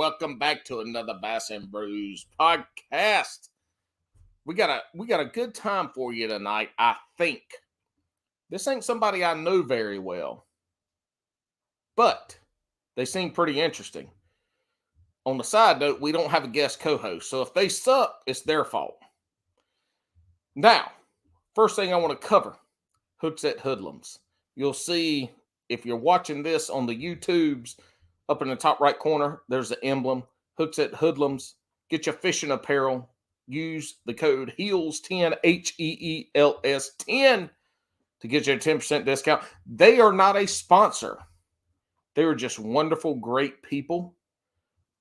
welcome back to another Bass and Brews podcast. We got a good time for you tonight. I think this ain't somebody I know very well, but they seem pretty interesting. On the side note, we don't have a guest co-host, so if they suck, it's their fault. Now, first thing I want to cover, hooks at hoodlums. You'll see if you're watching this on the YouTubes, up in the top right corner, there's the emblem, hooks at hoodlums. Get your fishing apparel. Use the code HEELS10, HEELS 10 to get you a 10% discount. They are not a sponsor. They are just wonderful, great people.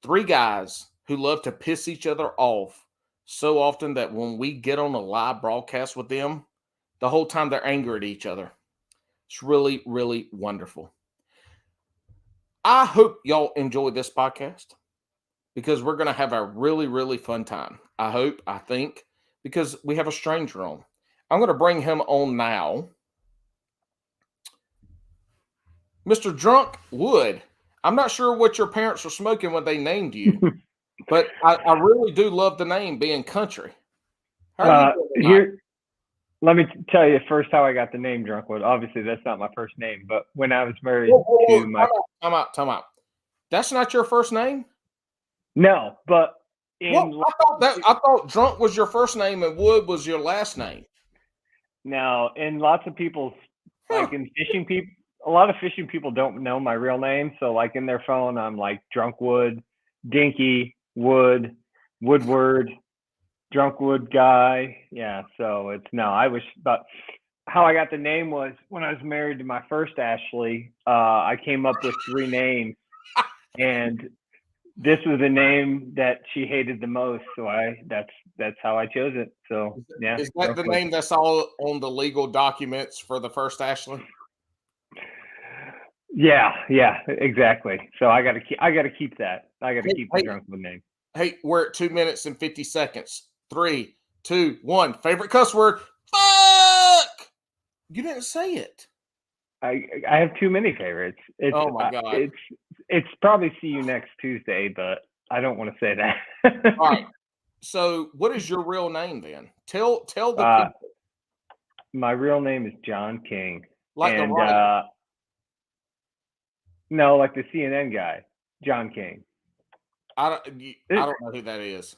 3 guys who love to piss each other off so often that when we get on a live broadcast with them, the whole time they're angry at each other. It's really, really wonderful. I hope y'all enjoy this podcast because we're going to have a really, really fun time. I think, because we have a stranger on. I'm going to bring him on now. Mr. Drunkwood. I'm not sure what your parents were smoking when they named you, but I really do love the name being country. How are you doing? Let me tell you first how I got the name Drunkwood. Obviously, that's not my first name, but when I was married to my... Time out. That's not your first name? No, but... I thought Drunk was your first name and Wood was your last name. No, and lots of people's... Like in fishing people... A lot of fishing people don't know my real name, so like in their phone, I'm like Drunkwood, Dinky, Wood, Woodward... Drunkwood guy. Yeah, so but how I got the name was when I was married to my first Ashley, I came up with 3 names, and this was the name that she hated the most, so that's how I chose it. So yeah. Is that the name that's all on the legal documents for the first Ashley? Yeah, exactly. So I gotta keep that. I gotta keep the Drunkwood name. Hey, we're at 2 minutes and 50 seconds. 3, 2, 1. Favorite cuss word? Fuck! You didn't say it. I have too many favorites. Oh my God. It's probably see you next Tuesday, but I don't want to say that. All right. So what is your real name then? Tell the people. My real name is John King. Like the writer? No, like the CNN guy, John King. I don't know who that is.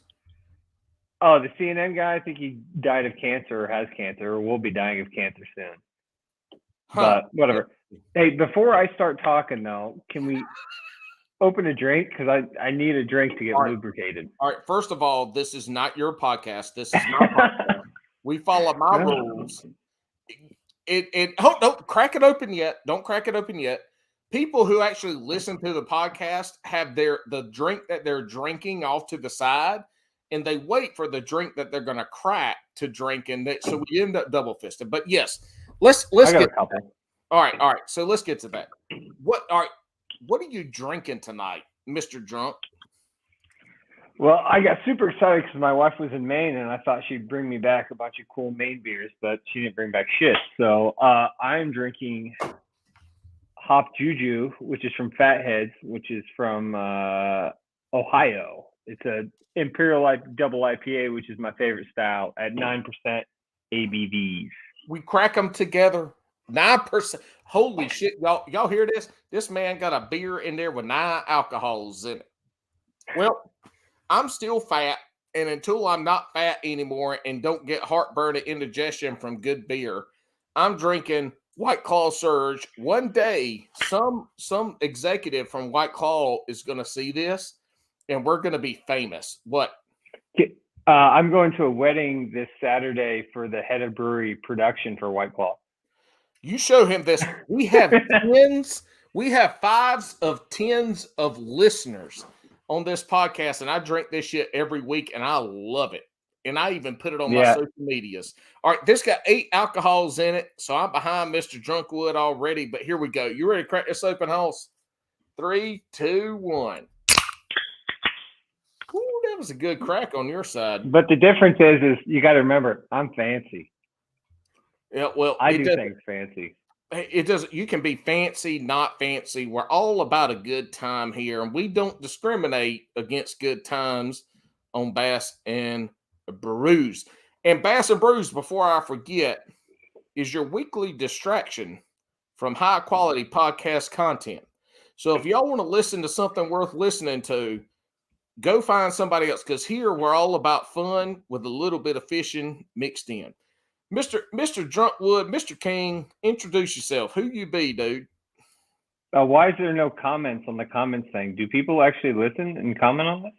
Oh, the CNN guy, I think he died of cancer or has cancer or will be dying of cancer soon. But whatever. Hey, before I start talking, though, can we open a drink? Because I need a drink to get lubricated. All right. First of all, this is not your podcast. This is my podcast. We follow my rules. Don't crack it open yet. Don't crack it open yet. People who actually listen to the podcast have the drink that they're drinking off to the side, and they wait for the drink that they're going to crack to drink, so we end up double fisted. But yes, let's get a couple. All right. So let's get to that. What are you drinking tonight, Mr. Drunk? Well, I got super excited because my wife was in Maine, and I thought she'd bring me back a bunch of cool Maine beers, but she didn't bring back shit. So I am drinking Hop Juju, which is from Fatheads, which is from Ohio. It's a Imperial double IPA, which is my favorite style, at 9% ABVs. We crack them together. 9%. Holy shit, y'all hear this? This man got a beer in there with 9 alcohols in it. Well, I'm still fat, and until I'm not fat anymore and don't get heartburn and indigestion from good beer, I'm drinking White Claw Surge. One day, some executive from White Claw is going to see this, and we're going to be famous. What? I'm going to a wedding this Saturday for the head of brewery production for White Claw. You show him this. We have tens. We have 5s of 10s of listeners on this podcast, and I drink this shit every week, and I love it. And I even put it on my social medias. All right, this got 8 alcohols in it, so I'm behind Mr. Drunkwood already. But here we go. You ready to crack this open, Hoss? 3, 2, 1. Ooh, that was a good crack on your side. But the difference is you got to remember, I'm fancy. Yeah, well, I do things fancy. it doesn't. You can be fancy, not fancy. We're all about a good time here, and we don't discriminate against good times on Bass and Brews. And Bass and Brews, before I forget, is your weekly distraction from high quality podcast content. So if y'all want to listen to something worth listening to, go find somebody else, because here we're all about fun with a little bit of fishing mixed in. Mr. Drunkwood, Mr. King, introduce yourself. Who you be, dude? Why is there no comments on the comments thing? Do people actually listen and comment on this?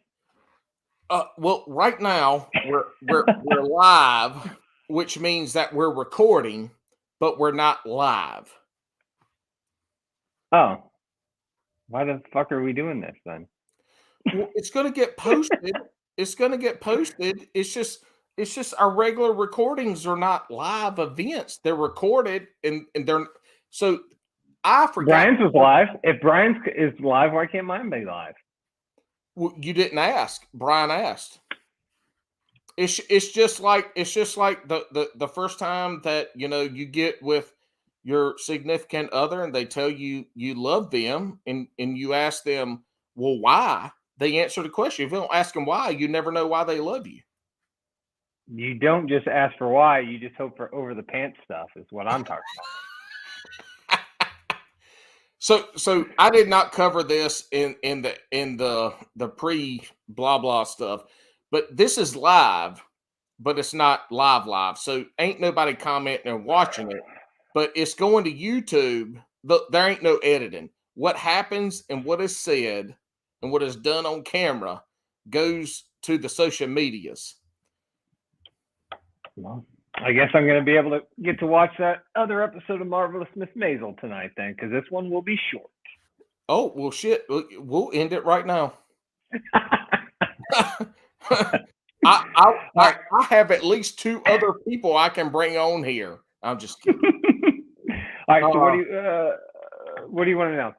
Well, right now we're live, which means that we're recording, but we're not live. Oh, why the fuck are we doing this then? Well, it's going to get posted. It's going to get posted. It's just our regular recordings are not live events. They're recorded and they're so. I forgot. Brian's was live. If Brian's is live, why can't mine be live? Well, you didn't ask. Brian asked. It's just like the first time that you get with your significant other and they tell you you love them and you ask them, well, why? They answer the question. If you don't ask them why, you never know why they love you. You don't just ask for why, you just hope for over the pants stuff is what I'm talking about. So I did not cover this in the pre blah blah stuff, but this is live, but it's not live. So ain't nobody commenting and watching it, but it's going to YouTube. But there ain't no editing. What happens and what is said and what is done on camera goes to the social medias. Well, I guess I'm going to be able to get to watch that other episode of Marvelous Miss Maisel tonight then, because this one will be short. Oh, well, shit. We'll end it right now. I have at least two other people I can bring on here. I'm just kidding. All right, so what do you want to know?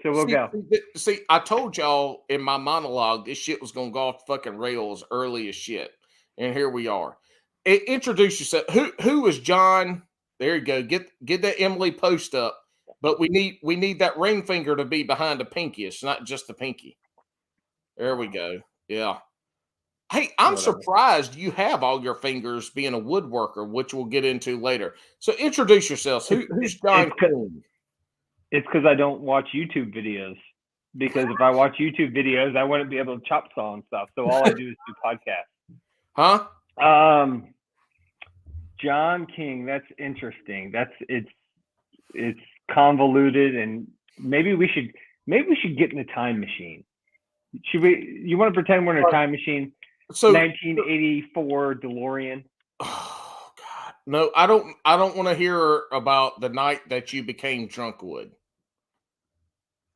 So we'll go. See, I told y'all in my monologue this shit was going to go off fucking rails early as shit. And here we are. Introduce yourself. Who is John? There you go. Get that Emily post up. But we need that ring finger to be behind the pinky. It's not just the pinky. There we go. Yeah. Hey, I'm surprised you have all your fingers being a woodworker, which we'll get into later. So introduce yourselves. Who's John King? It's because I don't watch YouTube videos. Because if I watch YouTube videos, I wouldn't be able to chop saw and stuff. So all I do is do podcasts. Huh? John King. That's interesting. It's convoluted, and maybe we should get in a time machine. Should we? You want to pretend we're in a time machine? So 1984 DeLorean. Oh God, no! I don't want to hear about the night that you became Drunkwood.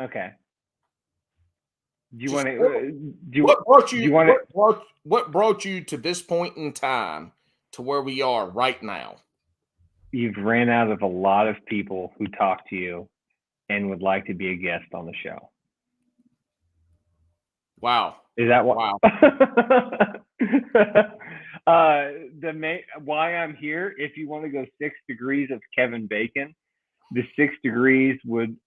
Okay. What brought you to this point in time to where we are right now? You've ran out of a lot of people who talk to you and would like to be a guest on the show. Wow. Is that what? Wow. Why I'm here, if you want to go 6 degrees of Kevin Bacon, the 6 degrees would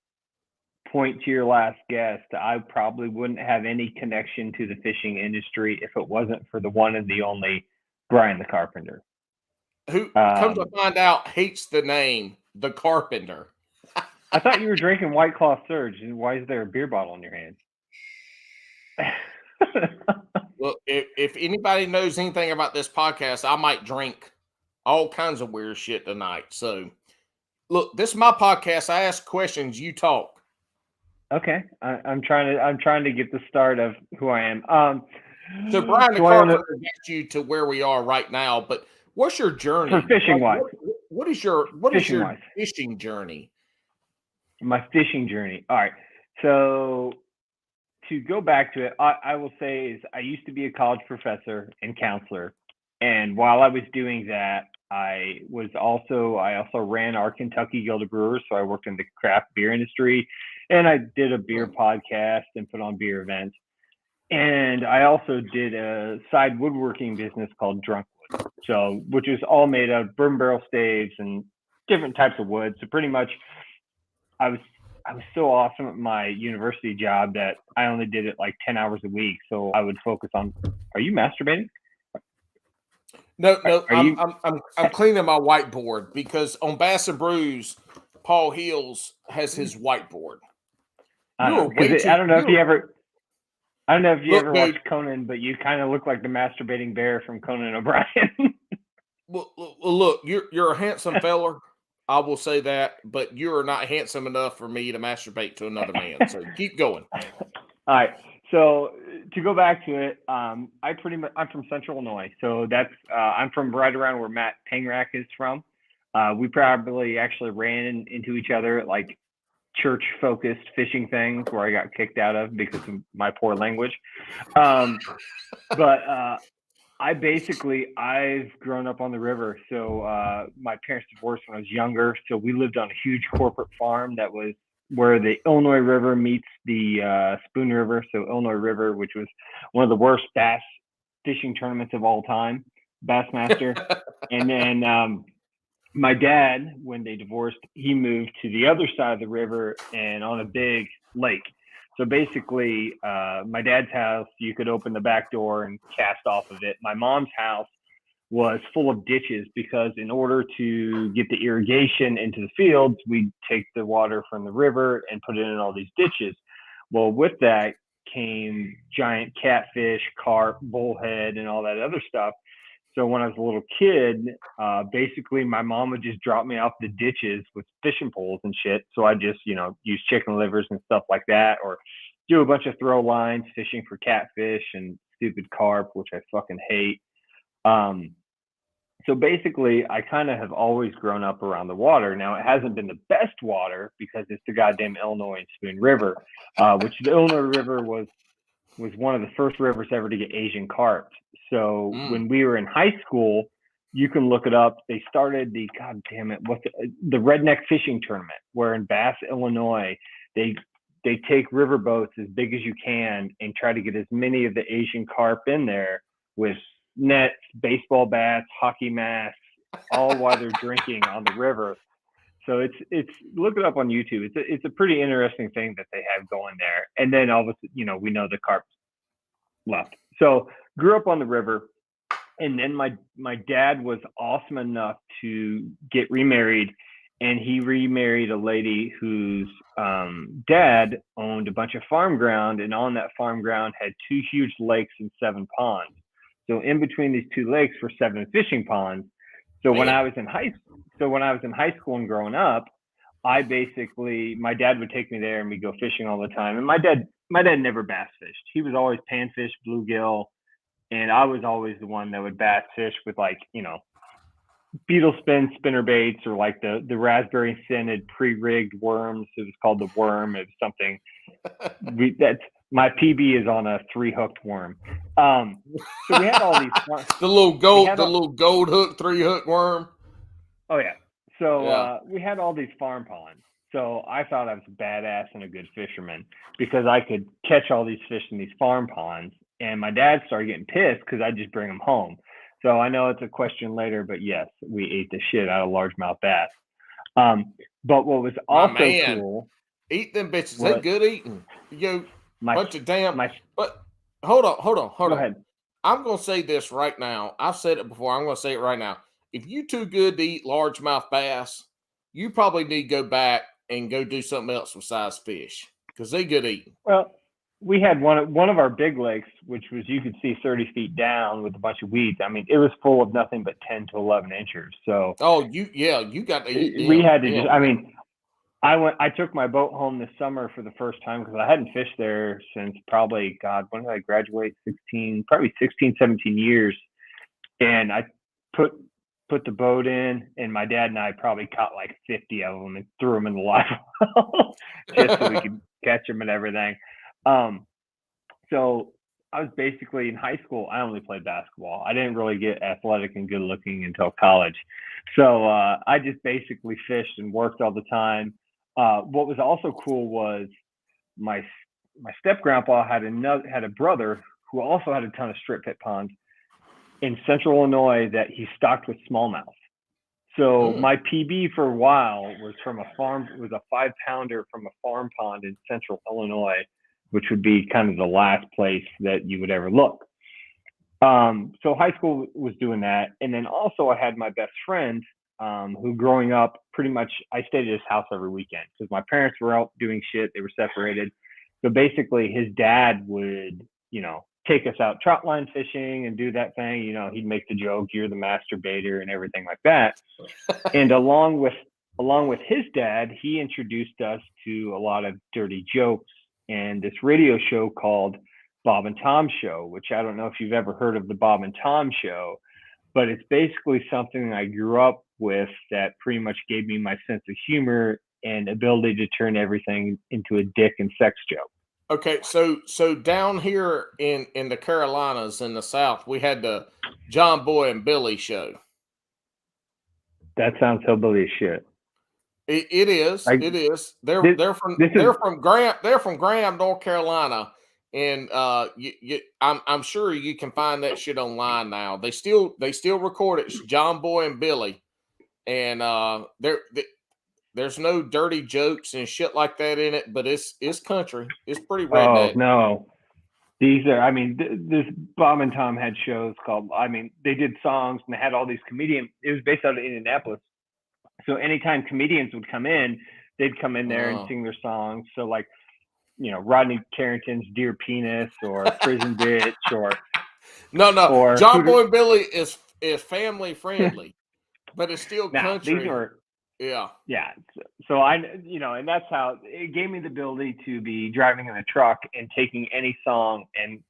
point to your last guest. I probably wouldn't have any connection to the fishing industry if it wasn't for the one and the only Brian the Carpenter. Who, come to find out, hates the name The Carpenter. I thought you were drinking White Claw Surge. Why is there a beer bottle in your hand? Well, if anybody knows anything about this podcast, I might drink all kinds of weird shit tonight. So, look, this is my podcast. I ask questions, you talk. Okay, I'm trying to get the start of who I am. So Brian the Carpenter gets you to where we are right now, but what's your journey for fishing wise? What is your fishing journey? My fishing journey. All right, so to go back to it, I will say is I used to be a college professor and counselor, and while I was doing that, I also ran our Kentucky Guild of Brewers, so I worked in the craft beer industry, and I did a beer podcast and put on beer events, and I also did a side woodworking business called Drunkwood, which is all made of bourbon barrel staves and different types of wood. So pretty much I was so awesome at my university job that I only did it like 10 hours a week. So I would focus on, are you masturbating? No, I'm cleaning my whiteboard because on Bass and Brews, Paul Hills has his whiteboard. I don't know if you ever Dude, watched Conan, but you kind of look like the masturbating bear from Conan O'Brien. Well, look, you're a handsome feller. I will say that, but you are not handsome enough for me to masturbate to another man. So keep going. All right. So to go back to it, I'm from Central Illinois. So that's I'm from right around where Matt Pangrack is from. We probably actually ran into each other at like church-focused fishing things where I got kicked out of because of my poor language. But I've grown up on the river. So my parents divorced when I was younger. So we lived on a huge corporate farm that was where the Illinois River meets the Spoon River. So Illinois River, which was one of the worst bass fishing tournaments of all time, Bassmaster. And then my dad, when they divorced, he moved to the other side of the river and on a big lake. So basically, my dad's house, you could open the back door and cast off of it. My mom's house was full of ditches because in order to get the irrigation into the fields, we'd take the water from the river and put it in all these ditches. Well, with that came giant catfish, carp, bullhead, and all that other stuff. So when I was a little kid, basically my mom would just drop me off the ditches with fishing poles and shit. So I just, use chicken livers and stuff like that, or do a bunch of throw lines fishing for catfish and stupid carp, which I fucking hate. So basically I kind of have always grown up around the water. Now it hasn't been the best water because it's the goddamn Illinois and Spoon River, which the Illinois River was one of the first rivers ever to get Asian carp. So when we were in high school, you can look it up. They started the Redneck Fishing Tournament, where in Bass, Illinois, they take river boats as big as you can and try to get as many of the Asian carp in there with nets, baseball bats, hockey masks, all while they're drinking on the river. So it's look it up on YouTube. It's a pretty interesting thing that they have going there. And then obviously, we know the carp left. So grew up on the river, and then my dad was awesome enough to get remarried, and he remarried a lady whose dad owned a bunch of farm ground, and on that farm ground had 2 huge lakes and 7 ponds. So in between these 2 lakes were 7 fishing ponds. So when I was in high school and growing up, my dad would take me there and we'd go fishing all the time. And my dad never bass fished. He was always panfish, bluegill, and I was always the one that would bass fish with beetle spinner baits, or like the raspberry scented pre-rigged worms. It was called the worm. It was something my PB is on a 3-hooked worm. So we had all these the little gold hook 3-hook worm. Oh yeah. So we had all these farm ponds. So I thought I was a badass and a good fisherman because I could catch all these fish in these farm ponds. And my dad started getting pissed because I'd just bring them home. So I know it's a question later, but yes, we ate the shit out of largemouth bass. But what was also cool, eat them bitches. They're good eating. But hold on. Go ahead. I'm gonna say this right now. I've said it before. I'm gonna say it right now. If you too good to eat largemouth bass, you probably need to go back and go do something else besides fish because they good eating. Well, we had one of our big lakes, which was, you could see 30 feet down with a bunch of weeds. I mean, it was full of nothing but 10 to 11 inchers. So you got to eat. We had to I took my boat home this summer for the first time because I hadn't fished there since probably, when did I graduate? 16, 17 years. And I put the boat in, and my dad and I probably caught like 50 of them and threw them in the live well just so we could catch them and everything. So I was basically in high school. I only played basketball. I didn't really get athletic and good looking until college. So I just basically fished and worked all the time. What was also cool was my step grandpa had a brother who also had a ton of strip pit ponds in Central Illinois that he stocked with smallmouth. So my PB for a while was from a farm. It was a 5-pounder from a farm pond in central Illinois, which would be kind of the last place that you would ever look. So high school was doing that. And then also I had my best friend who growing up, pretty much I stayed at his house every weekend because my parents were out doing shit. They were separated. So basically his dad would, take us out trout line fishing and do that thing. He'd make the joke, you're the masturbator and everything like that. And along with his dad, he introduced us to a lot of dirty jokes and this radio show called Bob and Tom Show, which I don't know if you've ever heard of the Bob and Tom Show, but it's basically something I grew up with that pretty much gave me my sense of humor and ability to turn everything into a dick and sex joke. Okay, so down here in the Carolinas in the South, we had the John Boy and Billy show. That sounds hillbilly as shit. It is. It is. They're from Graham, North Carolina, and I'm sure you can find that shit online now. They still record it. It's John Boy and Billy, and there's no dirty jokes and shit like that in it, but it's country. It's pretty redneck. Oh no, these are. This Bob and Tom had shows called. They did songs and they had all these comedians. It was based out of Indianapolis, so anytime comedians would come in, they'd come in there and sing their songs. So like, Rodney Carrington's "Dear Penis" or "Prison Bitch" or or John Boy and Billy is family friendly, but it's still country. These are. Yeah. So and that's how it gave me the ability to be driving in a truck and taking any song and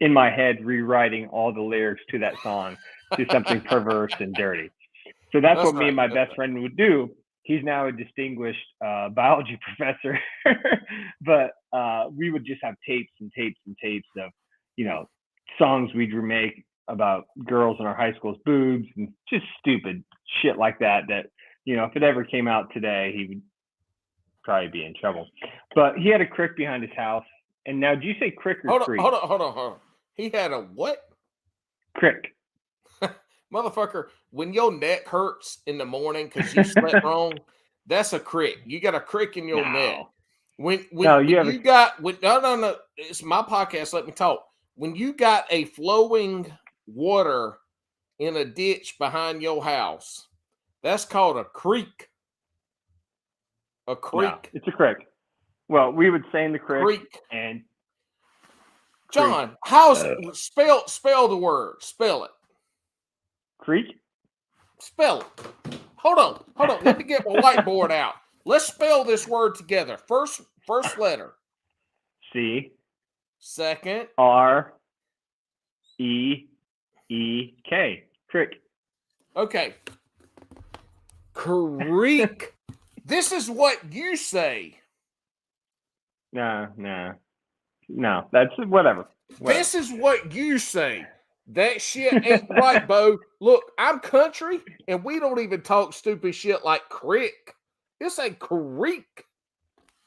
in my head rewriting all the lyrics to that song to something perverse and dirty. So that's what me and my best friend would do. He's now a distinguished biology professor, but we would just have tapes and tapes and tapes of, songs we'd remake about girls in our high school's boobs and just stupid shit like that. If it ever came out today, he would probably be in trouble. But he had a crick behind his house. And now, do you say crick or creek? Hold on. He had a what? Crick. Motherfucker, when your neck hurts in the morning because you slept wrong, that's a crick. You got a crick in your neck. No, it's my podcast. Let me talk. When you got a flowing water in a ditch behind your house, that's called a creek. A creek. No, it's a creek. Well, we would say in the creek. And John, spell the word? Spell it. Creek. Spell it. Hold on. Let me get my whiteboard out. Let's spell this word together. First letter. C. Second. R. E. K. Creek. Okay. Creek. This is what you say. No. That's whatever. This is what you say. That shit ain't right, Bo. Look, I'm country, and we don't even talk stupid shit like creek. It's a creek.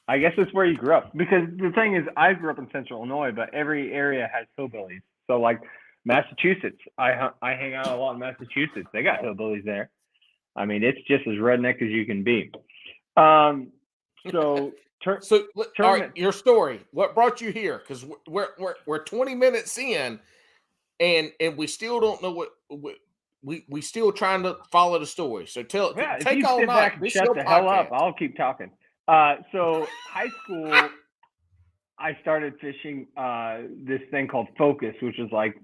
I guess it's where you grew up. Because the thing is, I grew up in central Illinois, but every area has hillbillies. So, like, Massachusetts, I hang out a lot in Massachusetts. They got hillbillies there. It's just as redneck as you can be. All right, your story. What brought you here? Because we're 20 minutes in, and we still don't know what we still trying to follow the story. So take all night. Shut the hell up. I'll keep talking. So high school, I started fishing this thing called Focus, which was like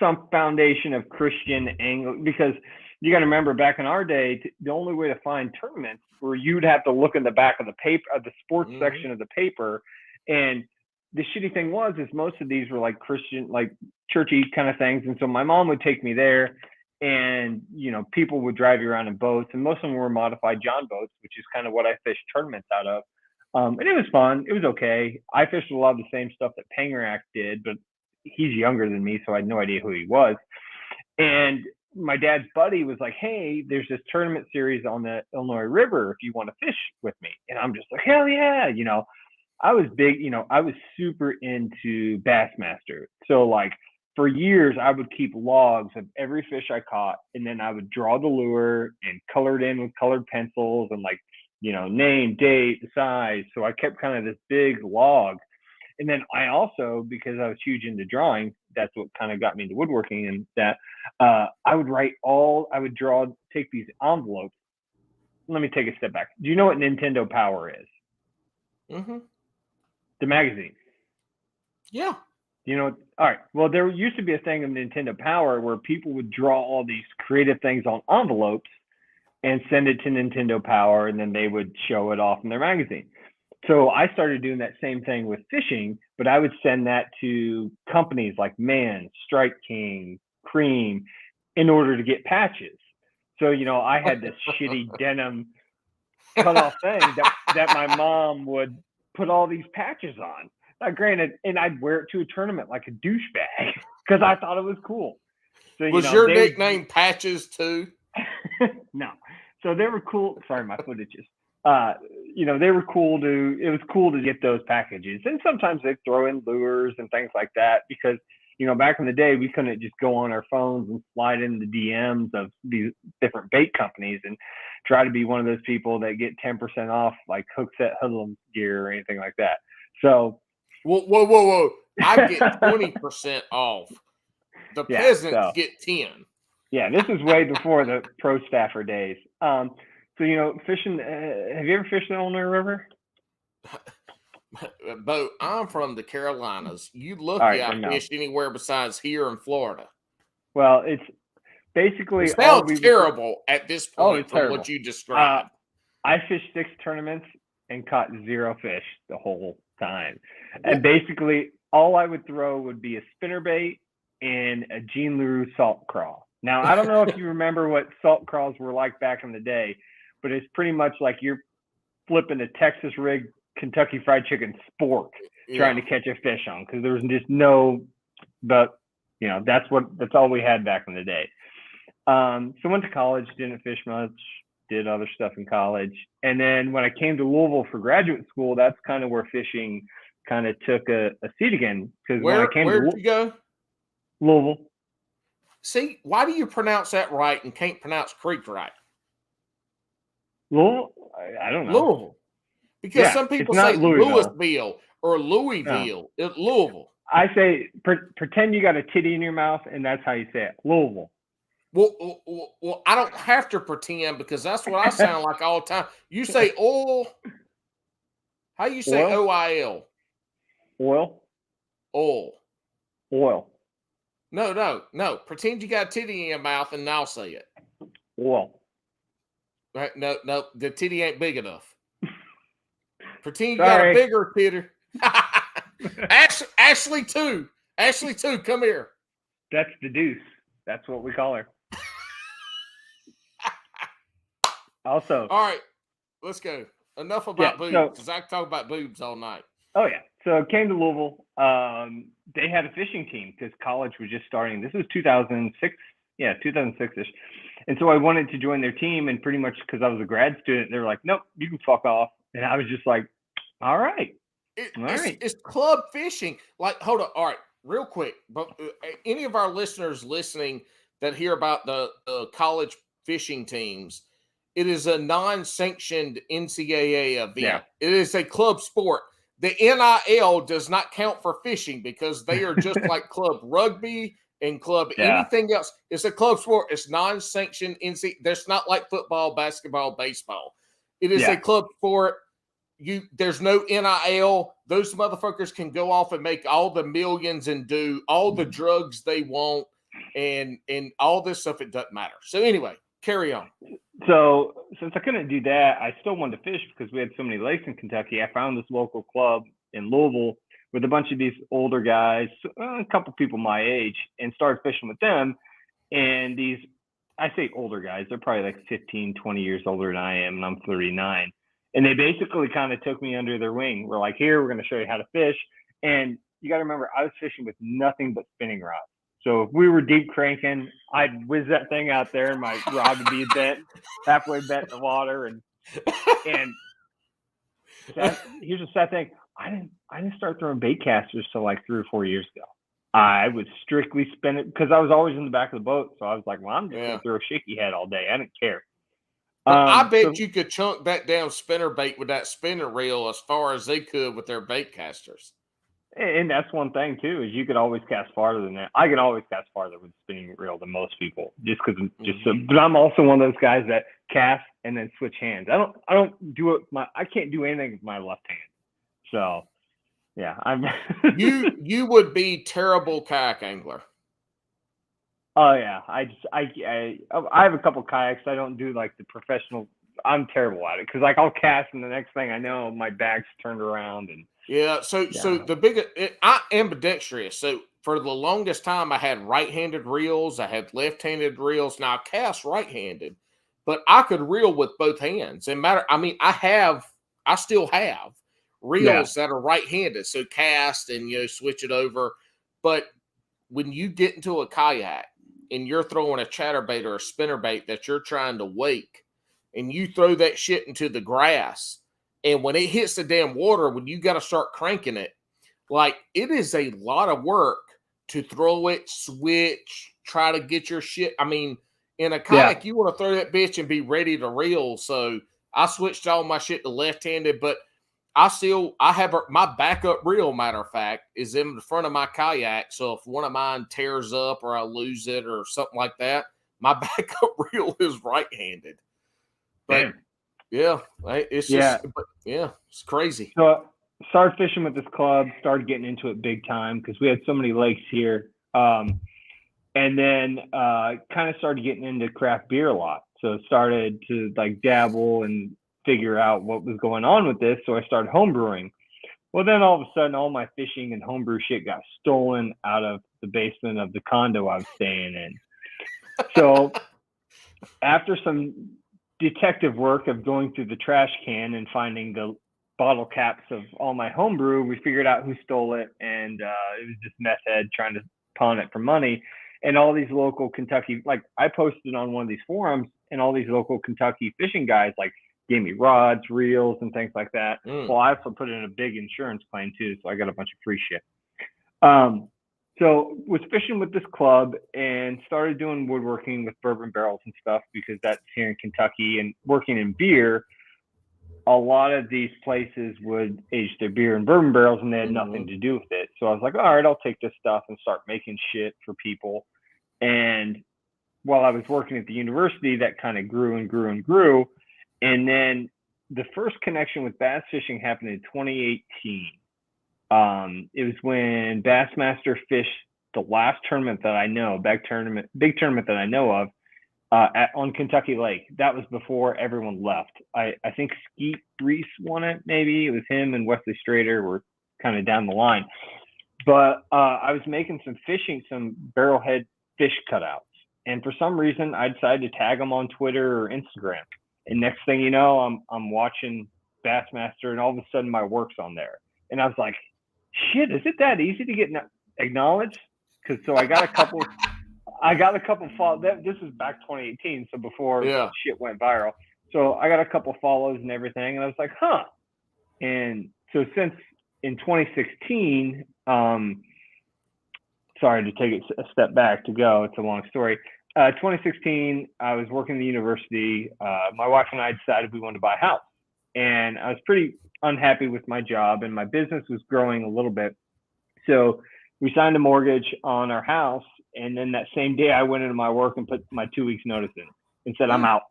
some foundation of Christian angling, because you got to remember back in our day, the only way to find tournaments were you'd have to look in the back of the paper, of the sports section of the paper. And the shitty thing is most of these were like Christian, like churchy kind of things. And so my mom would take me there, and, people would drive you around in boats, and most of them were modified John boats, which is kind of what I fished tournaments out of. And it was fun. It was okay. I fished a lot of the same stuff that Pangerak did, but he's younger than me, so I had no idea who he was. And my dad's buddy was like, hey, there's this tournament series on the Illinois River if you want to fish with me. And I'm just like, hell yeah. I was big, I was super into Bassmaster. So like for years, I would keep logs of every fish I caught, and then I would draw the lure and color it in with colored pencils and like, name, date, size. So I kept kind of this big log. And then I also, because I was huge into drawing, that's what kind of got me into woodworking, and that I would take these envelopes. Let me take a step back. Do you know what Nintendo Power is? Mm-hmm. The magazine. Yeah. All right. Well, there used to be a thing of Nintendo Power where people would draw all these creative things on envelopes and send it to Nintendo Power, and then they would show it off in their magazine. So I started doing that same thing with fishing, but I would send that to companies like Man, Strike King, Cream, in order to get patches. So, I had this shitty denim cut-off thing that my mom would put all these patches on. Granted, and I'd wear it to a tournament like a douchebag because I thought it was cool. So, was your nickname Patches too? No. So they were cool. Sorry, my footage is. They were cool it was cool to get those packages. And sometimes they'd throw in lures and things like that because, back in the day, we couldn't just go on our phones and slide in the DMs of these different bait companies and try to be one of those people that get 10% off like hook set hoodlum gear or anything like that. So. Whoa. I get 20% off. The peasants get 10. Yeah, this is way before the pro staffer days. So, fishing, have you ever fished the Illinois River? Bo, I'm from the Carolinas. You lucky I fished anywhere besides here in Florida. Well, it's basically... It sounds terrible at this point from terrible. What you described. I fished 6 tournaments and caught 0 fish the whole time. And basically, all I would throw would be a spinnerbait and a Jean LaRue salt crawl. Now, I don't know if you remember what salt crawls were like back in the day, but it's pretty much like you're flipping a Texas rig Kentucky Fried Chicken sport trying to catch a fish on, because there was just that's all we had back in the day. So went to college, didn't fish much, did other stuff in college. And then when I came to Louisville for graduate school, that's kind of where fishing kind of took a seat again. Because when I came where'd you go? Louisville. See, why do you pronounce that right and can't pronounce creek right? Louisville? I don't know. Louisville. Because some people say Louisville or Louisville. No. It's Louisville. I say pretend you got a titty in your mouth, and that's how you say it. Louisville. Well, I don't have to pretend because that's what I sound like all the time. You say oil. How you say OIL? Oil. Oil. Oil. No. Pretend you got a titty in your mouth and I'll say it. Oil. Right? No. The titty ain't big enough. Pretend you got a bigger titty. Ashley too. Ashley too. Come here. That's the deuce. That's what we call her. Also. All right. Let's go. Enough about boobs, because I can talk about boobs all night. Oh, yeah. So I came to Louisville. They had a fishing team because college was just starting. This was 2006. Yeah, 2006-ish. And so I wanted to join their team, and pretty much because I was a grad student, they were like, nope, you can fuck off. And I was just like, all right. It's club fishing. Like, hold on. All right, real quick. But any of our listeners listening that hear about the college fishing teams, it is a non-sanctioned NCAA event. Yeah. It is a club sport. The NIL does not count for fishing because they are just like club rugby and club anything else. It's a club sport. It's non-sanctioned NCAA. There's not like football, basketball, baseball. It is a club sport. There's no NIL. Those motherfuckers can go off and make all the millions and do all the drugs they want and all this stuff. It doesn't matter. So anyway, carry on. So since I couldn't do that, I still wanted to fish because we had so many lakes in Kentucky. I found this local club in Louisville with a bunch of these older guys, a couple people my age, and started fishing with them. And these, I say older guys, they're probably like 15, 20 years older than I am, and I'm 39. And they basically kind of took me under their wing. We're like, here, we're going to show you how to fish. And you got to remember, I was fishing with nothing but spinning rods. So if we were deep cranking, I'd whiz that thing out there, and my rod would be bent, halfway bent in the water. And here's the sad thing: I didn't start throwing bait casters till like 3 or 4 years ago. I would strictly spin it because I was always in the back of the boat. So I was like, well, I'm just Yeah. going to throw shaky head all day. I didn't care. But I bet you could chunk that damn spinner bait with that spinner reel as far as they could with their bait casters. And that's one thing too, is you could always cast farther than that. I can always cast farther with a spinning reel than most people, just because but I'm also one of those guys that cast and then switch hands. I don't do it. I can't do anything with my left hand. So yeah, I'm. you would be terrible kayak angler. Oh yeah, I have a couple kayaks. I don't do like the professional. I'm terrible at it because like I'll cast and the next thing I know my bag's turned around and. Yeah, so the biggest, I am ambidextrous. So for the longest time, I had right-handed reels. I had left-handed reels. Now I cast right-handed, but I could reel with both hands. I still have reels that are right-handed. So cast and switch it over. But when you get into a kayak and you're throwing a chatterbait or a spinnerbait that you're trying to wake, and you throw that shit into the grass. And when it hits the damn water, when you got to start cranking it, like it is a lot of work to throw it, switch, try to get your shit. I mean, in a kayak, you want to throw that bitch and be ready to reel. So I switched all my shit to left-handed, but I have my backup reel, matter of fact, is in the front of my kayak. So if one of mine tears up or I lose it or something like that, my backup reel is right-handed. But yeah, it's just, it's crazy. So I started fishing with this club, started getting into it big time because we had so many lakes here. And then kind of started getting into craft beer a lot. So started to like dabble and figure out what was going on with this. So I started homebrewing. Well, then all of a sudden, all my fishing and homebrew shit got stolen out of the basement of the condo I was staying in. So after some detective work of going through the trash can and finding the bottle caps of all my homebrew, we figured out who stole it, and it was this meth head trying to pawn it for money. And all these local Kentucky, like I posted on one of these forums, and all these local Kentucky fishing guys like gave me rods, reels, and things like that. Well, I also put in a big insurance claim too, so I got a bunch of free shit. So was fishing with this club and started doing woodworking with bourbon barrels and stuff because that's here in Kentucky, and working in beer. A lot of these places would age their beer in bourbon barrels and they had nothing to do with it. So I was like, all right, I'll take this stuff and start making shit for people. And while I was working at the university, that kind of grew and grew and grew. And then the first connection with bass fishing happened in 2018. It was when Bassmaster fished the last tournament that I know, big tournament that I know of, on Kentucky Lake. That was before everyone left. I think Skeet Reese won it, maybe. It was him and Wesley Strader were kind of down the line. But I was making some barrelhead fish cutouts. And for some reason, I decided to tag them on Twitter or Instagram. And next thing you know, I'm watching Bassmaster, and all of a sudden my work's on there. And I was like, shit, is it that easy to get acknowledged? So I got a couple follows. This was back 2018, so before shit went viral. So I got a couple follows and everything, and I was like, huh. And so since in 2016, sorry to take it a step back to go. It's a long story. 2016, I was working at the university. My wife and I decided we wanted to buy a house. And I was pretty unhappy with my job, and my business was growing a little bit. So we signed a mortgage on our house. And then that same day, I went into my work and put my 2 weeks notice in and said, I'm out.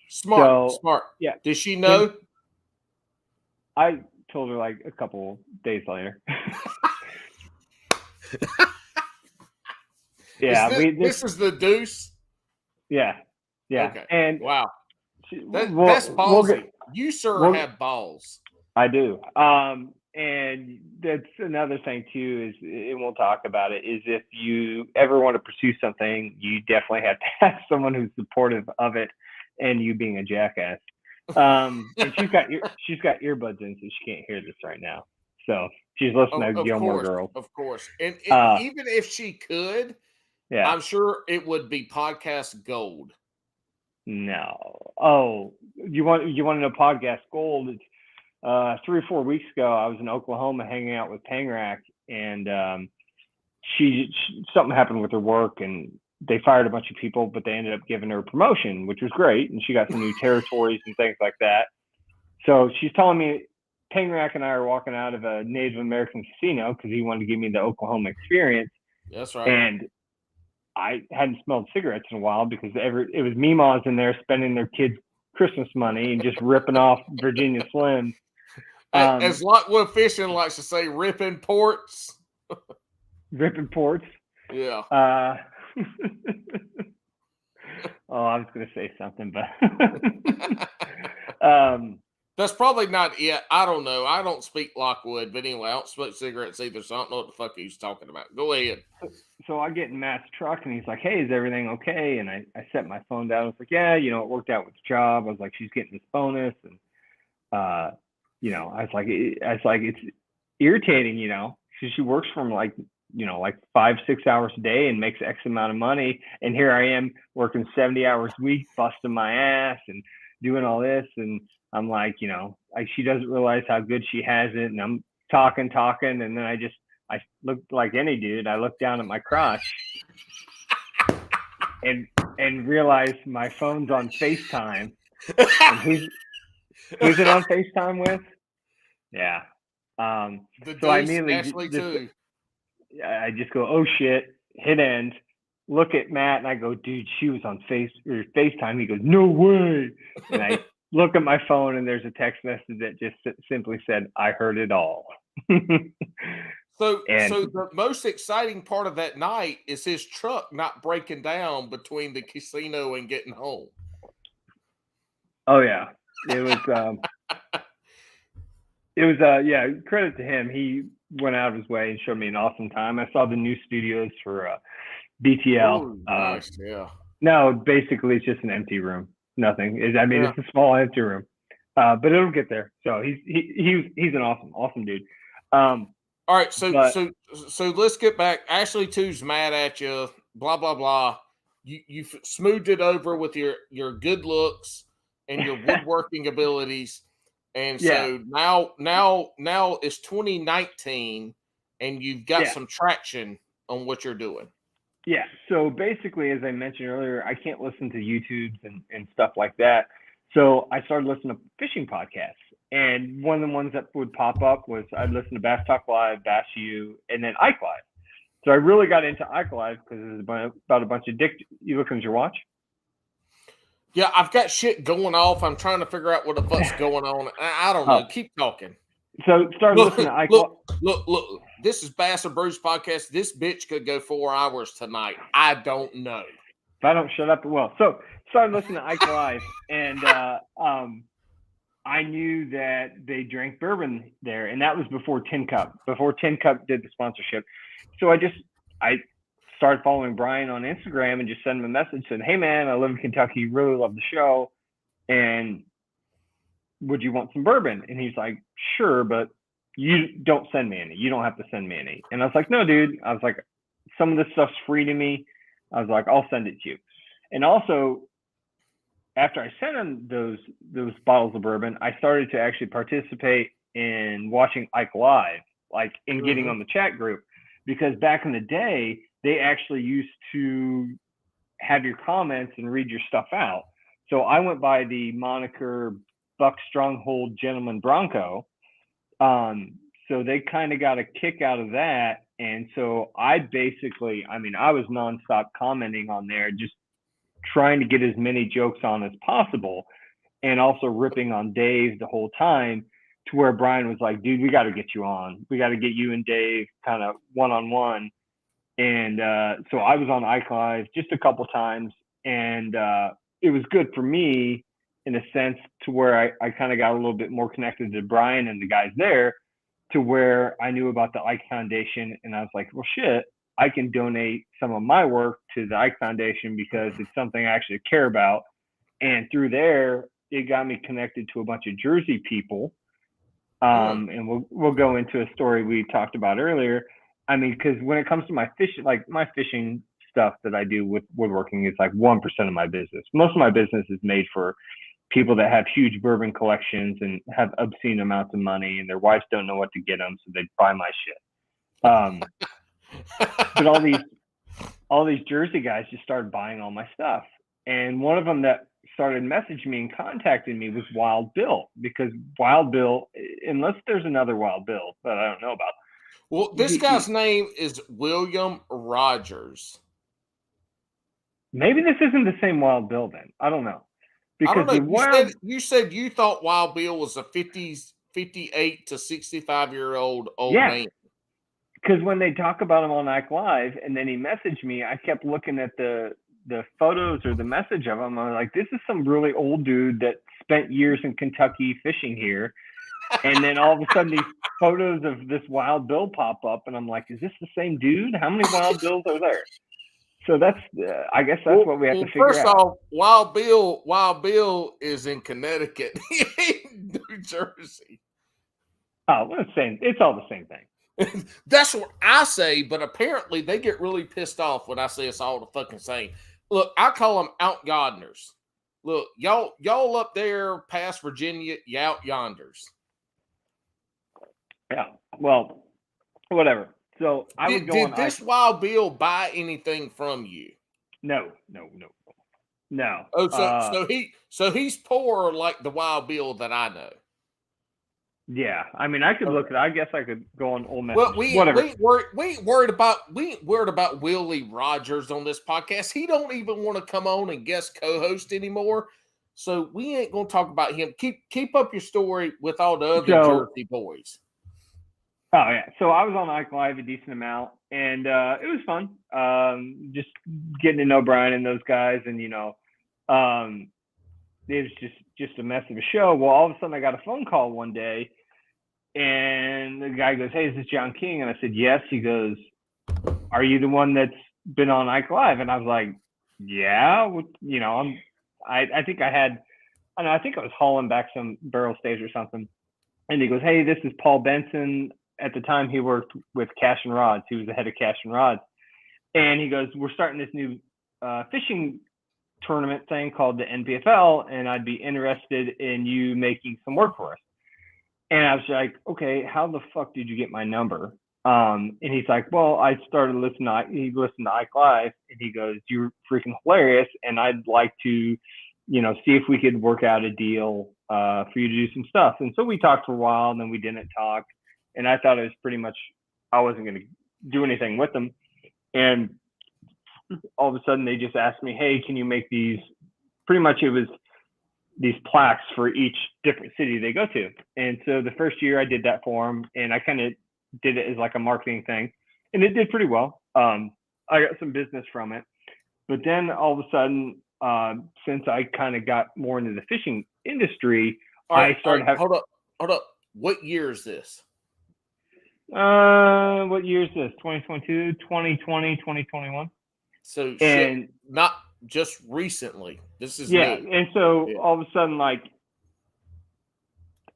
Smart. Yeah. Did she know? I told her like a couple days later. Yeah. This is the deuce? Yeah. Yeah. Okay. And wow. That's ballsy. You, sir, have balls. I do. And that's another thing too, is, and we'll talk about it, is if you ever want to pursue something, you definitely have to have someone who's supportive of it, and you being a jackass. And she's got earbuds in, so she can't hear this right now. So she's listening to Gilmore Girls. Of course. And even if she could, I'm sure it would be podcast gold. No. Oh, you want to know podcast gold? It's 3 or 4 weeks ago, I was in Oklahoma hanging out with Pangrak, and something happened with her work, and they fired a bunch of people, but they ended up giving her a promotion, which was great, and she got some new territories and things like that. So she's telling me, Tangrack and I are walking out of a Native American casino because he wanted to give me the Oklahoma experience. That's right. And I hadn't smelled cigarettes in a while because it was Meemaws in there spending their kids' Christmas money and just ripping off Virginia Slims. As Lockwood Fishing likes to say, ripping ports. Ripping ports. Yeah. Oh, I was going to say something, but that's probably not it. I don't know. I don't speak Lockwood, but anyway, I don't smoke cigarettes either, so I don't know what the fuck he's talking about. Go ahead. So I get in Matt's truck, and he's like, "Hey, is everything okay?" And I set my phone down. I was like, "Yeah, it worked out with the job." I was like, "She's getting this bonus," and I was like, it's irritating, she works from like 5-6 hours a day and makes X amount of money, and here I am working 70 hours a week, busting my ass and doing all this, and I'm like, she doesn't realize how good she has it, and I'm talking, and then I looked like any dude. I looked down at my crotch and realized my phone's on FaceTime. And who's it on FaceTime with? Yeah. So I immediately I just go, oh shit, hit end, look at Matt, and I go, dude, she was on FaceTime. He goes, no way. And I look at my phone, and there's a text message that just simply said, I heard it all. So the most exciting part of that night is his truck not breaking down between the casino and getting home. Oh yeah, it was. Credit to him. He went out of his way and showed me an awesome time. I saw the new studios for BTL. Ooh, nice, yeah. No, basically it's just an empty room. Nothing. It's a small empty room, but it'll get there. So he's an awesome dude. All right, so let's get back. Ashley 2's mad at you. Blah blah blah. You've smoothed it over with your good looks and your woodworking abilities, and so now it's 2019, and you've got some traction on what you're doing. Yeah. So basically, as I mentioned earlier, I can't listen to YouTubes and stuff like that. So I started listening to fishing podcasts. And one of the ones that would pop up was I'd listen to Bass Talk Live, Bass U, and then Ike Live. So I really got into Ike Live because it's about a bunch of dick. You looking at your watch? Yeah, I've got shit going off. I'm trying to figure out what the fuck's going on. I don't know. Keep talking. So start listening to Ike Live. Look. This is Bass and Brews Podcast. This bitch could go 4 hours tonight. I don't know. If I don't shut up, well. So started listening to Ike Live, and I knew that they drank bourbon there, and that was before Tin Cup. Before Tin Cup did the sponsorship, so I started following Brian on Instagram and just sent him a message saying, "Hey man, I live in Kentucky, really love the show, and would you want some bourbon?" And he's like, "Sure, but you don't send me any. You don't have to send me any." And I was like, "No, dude." I was like, "Some of this stuff's free to me." I was like, "I'll send it to you." And also, after I sent him those bottles of bourbon, I started to actually participate in watching Ike Live, like in getting on the chat group, because back in the day, they actually used to have your comments and read your stuff out. So I went by the moniker Buck Stronghold Gentleman Bronco. So they kind of got a kick out of that. And so I was nonstop commenting on there, just trying to get as many jokes on as possible, and also ripping on Dave the whole time, to where Brian was like, "Dude, we got to get you on. We got to get you and Dave kind of one-on-one." And so I was on Ike Live just a couple times, and it was good for me in a sense to where I kind of got a little bit more connected to Brian and the guys there, to where I knew about the Ike Foundation, and I was like, well, shit, I can donate some of my work to the Ike Foundation because it's something I actually care about. And through there, it got me connected to a bunch of Jersey people. And we'll go into a story we talked about earlier. I mean, because when it comes to my fishing stuff that I do with woodworking, is like 1% of my business. Most of my business is made for people that have huge bourbon collections and have obscene amounts of money, and their wives don't know what to get them, so they buy my shit. But all these Jersey guys just started buying all my stuff. And one of them that started messaging me and contacting me was Wild Bill, because Wild Bill, unless there's another Wild Bill that I don't know about. Well, this guy's name is William Rogers. Maybe this isn't the same Wild Bill then. I don't know. Because I don't know. You said you thought Wild Bill was a 58 to 65-year-old old man. Because when they talk about him on Ike Live, and then he messaged me, I kept looking at the photos or the message of him. I was like, this is some really old dude that spent years in Kentucky fishing here. And then all of a sudden, these photos of this Wild Bill pop up, and I'm like, is this the same dude? How many Wild Bills are there? So that's, I guess that's what we have to figure out. First off, Wild Bill is in Connecticut, New Jersey. Oh, well, it's all the same thing. That's what I say, but apparently they get really pissed off when I say it's all the fucking same. Look, I call them out yonders. Look, y'all up there past Virginia, you out yonders. Yeah, well, whatever. So did this Wild Bill buy anything from you? No. Oh, so he's poor like the Wild Bill that I know. Yeah, I mean, I could look at. I guess I could go on old message. Well, whatever. We ain't worried about Willie Rogers on this podcast. He don't even want to come on and guest co-host anymore. So we ain't gonna talk about him. Keep up your story with all the other Jersey boys. Oh yeah, so I was on Ike Live a decent amount, and it was fun. Just getting to know Brian and those guys, and it was just a mess of a show. Well, all of a sudden I got a phone call one day, and the guy goes, "Hey, is this John King?" And I said, "Yes." He goes, "Are you the one that's been on Ike Live?" And I was like, "Yeah." I think I think I was hauling back some barrel stays or something. And he goes, "Hey, this is Paul Benson." At the time, he worked with Cash and Rods. He was the head of Cash and Rods. And he goes, "We're starting this new fishing tournament thing called the NPFL, and I'd be interested in you making some work for us." And I was like, "Okay, how the fuck did you get my number?" And he's like, "Well, I started listening he listened to Ike Live, and he goes, 'You're freaking hilarious, and I'd like to, see if we could work out a deal for you to do some stuff.'" And so we talked for a while, and then we didn't talk. And I thought it was pretty much, I wasn't going to do anything with them. And all of a sudden they just asked me, "Hey, can you make these?" Pretty much it was these plaques for each different city they go to. And so the first year I did that for them, and I kind of did it as like a marketing thing, and it did pretty well. I got some business from it. But then all of a sudden, since I kind of got more into the fishing industry, I started having. Hold up. What year is this? What year is this? 2022, 2020, 2021. So shit, not just recently. This is new. And so all of a sudden, like,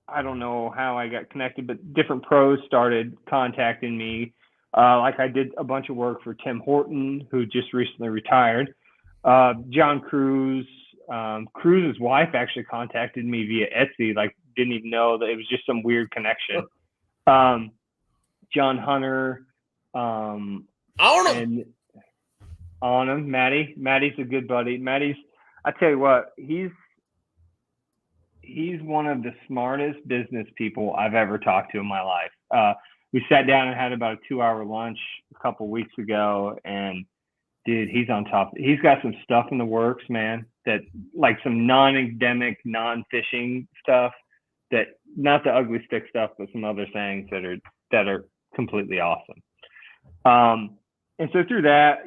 I don't know how I got connected, but different pros started contacting me. Like I did a bunch of work for Tim Horton, who just recently retired. John Cruz. Cruz's wife actually contacted me via Etsy. Like, didn't even know that it was just some weird connection. John Hunter, and on him, Maddie's a good buddy. I tell you what, he's one of the smartest business people I've ever talked to in my life. We sat down and had about a 2-hour lunch a couple weeks ago, and dude, he's on top. He's got some stuff in the works, man, that like some non-endemic, non-fishing stuff, that not the ugly stick stuff, but some other things that are completely awesome. And so through that,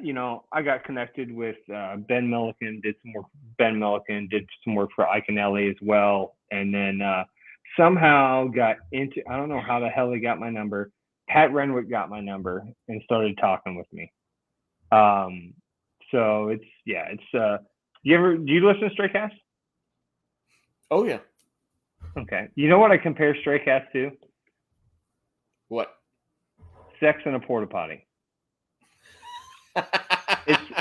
I got connected with Ben Milliken, did some work for Ben Milliken, did some work for Ike and Ellie as well. And then somehow got into, I don't know how the hell he got my number. Pat Renwick got my number and started talking with me. So it's do you listen to Stray Cast? Oh yeah. Okay. You know what I compare Stray Cast to? What? Sex in a porta potty.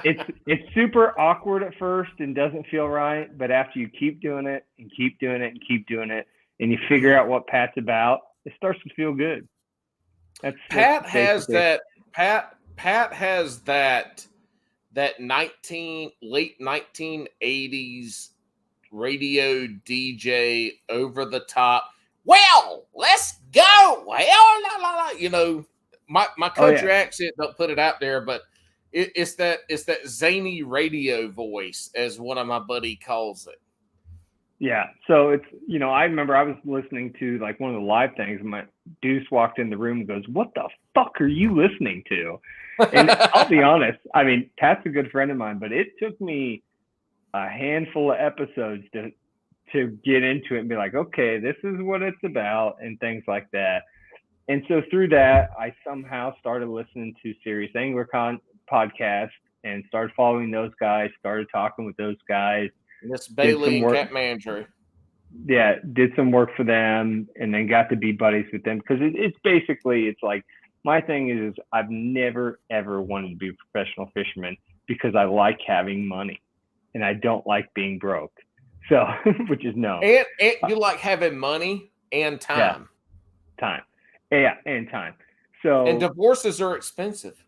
It's super awkward at first and doesn't feel right, but after you keep doing it and keep doing it and keep doing it, and you figure out what Pat's about, it starts to feel good. Pat Pat has that late 1980s radio DJ over the top. Well, let's go. Well, la, la, la. You know, my country accent don't put it out there, but it's that zany radio voice, as one of my buddy calls it. Yeah. So it's, you know, I remember I was listening to like one of the live things, and my Deuce walked in the room and goes, "What the fuck are you listening to?" And I'll be honest, I mean, Pat's a good friend of mine, but it took me a handful of episodes to get into it and be like, okay, this is what it's about, and things like that. And so through that, I somehow started listening to Serious Angler podcast and started following those guys, started talking with those guys. Miss Bailey and Cat Mandry. Yeah, did some work for them, and then got to be buddies with them, because it's basically, it's like, my thing is I've never, ever wanted to be a professional fisherman because I like having money and I don't like being broke. So, which is no. And you like having money and time. Yeah, time. Yeah, and time. So, and divorces are expensive.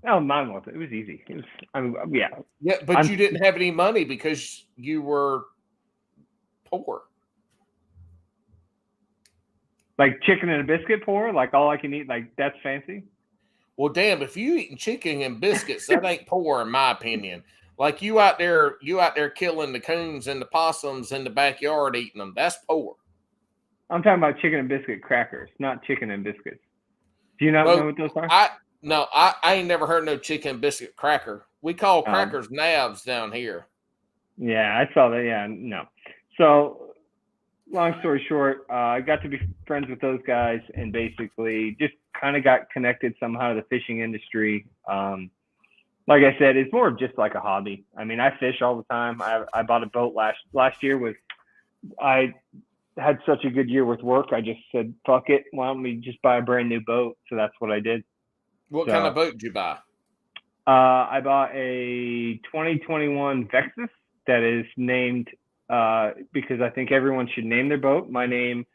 Oh, mine wasn't. It was easy. It was, I mean, yeah. Yeah, but you didn't have any money because you were poor. Like chicken and a biscuit poor? Like all I can eat? Like that's fancy? Well, damn, if you eating chicken and biscuits, that ain't poor in my opinion. Like you out there killing the coons and the possums in the backyard eating them. That's poor. I'm talking about chicken and biscuit crackers, not chicken and biscuits. Do you not know what those are? I ain't never heard no chicken and biscuit cracker. We call crackers nabs down here. Yeah, I saw that. Yeah, no. So, long story short, I got to be friends with those guys and basically just kind of got connected somehow to the fishing industry. Like I said, it's more of just like a hobby. I mean, I fish all the time. I bought a boat last year I had such a good year with work. I just said, fuck it. Why don't we just buy a brand new boat? So that's what I did. What kind of boat did you buy? I bought a 2021 Vexus that is named because I think everyone should name their boat. My name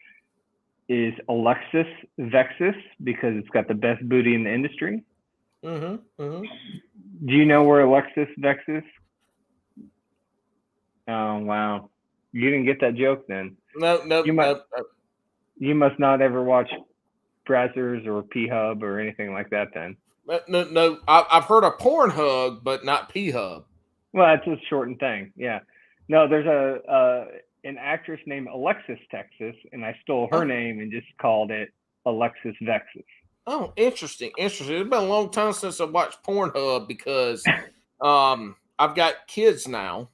is Alexis Vexus because it's got the best booty in the industry. Mm-hmm. Mm-hmm. Do you know where Alexis Vexus? Oh, wow. You didn't get that joke then. No. You must not ever watch Brazzers or P-Hub or anything like that then. No. I've heard of Pornhub, but not P-Hub. Well, that's a shortened thing. Yeah. No, there's an actress named Alexis Texas, and I stole her name and just called it Alexis Vexus. Oh, interesting. It's been a long time since I watched Pornhub because I've got kids now,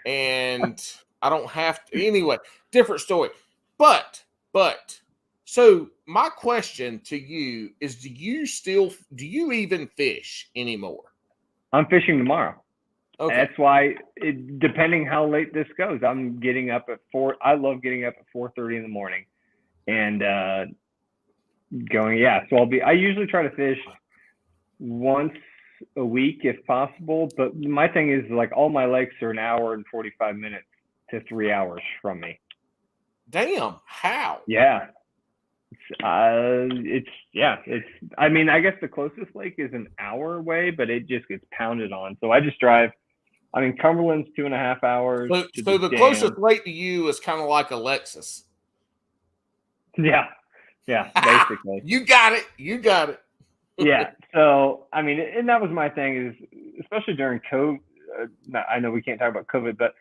and I don't have to. Anyway, different story. But so my question to you is: do you even fish anymore? I'm fishing tomorrow. Okay. That's why, depending how late this goes, I'm getting up at 4. I love getting up at 4:30 in the morning, and going. Yeah, so I usually try to fish once a week if possible. But my thing is like all my lakes are an hour and 45 minutes to 3 hours from me. Damn, how? Yeah. I mean, I guess the closest lake is an hour away, but it just gets pounded on. So I just drive. I mean, Cumberland's 2.5 hours. So the closest lake to you is kind of like Alexis. Yeah, basically. You got it. Yeah. So I mean, and that was my thing is, especially during COVID. I know we can't talk about COVID, but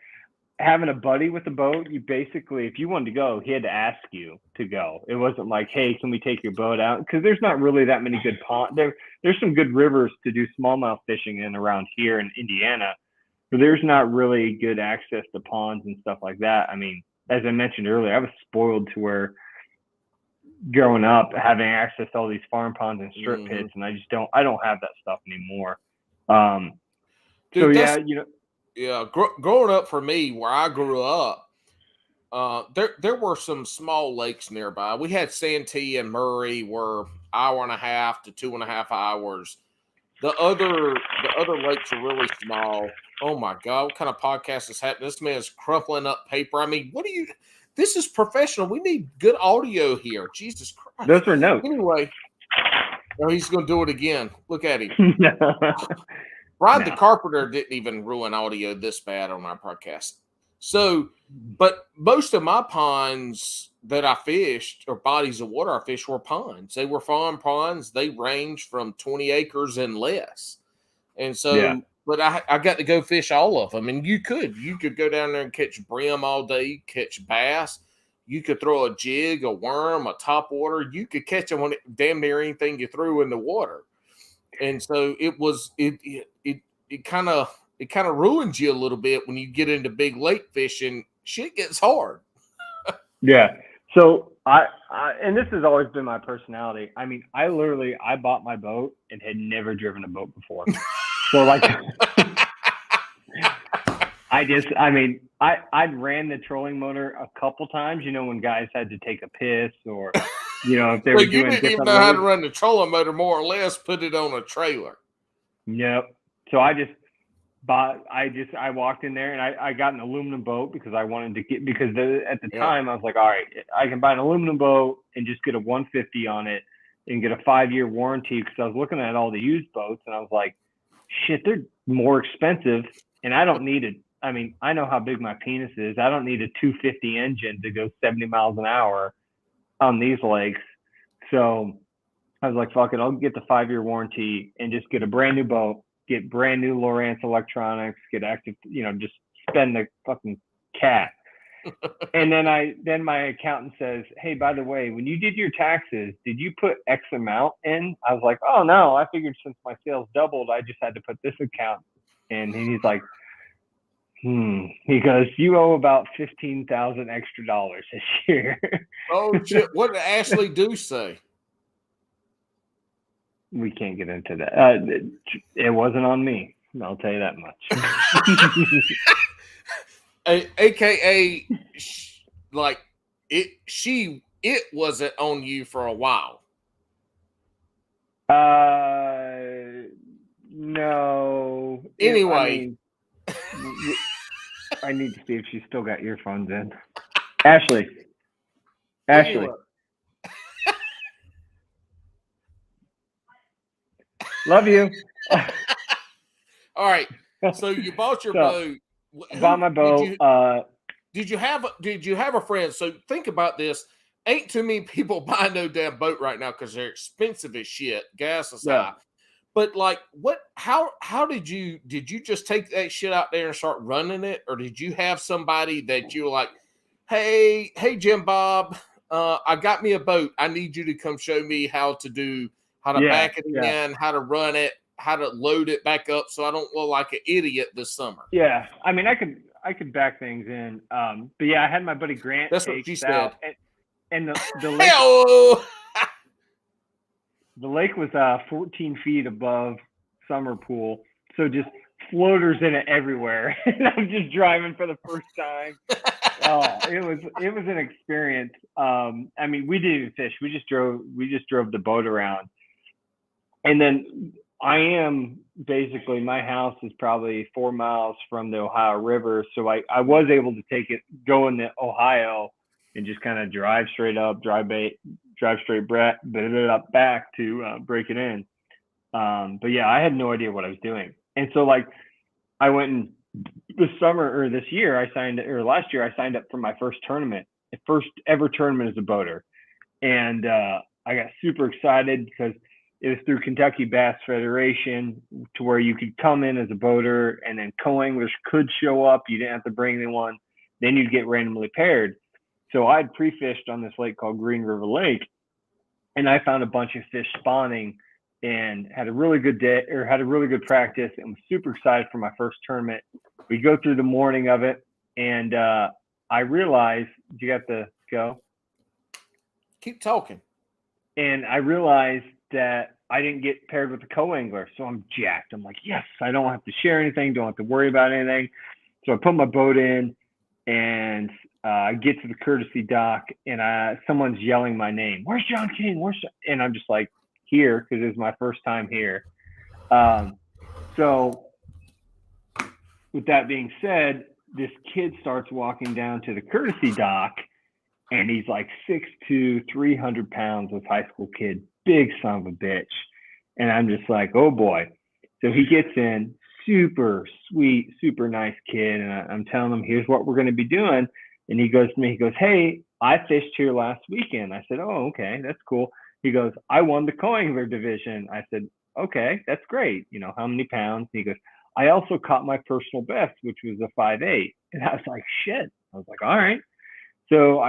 having a buddy with a boat, you basically, if you wanted to go, he had to ask you to go. It wasn't like, hey, can we take your boat out? Because there's not really that many good ponds. There's some good rivers to do smallmouth fishing in around here in Indiana, but there's not really good access to ponds and stuff like that. I mean, as I mentioned earlier, I was spoiled to where growing up having access to all these farm ponds and strip pits, and I don't have that stuff anymore. Dude, so yeah, you know. Yeah, growing up for me, where I grew up, there were some small lakes nearby. We had Santee and Murray were 1.5 to 2.5 hours. The other lakes are really small. Oh my God, what kind of podcast is happening? This man's crumpling up paper. I mean, this is professional. We need good audio here. Jesus Christ. Those are notes. Anyway, Oh, he's going to do it again. Look at him. Rod the Carpenter didn't even ruin audio this bad on our podcast. So, but most of my ponds that I fished, or bodies of water I fished, were ponds. They were farm ponds. They ranged from 20 acres and less. And so, but I got to go fish all of them. And you could go down there and catch brim all day, catch bass. You could throw a jig, a worm, a topwater. You could catch them on damn near anything you threw in the water. And so it kind of ruins you a little bit when you get into big lake fishing. Shit gets hard. Yeah. So I and this has always been my personality. I mean, I bought my boat and had never driven a boat before. So like, I'd ran the trolling motor a couple times, when guys had to take a piss or, if they were doing different. You didn't even know how to run the trolling motor, more or less, put it on a trailer. Yep. So I walked in there and I got an aluminum boat because I wanted to get, because at the time I was like, all right, I can buy an aluminum boat and just get a 150 on it and get a 5-year warranty, because I was looking at all the used boats and I was like, shit, they're more expensive and I don't need it. I mean, I know how big my penis is. I don't need a 250 engine to go 70 miles an hour on these lakes. So I was like, fuck it, I'll get the 5-year warranty and just get a brand new boat, get brand new Lowrance electronics, get active, just spend the fucking cat. And then my accountant says, hey, by the way, when you did your taxes, did you put X amount in? I was like, oh no, I figured since my sales doubled, I just had to put this account. And he's like, he goes, you owe about $15,000 extra this year. Oh shit. What did Ashley do say? We can't get into that. It wasn't on me. I'll tell you that much. AKA, like it wasn't on you for a while. No. Anyway, I need to see if she's still got earphones in. Ashley. Love you. All right. So you bought your boat. Bought my boat. Did you have a friend? So think about this. Ain't too many people buy no damn boat right now because they're expensive as shit. Gas aside. Yeah. But like, how did you just take that shit out there and start running it? Or did you have somebody that you were like, hey, Jim Bob, I got me a boat. I need you to come show me how to back it in, how to run it, how to load it back up so I don't look like an idiot this summer. Yeah. I mean, I could back things in. But yeah, I had my buddy Grant. That's what she said. And the lake, the lake was 14 feet above summer pool. So just floaters in it everywhere. And I'm just driving for the first time. Oh, it was an experience. I mean, we didn't even fish. We just drove the boat around. And then my house is probably 4 miles from the Ohio River. So I was able to go in the Ohio and just kind of drive straight up, drive straight back to break it in. But yeah, I had no idea what I was doing. And so like I went in last year, I signed up for my first tournament, the first ever tournament as a boater. And I got super excited because it was through Kentucky Bass Federation, to where you could come in as a boater and then co-anglers could show up. You didn't have to bring anyone. Then you'd get randomly paired. So I'd pre-fished on this lake called Green River Lake, and I found a bunch of fish spawning and had a really good day, or had a really good practice, and was super excited for my first tournament. We go through the morning of it, and I realized, you got to go? Keep talking. And I realized that I didn't get paired with the co-angler. So I'm jacked. I'm like, yes, I don't have to share anything. Don't have to worry about anything. So I put my boat in, and I get to the courtesy dock, and someone's yelling my name. Where's John King? And I'm just like, here, because it was my first time here. So with that being said, this kid starts walking down to the courtesy dock, and he's like 6'2", 300 pounds, this high school kid. big son of a bitch. And I'm just like, oh boy. So he gets in, super sweet, super nice kid. And I'm telling him, here's what we're going to be doing. And he goes to me, he goes, hey, I fished here last weekend. I said, oh, okay, that's cool. He goes, I won the Coingler division. I said, okay, that's great. You know, how many pounds? And he goes, I also caught my personal best, which was a 5.8. And I was like, shit. I was like, all right. So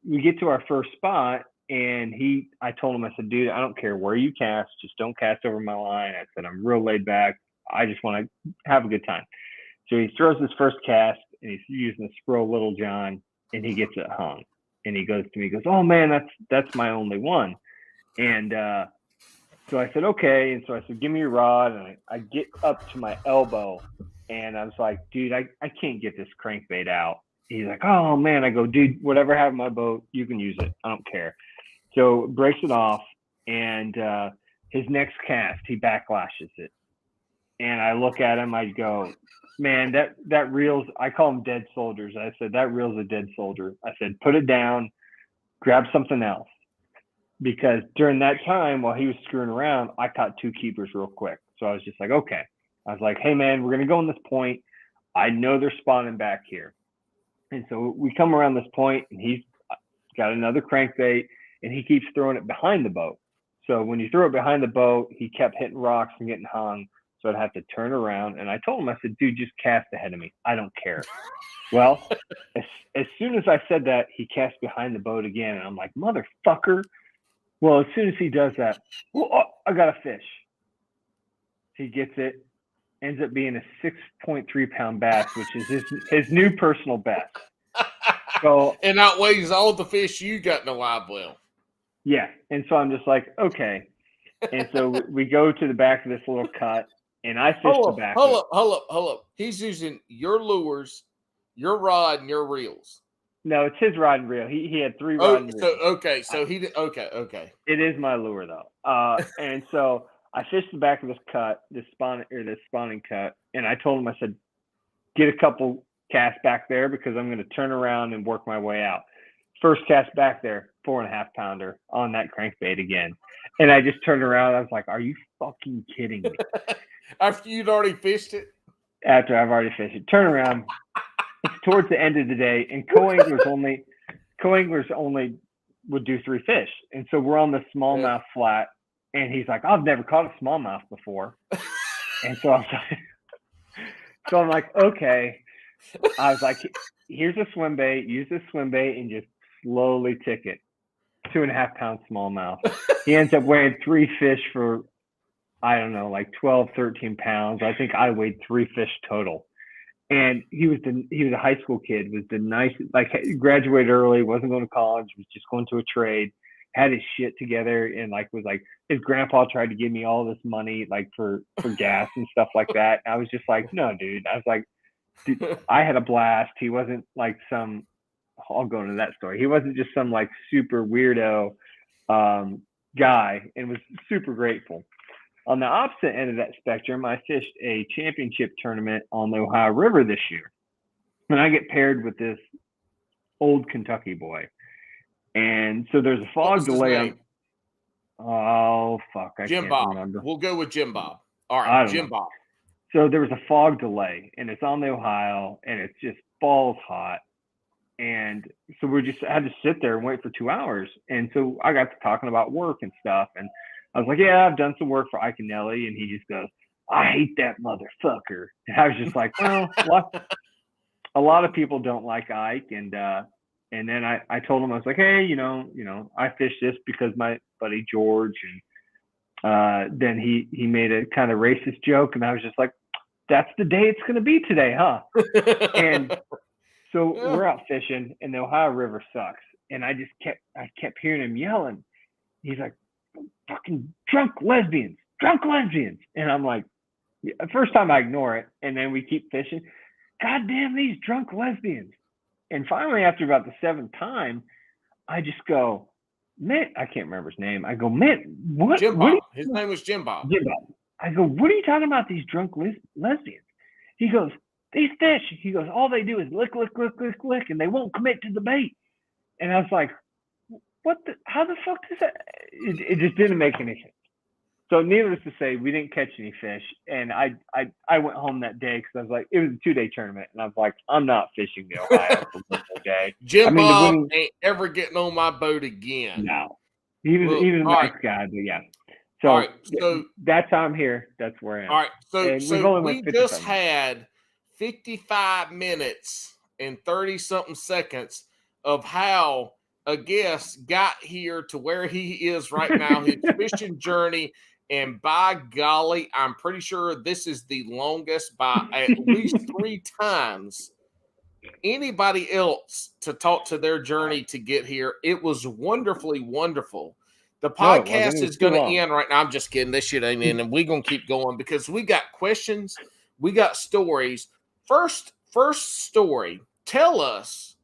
we get to our first spot, and I told him, I said, dude, I don't care where you cast, just don't cast over my line. I said, I'm real laid back. I just want to have a good time. So he throws his first cast, and he's using a Spro Little John, and he gets it hung. And he goes to me, he goes, oh man, that's my only one. And so I said, okay. And so I said, give me your rod. And I get up to my elbow, and I was like, dude, I can't get this crankbait out. He's like, oh man. I go, dude, whatever happened to my boat, you can use it. I don't care. So breaks it off, and his next cast, he backlashes it. And I look at him, I go, man, that reel's, I call them dead soldiers. I said, that reel's a dead soldier. I said, put it down, grab something else. Because during that time, while he was screwing around, I caught 2 keepers real quick. So I was just like, okay. I was like, hey man, we're going to go on this point. I know they're spawning back here. And so we come around this point, and he's got another crankbait, and he keeps throwing it behind the boat. So when you throw it behind the boat, he kept hitting rocks and getting hung. So I'd have to turn around. And I told him, I said, dude, just cast ahead of me. I don't care. Well, as soon as I said that, he cast behind the boat again. And I'm like, motherfucker. Well, as soon as he does that, oh, I got a fish. He gets it. Ends up being a 6.3 pound bass, which is his new personal best. So, and outweighs all the fish you got in the live well. Yeah. And so I'm just like, okay. And so we go to the back of this little cut, and I fish the back. Hold up. He's using your lures, your rod, and your reels. No, it's his rod and reel. He had 3 rod and reels. Okay. It is my lure though. And so I fished the back of this cut, this spawning cut, and I told him, I said, get a couple casts back there because I'm going to turn around and work my way out. First cast back there, 4.5 pounder on that crankbait again. And I just turned around. I was like, are you fucking kidding me? After you'd already fished it? After I've already fished it. Turn around. It's towards the end of the day, and co-anglers only would do 3 fish. And so we're on the smallmouth flat, and he's like, I've never caught a smallmouth before. And so I'm like, okay. I was like, here's a swim bait. Use this swim bait and just slowly tick it. 2.5 pound smallmouth. He ends up weighing 3 fish for, I don't know, like 12, 13 pounds. I think I weighed 3 fish total. And he was a high school kid, was the nicest, like graduated early, wasn't going to college, was just going to a trade, had his shit together, and was like, his grandpa tried to give me all this money, like for gas and stuff like that. And I was just like, no, dude. I was like, dude, I had a blast. He wasn't like I'll go into that story. He wasn't just some like super weirdo guy, and was super grateful. On the opposite end of that spectrum, I fished a championship tournament on the Ohio River this year. And I get paired with this old Kentucky boy. And so there's a fog delay. Oh, fuck. I Jim can't Bob. remember. We'll go with Jim Bob. All right, Jim Bob. So there was a fog delay, and it's on the Ohio, and it's just balls hot. And so I had to sit there and wait for 2 hours. And so I got to talking about work and stuff. And I was like, yeah, I've done some work for Ike and Nelly. And he just goes, I hate that motherfucker. And I was just like, well, a lot of people don't like Ike. And then I told him, I was like, hey, you know, I fished this because my buddy George. And then he made a kind of racist joke. And I was just like, that's the day it's going to be today, huh? And so we're out fishing, and the Ohio River sucks. And I kept hearing him yelling. He's like, fucking drunk lesbians. And I'm like, the first time I ignore it, and then we keep fishing. God damn these drunk lesbians. And finally, after about the 7th time, I just go, man, I can't remember his name. I go, man, what? Jim Bob. His name was Jim Bob. I go, what are you talking about, these drunk lesbians? He goes, these fish. He goes, all they do is lick, and they won't commit to the bait. And I was like, how the fuck does that? It just didn't make any sense. So needless to say, we didn't catch any fish, and I went home that day because I was like, it was a 2-day tournament, and I was like, I'm not fishing the Ohio for 1 more day. Jim Bob ain't ever getting on my boat again. No, he was a nice guy, but yeah. So, all right, so that's how I'm here. That's where I am. All right, so we just minutes. had 55 minutes and 30-something seconds of how a guest got here to where he is right now, his fishing journey. And by golly, I'm pretty sure this is the longest by at least 3 times anybody else to talk to their journey to get here. It was wonderfully wonderful. The podcast is going to end right now. I'm just kidding. This shit ain't in, and we're going to keep going because we got questions. We got stories. First story. Tell us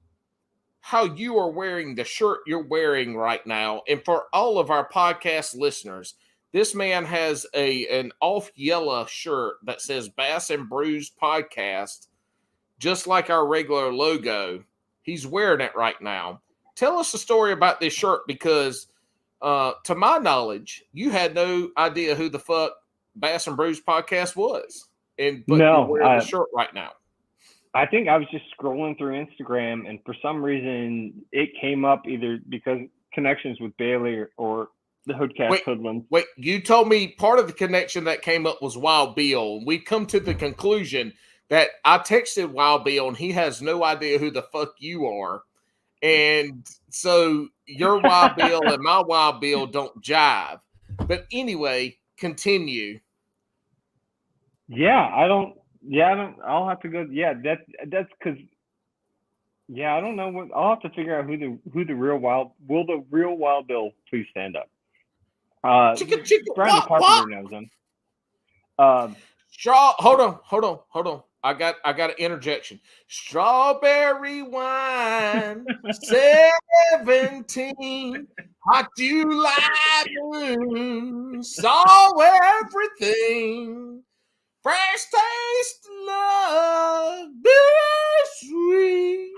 how you are wearing the shirt you're wearing right now. And for all of our podcast listeners, this man has an off yellow shirt that says Bass and Brews Podcast, just like our regular logo. He's wearing it right now. Tell us a story about this shirt because to my knowledge, you had no idea who the fuck Bass and Brews Podcast was. But you're wearing the shirt right now. I think I was just scrolling through Instagram, and for some reason, it came up either because connections with Bailey or the Hoodcast Hoodlums. Wait, you told me part of the connection that came up was Wild Bill. We come to the conclusion that I texted Wild Bill, and he has no idea who the fuck you are. And so your Wild Bill and my Wild Bill don't jive. But anyway, continue. I'll have to go. Yeah, that's because. Yeah, I don't know what. I'll have to figure out who the real Wild. Will the real Wild Bill please stand up? Chicken. Brian the Carpenter knows him. Hold on. I got an interjection. Strawberry wine, 17, hot July moon, saw everything. Fresh taste love, bittersweet,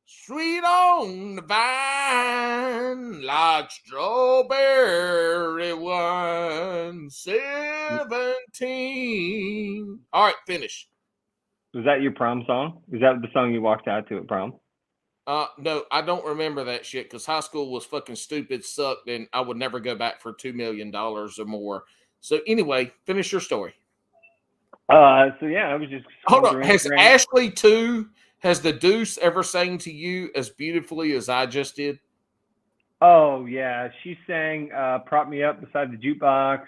sweet on the vine, like strawberry wine, 17. All right, finish. Was that your prom song? Is that the song you walked out to at prom? No, I don't remember that shit because high school was fucking stupid, sucked, and I would never go back for $2 million or more. So anyway, finish your story. I was just hold on. Has Ashley too? Has the Deuce ever sang to you as beautifully as I just did? Oh yeah, she sang "Prop Me Up" beside the jukebox.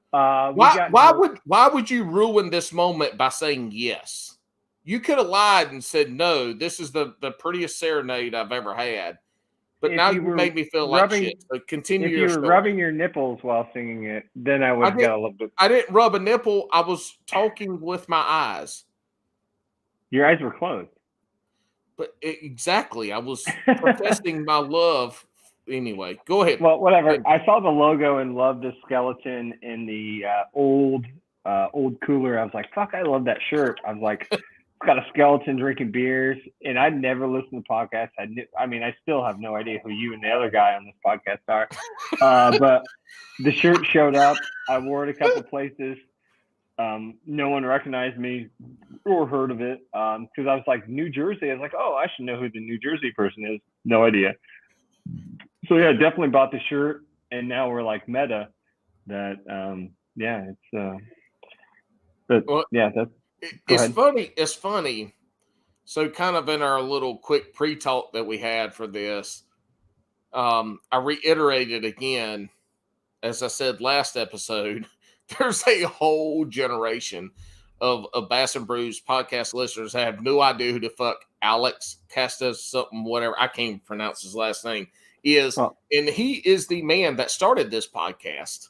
Why would you ruin this moment by saying yes? You could have lied and said no. This is the prettiest serenade I've ever had. But now you made me feel like shit. So continue your story. If you were rubbing your nipples while singing it, then I would get a little bit. I didn't rub a nipple. I was talking with my eyes. Your eyes were closed. But exactly. I was professing my love. Anyway, go ahead. Well, whatever. I saw the logo and loved the skeleton in the old cooler. I was like, fuck, I love that shirt. I was like, got a skeleton drinking beers, and I'd never listened to podcasts. I still have no idea who you and the other guy on this podcast are. But the shirt showed up. I wore it a couple places. No one recognized me or heard of it because I was like, New Jersey. I was like, oh, I should know who the New Jersey person is. No idea. So yeah, definitely bought the shirt, and now we're like meta. That It's funny. So kind of in our little quick pre-talk that we had for this, I reiterated again, as I said last episode, there's a whole generation of Bass and Brews podcast listeners that have no idea who the fuck Alex Castas something, whatever, I can't even pronounce his last name, is. And he is the man that started this podcast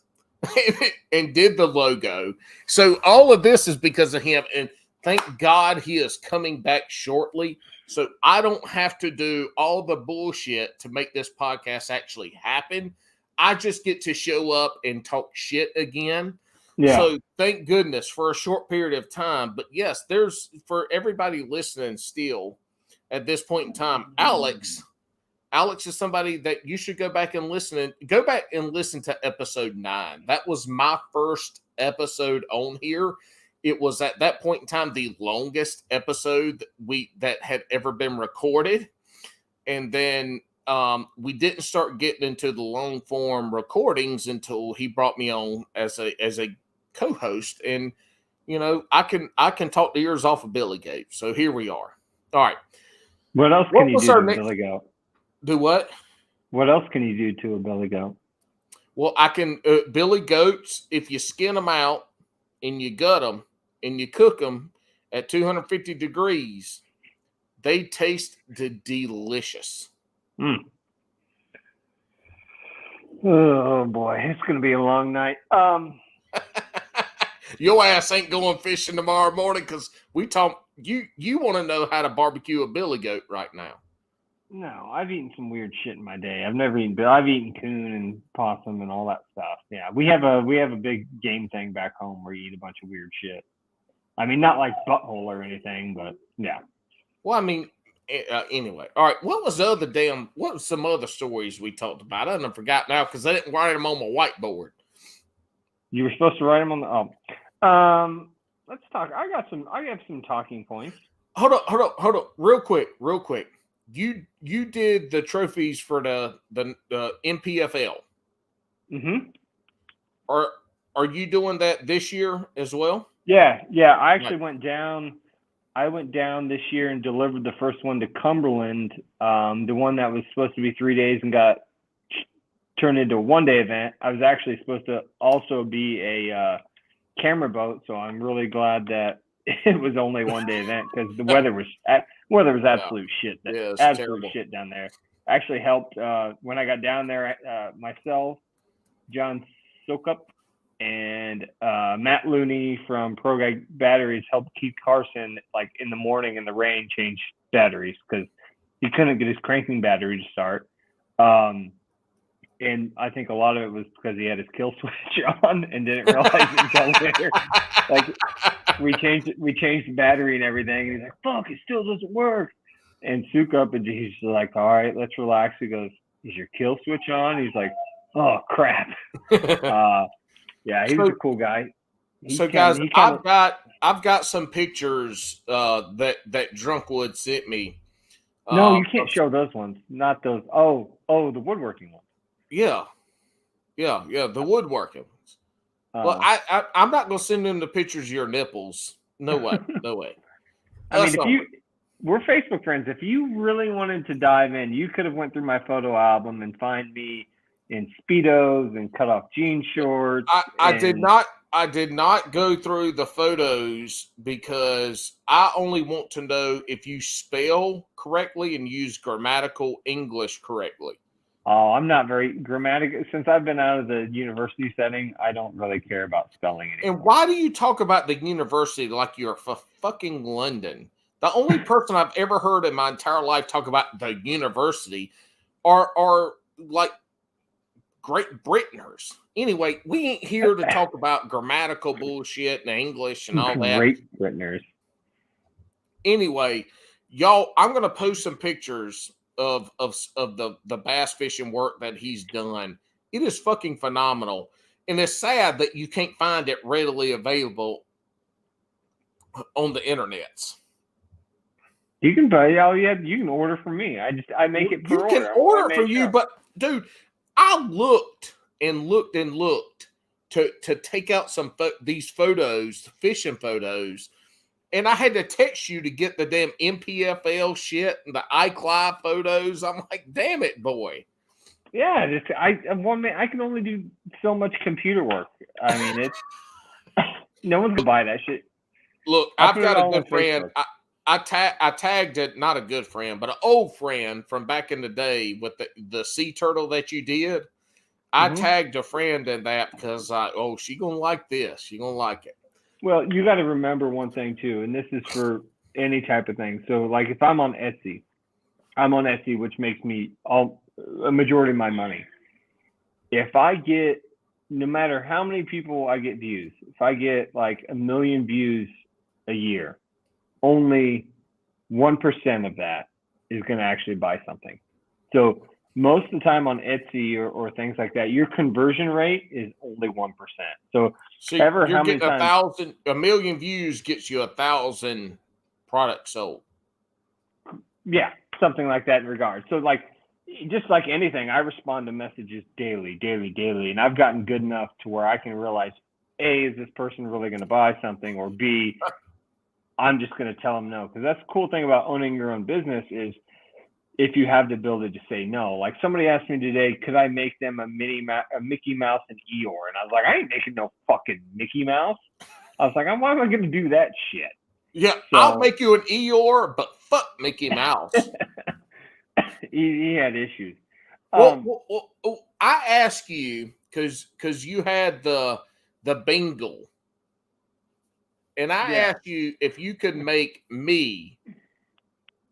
and did the logo. So all of this is because of him. And thank God he is coming back shortly. So I don't have to do all the bullshit to make this podcast actually happen. I just get to show up and talk shit again. Yeah. So thank goodness for a short period of time. But yes, there's for everybody listening still at this point in time, Alex Alex is somebody that you should go back and listen to episode 9. That was my first episode on here. It was at that point in time the longest episode that had ever been recorded. And then we didn't start getting into the long form recordings until he brought me on as a co-host. And I can talk the ears off of Billy Goat. So here we are. All right. What else can you do to a billy goat? Do what? What else can you do to a billy goat? Well, I can billy goats, if you skin them out and you gut them and you cook them at 250 degrees, they taste delicious. Oh boy, it's gonna be a long night. Your ass ain't going fishing tomorrow morning because we talk. You want to know how to barbecue a billy goat right now? No, I've eaten some weird shit in my day. I've eaten coon and possum and all that stuff. Yeah, we have a big game thing back home where you eat a bunch of weird shit. I mean, not like butthole or anything, but yeah. Well, I mean, anyway. All right. What was some other stories we talked about? I done forgot now because I didn't write them on my whiteboard. You were supposed to write them on the. Let's talk. I have some talking points. Hold up. Real quick. You did the trophies for the MPFL. Mm-hmm. Are you doing that this year as well? Yeah. I actually went down. I went down this year and delivered the first one to Cumberland. The one that was supposed to be 3 days and got turned into a 1-day event. I was actually supposed to also be a camera boat, so I'm really glad that it was only a 1-day event because the weather was absolute shit. Absolute terrible shit down there. Actually helped when I got down there. Myself, John Sokup, and Matt Looney from Pro Guy Batteries helped Keith Carson like in the morning in the rain change batteries because he couldn't get his cranking battery to start. And I think a lot of it was because he had his kill switch on and didn't realize it until later. Like we changed the battery and everything. And he's like, "Fuck, it still doesn't work." And Sukup, and he's like, "All right, let's relax." He goes, "Is your kill switch on?" He's like, "Oh crap." Yeah, he was a cool guy. Guys, I've got some pictures that Drunkwood sent me. No, you can't show those ones. Not those. Oh, the woodworking ones. Yeah, the woodworking ones. Well, I'm not gonna send them the pictures of your nipples. No way. I mean, we're Facebook friends. If you really wanted to dive in, you could have went through my photo album and find me in Speedos and cut off jean shorts. I did not go through the photos because I only want to know if you spell correctly and use grammatical English correctly. Oh, I'm not very grammatical. Since I've been out of the university setting, I don't really care about spelling anymore. And why do you talk about the university like you're fucking London? The only person I've ever heard in my entire life talk about the university are like Great Britishers. Anyway, we ain't here to talk about grammatical bullshit and English and all that. Great Britishers. Anyway, y'all, I'm gonna post some pictures of the bass fishing work that he's done. It is fucking phenomenal. And it's sad that you can't find it readily available on the internets. You can buy you can order from me. I make it per order. You can order from you, but dude, I looked to take out these photos, fishing photos, and I had to text you to get the damn MPFL shit and the iCloud photos. I'm like, damn it, boy. Yeah, I can only do so much computer work. I mean, it's no one's gonna buy that shit. Look, I've got a good friend. I tagged it, not a good friend, but an old friend from back in the day with the sea turtle that you did. I tagged a friend in that because she gonna like this. She gonna like it. Well, you got to remember one thing too, and this is for any type of thing. So, like, if I'm on Etsy, which makes me a majority of my money. If I get, no matter how many people I get views, if I get like 1 million views a year, only 1% of that is going to actually buy something. So most of the time on Etsy or things like that, your conversion rate is only 1%. So you're how many getting times? a million views gets you 1,000 products sold. Yeah, something like that in regards. So like, just like anything, I respond to messages daily, and I've gotten good enough to where I can realize, A, is this person really going to buy something, or B, I'm just going to tell them no. Because that's the cool thing about owning your own business is if you have the ability to say no. Like somebody asked me today, could I make them a Mickey Mouse and Eeyore? And I was like, I ain't making no fucking Mickey Mouse. I was like, why am I going to do that shit? Yeah, So, I'll make you an Eeyore, but fuck Mickey Mouse. he had issues. Well, I ask you because you had the bingle, and I asked you if you could make me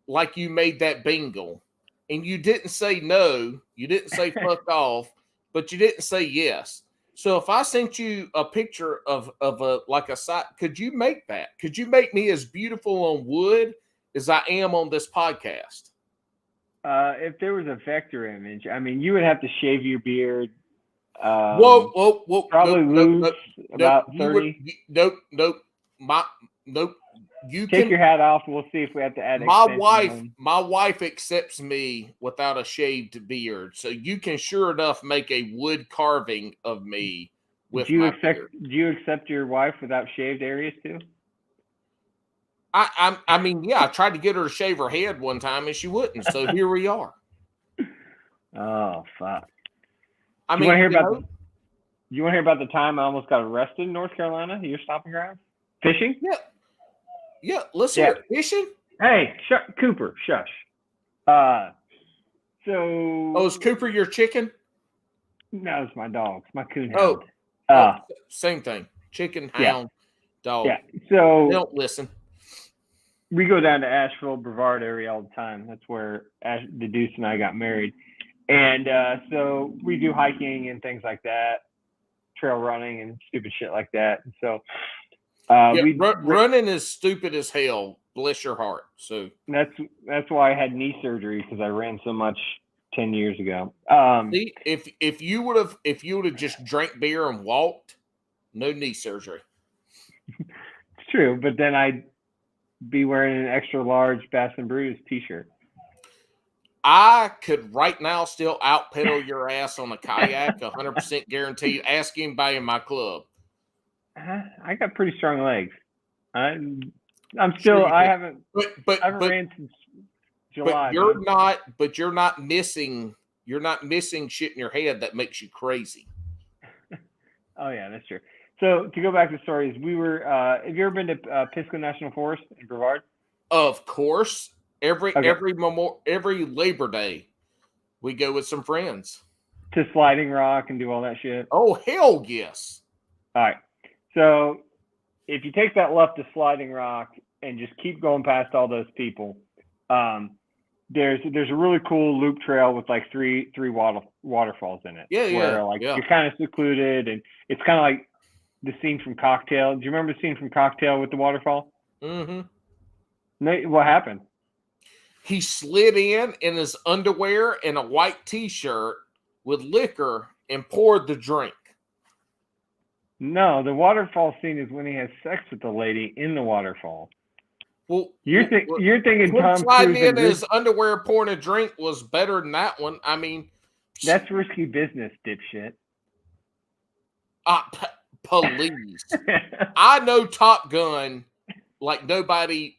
like you made that bingle, and you didn't say no, you didn't say fuck off, but you didn't say yes. So if I sent you a picture of a like a site, could you make that? Could you make me as beautiful on wood as I am on this podcast? If there was a vector image, I mean, you would have to shave your beard. Whoa! Probably lose about 30. Nope. You Take can your hat off, and we'll see if we have to add. My wife accepts me without a shaved beard, so you can sure enough make a wood carving of me with my beard. Do you accept your wife without shaved areas too? I mean, yeah, I tried to get her to shave her head one time and she wouldn't. So here we are. Oh fuck! I mean, you want to hear about the time I almost got arrested in North Carolina? Your stomping ground? Fishing? Yeah. Let's hear it. Fishing? Hey, Cooper, shush. Is Cooper your chicken? No, it's my dog. It's my coon hound. Same thing. Chicken, hound, dog. Yeah. So they don't listen. We go down to Asheville, Brevard area all the time. That's where the Deuce and I got married. And so we do hiking and things like that, trail running and stupid shit like that. And so running is stupid as hell. Bless your heart. So that's why I had knee surgery, because I ran so much 10 years ago. See, if you would have just drank beer and walked, no knee surgery. It's true, but then I'd be wearing an extra large Bass and Brews t-shirt. I could right now still out pedal your ass on a kayak, 100% guaranteed. Ask anybody in my club. I got pretty strong legs. I'm still. Sure I haven't. But I haven't ran since July. But you're not missing. You're not missing shit in your head that makes you crazy. Oh yeah, that's true. So to go back to stories, we were. Have you ever been to Pisco National Forest in Brevard? Of course. Every Labor Day, we go with some friends to Sliding Rock and do all that shit. Oh hell yes! All right, so if you take that left to Sliding Rock and just keep going past all those people, there's a really cool loop trail with like three waterfalls in it. You're kind of secluded, and it's kind of like the scene from Cocktail. Do you remember the scene from Cocktail with the waterfall? Mm-hmm. No, what happened? He slid in his underwear and a white t-shirt with liquor and poured the drink. No, the waterfall scene is when he has sex with the lady in the waterfall. Well, you're thinking Tom sliding Cruise in his underwear pouring a drink was better than that one. I mean, that's risky business, dipshit. Please. I know Top Gun like nobody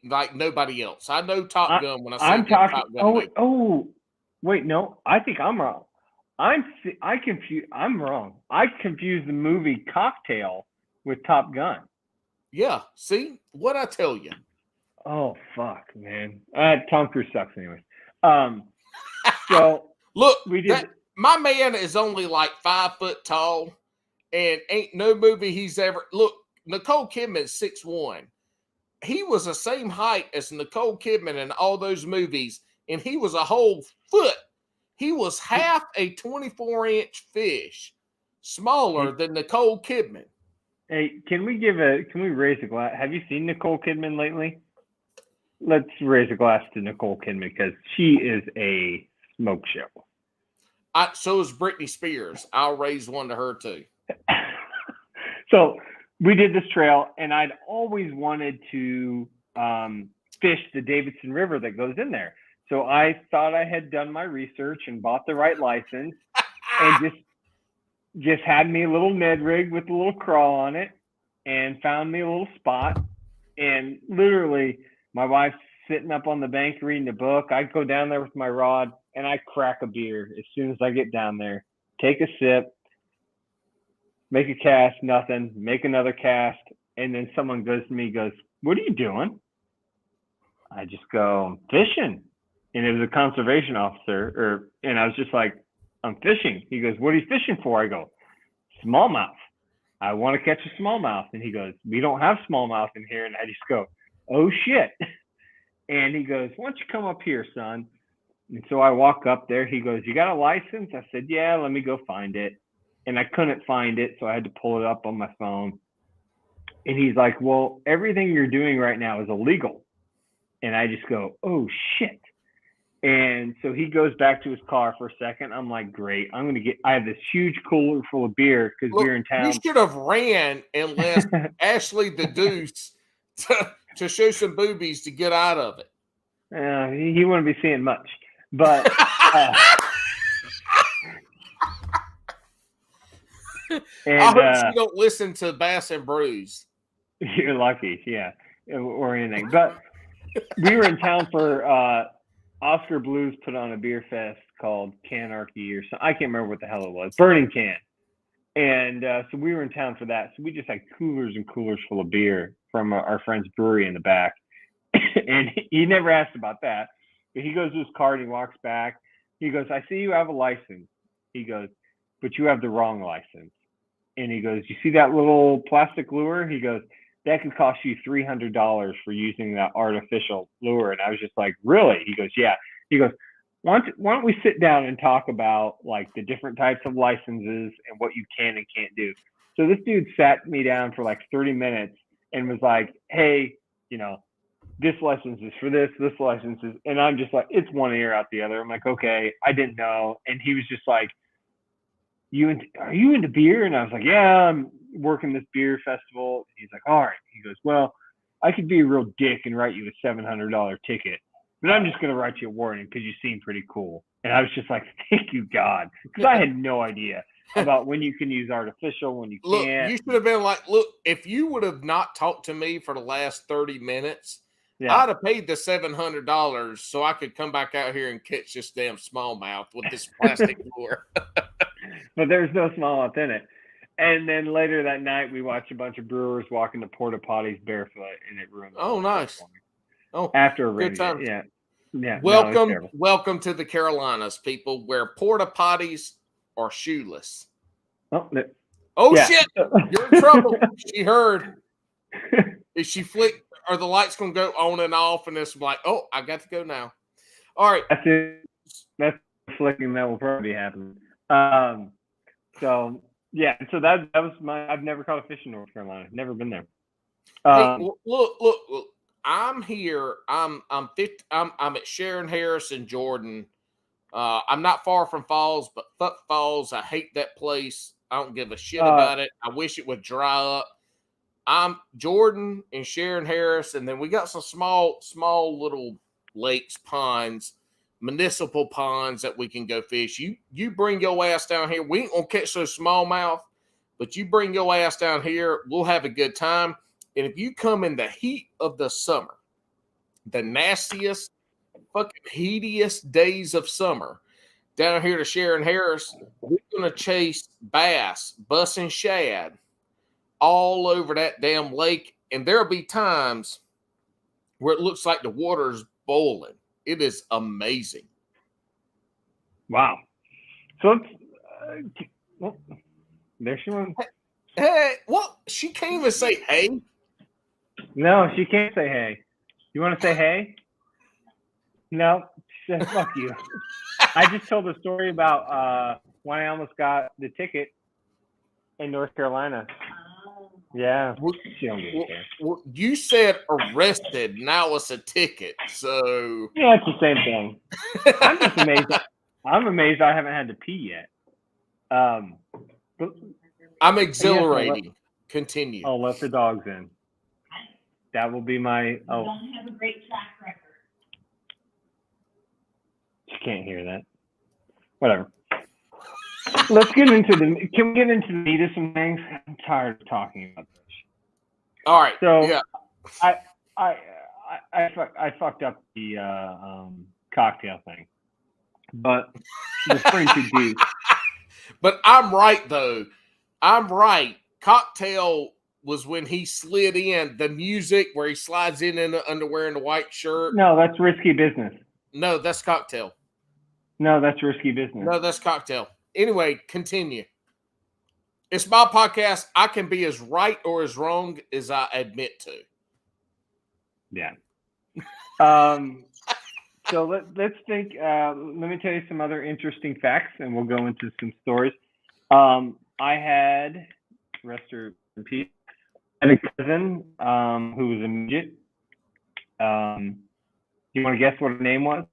else. I know Top Gun when I say Top Gun. Wait, no, I think I'm wrong. I'm wrong. I confused the movie Cocktail with Top Gun. Yeah, see what I tell you. Oh fuck, man. Tom Cruise sucks, anyways. So look, my man is only like 5 foot tall, and ain't no movie he's ever look. Nicole Kidman's 6'1". He was the same height as Nicole Kidman in all those movies, and he was a whole foot. He was half a 24-inch fish, smaller than Nicole Kidman. Hey, can we raise a glass? Have you seen Nicole Kidman lately? Let's raise a glass to Nicole Kidman, because she is a smoke show. So is Britney Spears. I'll raise one to her too. So we did this trail, and I'd always wanted to fish the Davidson River that goes in there. So I thought I had done my research and bought the right license, and just had me a little Ned rig with a little crawl on it, and found me a little spot. And literally, my wife's sitting up on the bank reading a book. I go down there with my rod, and I crack a beer as soon as I get down there. Take a sip, make a cast, nothing. Make another cast, and then someone goes to me, goes, "What are you doing?" I just go, "I'm fishing." And it was a conservation officer, and I was just like, "I'm fishing." He goes, "What are you fishing for?" I go, "Smallmouth. I want to catch a smallmouth." And he goes, "We don't have smallmouth in here." And I just go, "Oh shit." And he goes, "Why don't you come up here, son?" And so I walk up there. He goes, "You got a license?" I said, "Yeah, let me go find it." And I couldn't find it, so I had to pull it up on my phone. And he's like, "Well, everything you're doing right now is illegal." And I just go, "Oh shit." And so he goes back to his car for a second. I'm like, great. I have this huge cooler full of beer because we were in town. You should have ran and left Ashley the Deuce to show some boobies to get out of it. He wouldn't be seeing much. But I hope you don't listen to Bass and Brews. You're lucky, yeah, or anything. But we were in town for Oscar Blues put on a beer fest called Canarchy or something. I can't remember what the hell it was. Burning Can. And so we were in town for that. So we just had coolers and coolers full of beer from our friend's brewery in the back. And he never asked about that. But he goes to his car and he walks back. He goes, "I see you have a license." He goes, "But you have the wrong license." And he goes, "You see that little plastic lure?" He goes, "That could cost you $300 for using that artificial lure." And I was just like, "Really?" He goes, "Yeah." He goes, why don't we sit down and talk about like the different types of licenses and what you can and can't do?" So this dude sat me down for like 30 minutes and was like, "Hey, this license is for this license is," and I'm just like, it's one ear out the other. I'm like, okay, I didn't know. And he was just like, "Are you into beer?" And I was like, "Yeah, I'm working this beer festival." He's like, "All right." He goes, "Well, I could be a real dick and write you a $700 ticket, but I'm just going to write you a warning because you seem pretty cool." And I was just like, thank you, God, because I had no idea about when you can use artificial, when you can't. You should have been like, look, if you would have not talked to me for the last 30 minutes, yeah. I'd have paid the $700 so I could come back out here and catch this damn smallmouth with this plastic lure. But there's no smallmouth in it. And then later that night, we watched a bunch of brewers walk into porta potties barefoot, and it ruined. Oh, nice. Oh, after a rain, good time. Yeah. Yeah. Welcome to the Carolinas, people, where porta potties are shoeless. Shit! You're in trouble. She heard. Is she flick? Are the lights gonna go on and off? And it's like, oh, I got to go now. All right. That's it. That's flicking that will probably happen. So yeah. So that was I've never caught a fish in North Carolina. Never been there. Hey, look. I'm here. I'm at Sharon Harris in Jordan. I'm not far from Falls, but fuck Falls. I hate that place. I don't give a shit about it. I wish it would dry up. I'm Jordan and Sharon Harris, and then we got some small little lakes, ponds, municipal ponds that we can go fish. You bring your ass down here. We ain't gonna catch those smallmouth, but you bring your ass down here. We'll have a good time. And if you come in the heat of the summer, the nastiest, fucking heatiest days of summer, down here to Sharon Harris, we're gonna chase bass, bus and shad all over that damn lake. And there'll be times where it looks like the water's boiling. It is amazing. Wow. So there she went. Hey, what? She can't even say hey. No, she can't say hey. You want to say hey? No, fuck you. I just told a story about when I almost got the ticket in North Carolina. Yeah. Well, you said arrested. Now it's a ticket. So yeah, it's the same thing. I'm just amazed. I'm amazed I haven't had to pee yet. But I'm exhilarating. Continue. I'll let the dogs in. That will be my. You don't have a great track record. You can't hear that. Whatever. Let's get into the. Can we get into the meat of some things? I'm tired of talking about this. All right. So yeah. I fucked up the cocktail thing, but the spring too deep. But I'm right though. I'm right. Cocktail was when he slid in the music where he slides in the underwear and the white shirt. No, that's risky business. No, that's Cocktail. No, that's risky business. No, that's Cocktail. Anyway, continue. It's my podcast. I can be as right or as wrong as I admit to. Yeah. So let's think. Let me tell you some other interesting facts, and we'll go into some stories. I had, rest her in peace, I had a cousin who was a midget. You want to guess what her name was?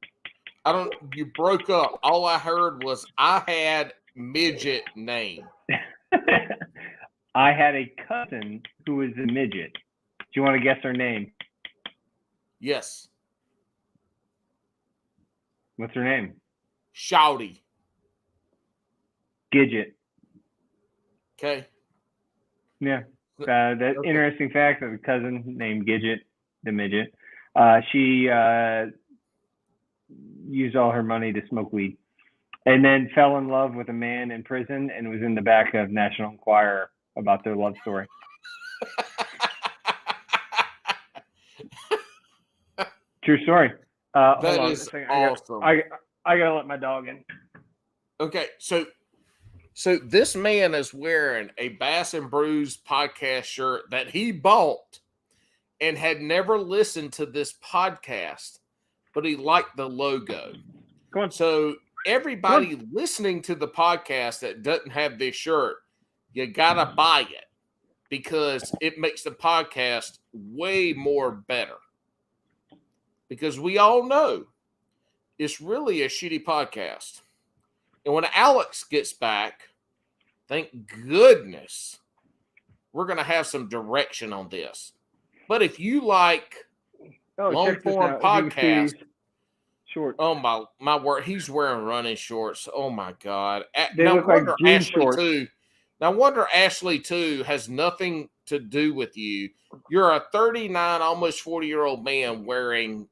You broke up. All I heard was I had midget name. I had a cousin who was a midget. Do you want to guess her name? Yes. What's her name? Shouty. Gidget. Okay. Yeah. That Okay. Interesting fact of a cousin named Gidget, the midget. She used all her money to smoke weed, and then fell in love with a man in prison, and was in the back of National Enquirer about their love story. True story. That is awesome. I gotta let my dog in. Okay, so this man is wearing a Bass and Brews podcast shirt that he bought and had never listened to this podcast, but he liked the logo. Go on. So everybody listening to the podcast that doesn't have this shirt, you gotta buy it because it makes the podcast way more better. Because we all know it's really a shitty podcast. And when Alex gets back, thank goodness, we're going to have some direction on this. But if you like long form podcast, short. Oh my word, he's wearing running shorts. Oh my God. They look like jean shorts. No wonder Ashley too has nothing to do with you. You're a 39, almost 40-year-old man wearing,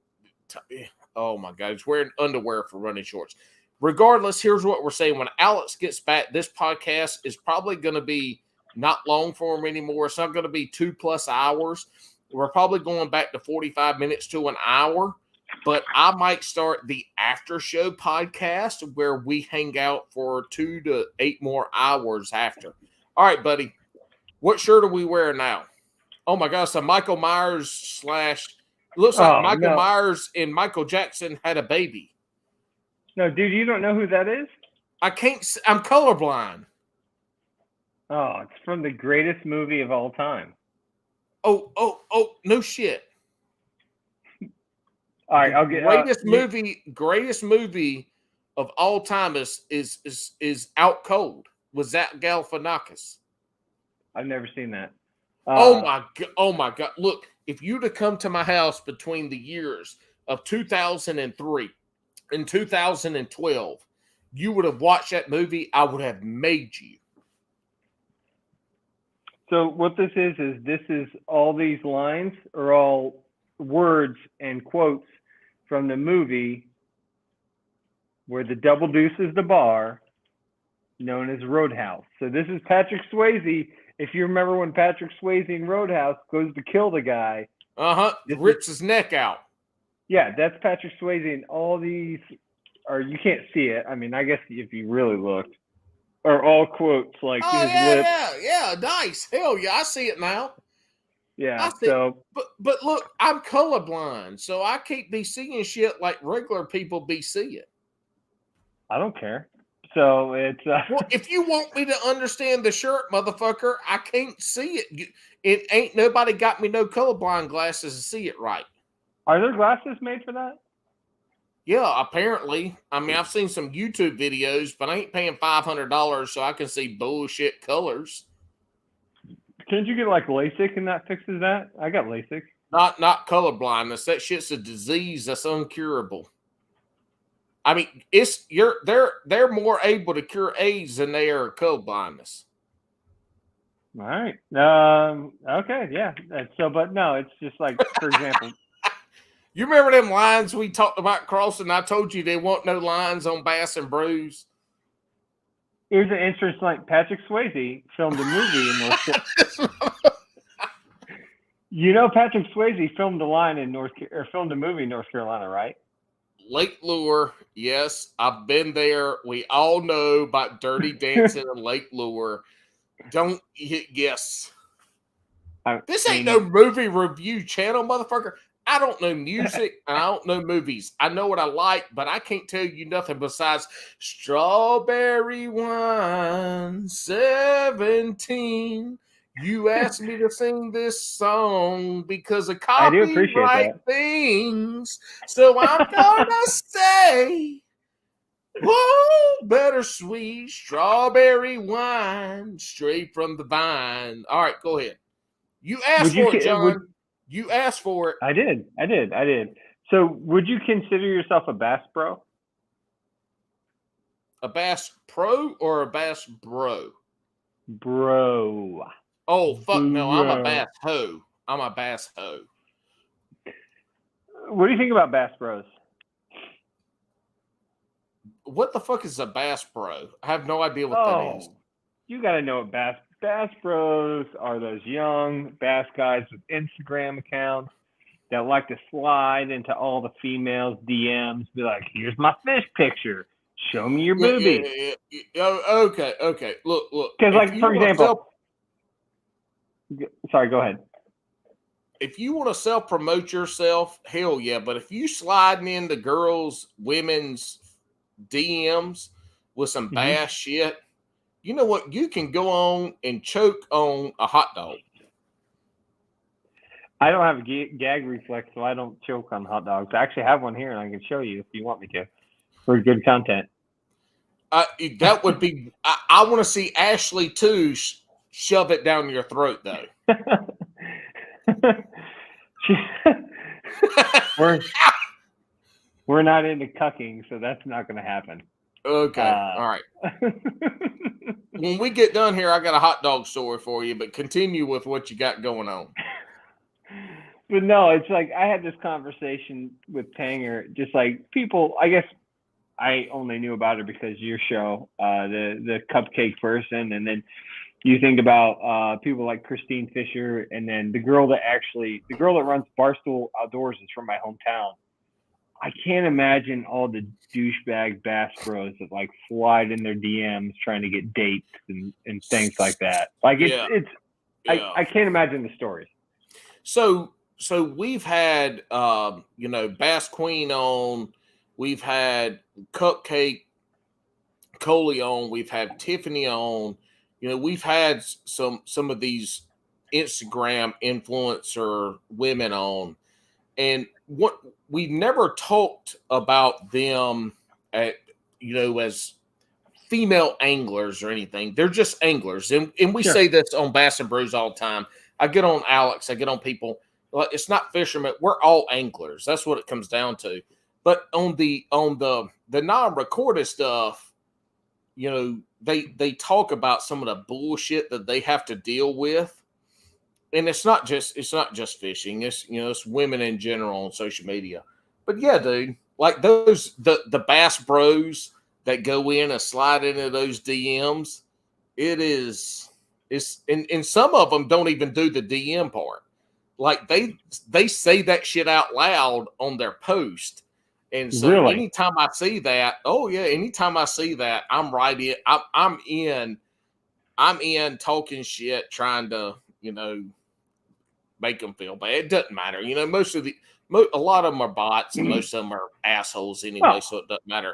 oh my God, he's wearing underwear for running shorts. Regardless, here's what we're saying. When Alex gets back, this podcast is probably going to be not long form anymore. It's not going to be 2+ hours. We're probably going back to 45 minutes to an hour. But I might start the after show podcast where we hang out for 2 to 8 more hours after. All right, buddy. What shirt are we wearing now? Oh my gosh, so Michael Myers / looks like Michael Myers and Michael Jackson had a baby. No, dude, you don't know who that is? I'm colorblind. Oh, it's from the greatest movie of all time. Oh, no shit. All right, I'll get greatest movie of all time is Out Cold. Was that Galifianakis? I've never seen that. Oh my God! Look, if you'd have come to my house between the years of 2003 and 2012, you would have watched that movie. I would have made you. So what this is all these lines are all words and quotes from the movie where the Double Deuce is the bar, known as Roadhouse. So this is Patrick Swayze. If you remember when Patrick Swayze in Roadhouse goes to kill the guy. Rips his neck out. Yeah, that's Patrick Swayze, and all these you can't see it. I mean, I guess if you really looked, are all quotes like his lips. Yeah, nice. Hell yeah, I see it now. Yeah, but look, I'm colorblind, so I can't be seeing shit like regular people be seeing. I don't care. So it's well, if you want me to understand the shirt, motherfucker, I can't see it. It ain't nobody got me no colorblind glasses to see it right. Are there glasses made for that? Yeah, apparently. I mean, I've seen some YouTube videos, but I ain't paying $500 so I can see bullshit colors. Can't you get like LASIK and that fixes that? I got LASIK. Not color blindness. That shit's a disease that's uncurable. I mean, they're more able to cure AIDS than they are color blindness. All right. Okay. Yeah. But no, it's just like, for example. You remember them lines we talked about crossing? I told you they want no lines on Bass and Brews. Here's an interesting, like Patrick Swayze filmed a movie in North Carolina. You know, Patrick Swayze filmed a movie in North Carolina, right? Lake Lure, yes, I've been there. We all know about Dirty Dancing in Lake Lure. Don't yes. This ain't no movie review channel, motherfucker. I don't know music and I don't know movies. I know what I like, but I can't tell you nothing besides Strawberry Wine 17. You asked me to sing this song because of copyright things. So I'm gonna say, whoa, bittersweet strawberry wine straight from the vine. All right, go ahead. You asked for it, John. You asked for it. I did. So would you consider yourself a bass bro? A bass pro or a bass bro? Bro. Oh, fuck no. I'm a bass hoe. I'm a bass hoe. What do you think about bass bros? What the fuck is a bass bro? I have no idea what that is. You got to know what bass bros are. Those young bass guys with Instagram accounts that like to slide into all the females' DMs, be like, here's my fish picture. Show me your booby. Okay. Look. Because, like, for example, sorry, go ahead. If you want to self-promote yourself, hell yeah. But if you sliding into women's DMs with some bass shit, you know what? You can go on and choke on a hot dog. I don't have a gag reflex, so I don't choke on hot dogs. I actually have one here, and I can show you if you want me to for good content. That would be. I want to see Ashley too shove it down your throat, though. We're not into cucking, so that's not going to happen. Okay, all right. When we get done here, I got a hot dog story for you, but continue with what you got going on. But no, it's like I had this conversation with Tanger, just like people, I guess I only knew about it because your show, the cupcake person, and then you think about people like Christine Fisher, and then the girl that runs Barstool Outdoors is from my hometown. I can't imagine all the douchebag bass bros that like slide in their DMs trying to get dates and things like that. Like I can't imagine the stories. So we've had Bass Queen on, we've had Cupcake Coley on, we've had Tiffany on. We've had some of these Instagram influencer women on, and what we never talked about them as female anglers or anything. They're just anglers, and we say this on Bass and Brews all the time. I get on Alex, I get on people. Well, it's not fishermen. We're all anglers. That's what it comes down to. But on the non-recorded stuff, they talk about some of the bullshit that they have to deal with, and it's not just fishing. It's women in general on social media. But yeah, dude, like the bass bros that go in and slide into those DMs, and some of them don't even do the DM part. Like they say that shit out loud on their post. And so anytime I see that, I'm right in. I'm in talking shit, trying to, make them feel bad. It doesn't matter. A lot of them are bots and most of them are assholes anyway, so it doesn't matter.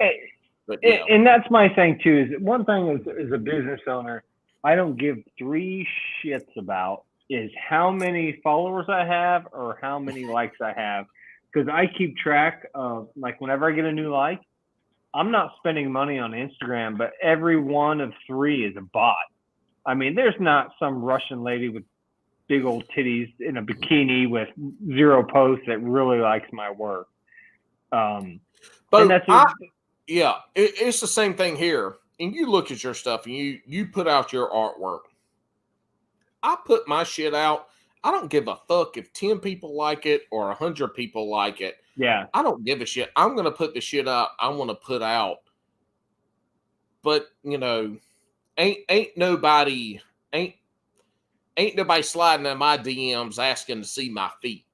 But, and that's my thing too, is one thing as a business owner, I don't give three shits about is how many followers I have or how many likes I have. because I keep track of, like, whenever I get a new like, I'm not spending money on Instagram, but every one of 3 is a bot. I mean, there's not some Russian lady with big old titties in a bikini with 0 posts that really likes my work. But and that's it's the same thing here. And you look at your stuff and you put out your artwork. I put my shit out. I don't give a fuck if 10 people like it or 100 people like it. Yeah. I don't give a shit. I'm going to put the shit out I want to put out. But, you know, ain't nobody sliding in my DMs asking to see my feet.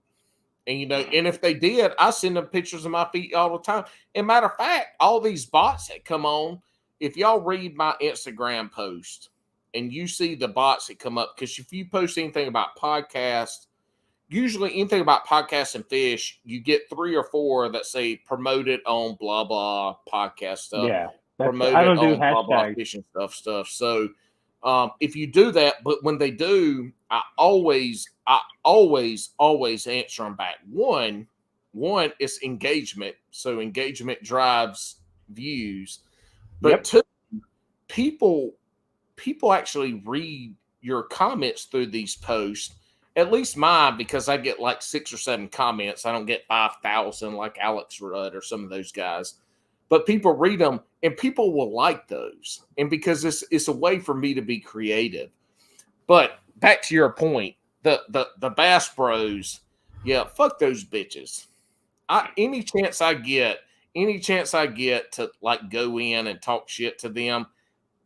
And, you know, and if they did, I send them pictures of my feet all the time. And matter of fact, all these bots that come on, if y'all read my Instagram post and you see the bots that come up, because if you post anything about podcasts, usually anything about podcasts and fish, you get 3 or 4 that say promoted on blah, blah podcast stuff. Yeah. Promoted I don't do on blah, blah fishing stuff. So if you do that, but when they do, I always answer them back. One, it's engagement. So engagement drives views. But 2, people actually read your comments through these posts, at least mine, because I get like 6 or 7 comments. I don't get 5,000 like Alex Rudd or some of those guys. But people read them and people will like those. And because it's a way for me to be creative. But back to your point, the Bass Bros, yeah, fuck those bitches. Any chance I get to like go in and talk shit to them,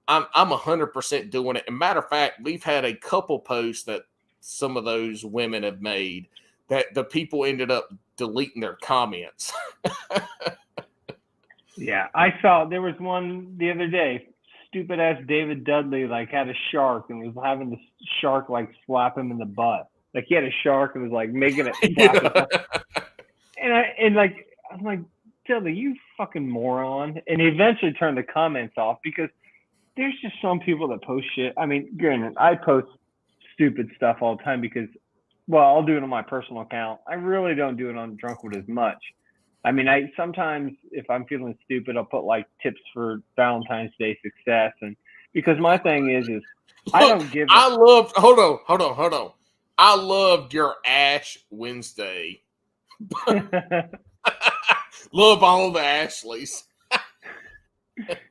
I'm 100% doing it. And matter of fact, we've had a couple posts that some of those women have made that the people ended up deleting their comments. Yeah, I saw there was one the other day. Stupid ass David Dudley like had a shark and was having the shark like slap him in the butt. Like he had a shark and was like making it slap him. I'm like, Dudley, you fucking moron. And he eventually turned the comments off because there's just some people that post shit. I mean, granted, I post stupid stuff all the time because, well, I'll do it on my personal account. I really don't do it on Drunkwood as much. I mean, I sometimes, if I'm feeling stupid, I'll put like tips for Valentine's Day success, and because my thing is I don't give. Hold on. I loved your Ash Wednesday. Love all the Ashleys.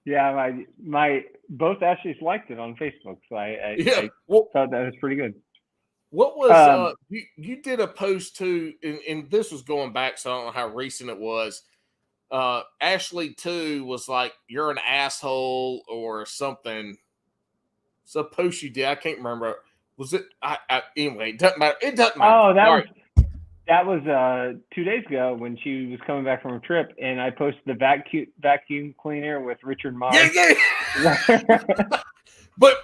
Yeah, my both Ashleys liked it on Facebook, so I thought that was pretty good. What was you did a post too, and this was going back, so I don't know how recent it was. Ashley 2 was like, "You're an asshole" or something. So post you did, I can't remember. Was it? Anyway, it doesn't matter. It doesn't matter. Oh, that was 2 days ago when she was coming back from a trip, and I posted the vacuum cleaner with Richard Mars. Yeah. But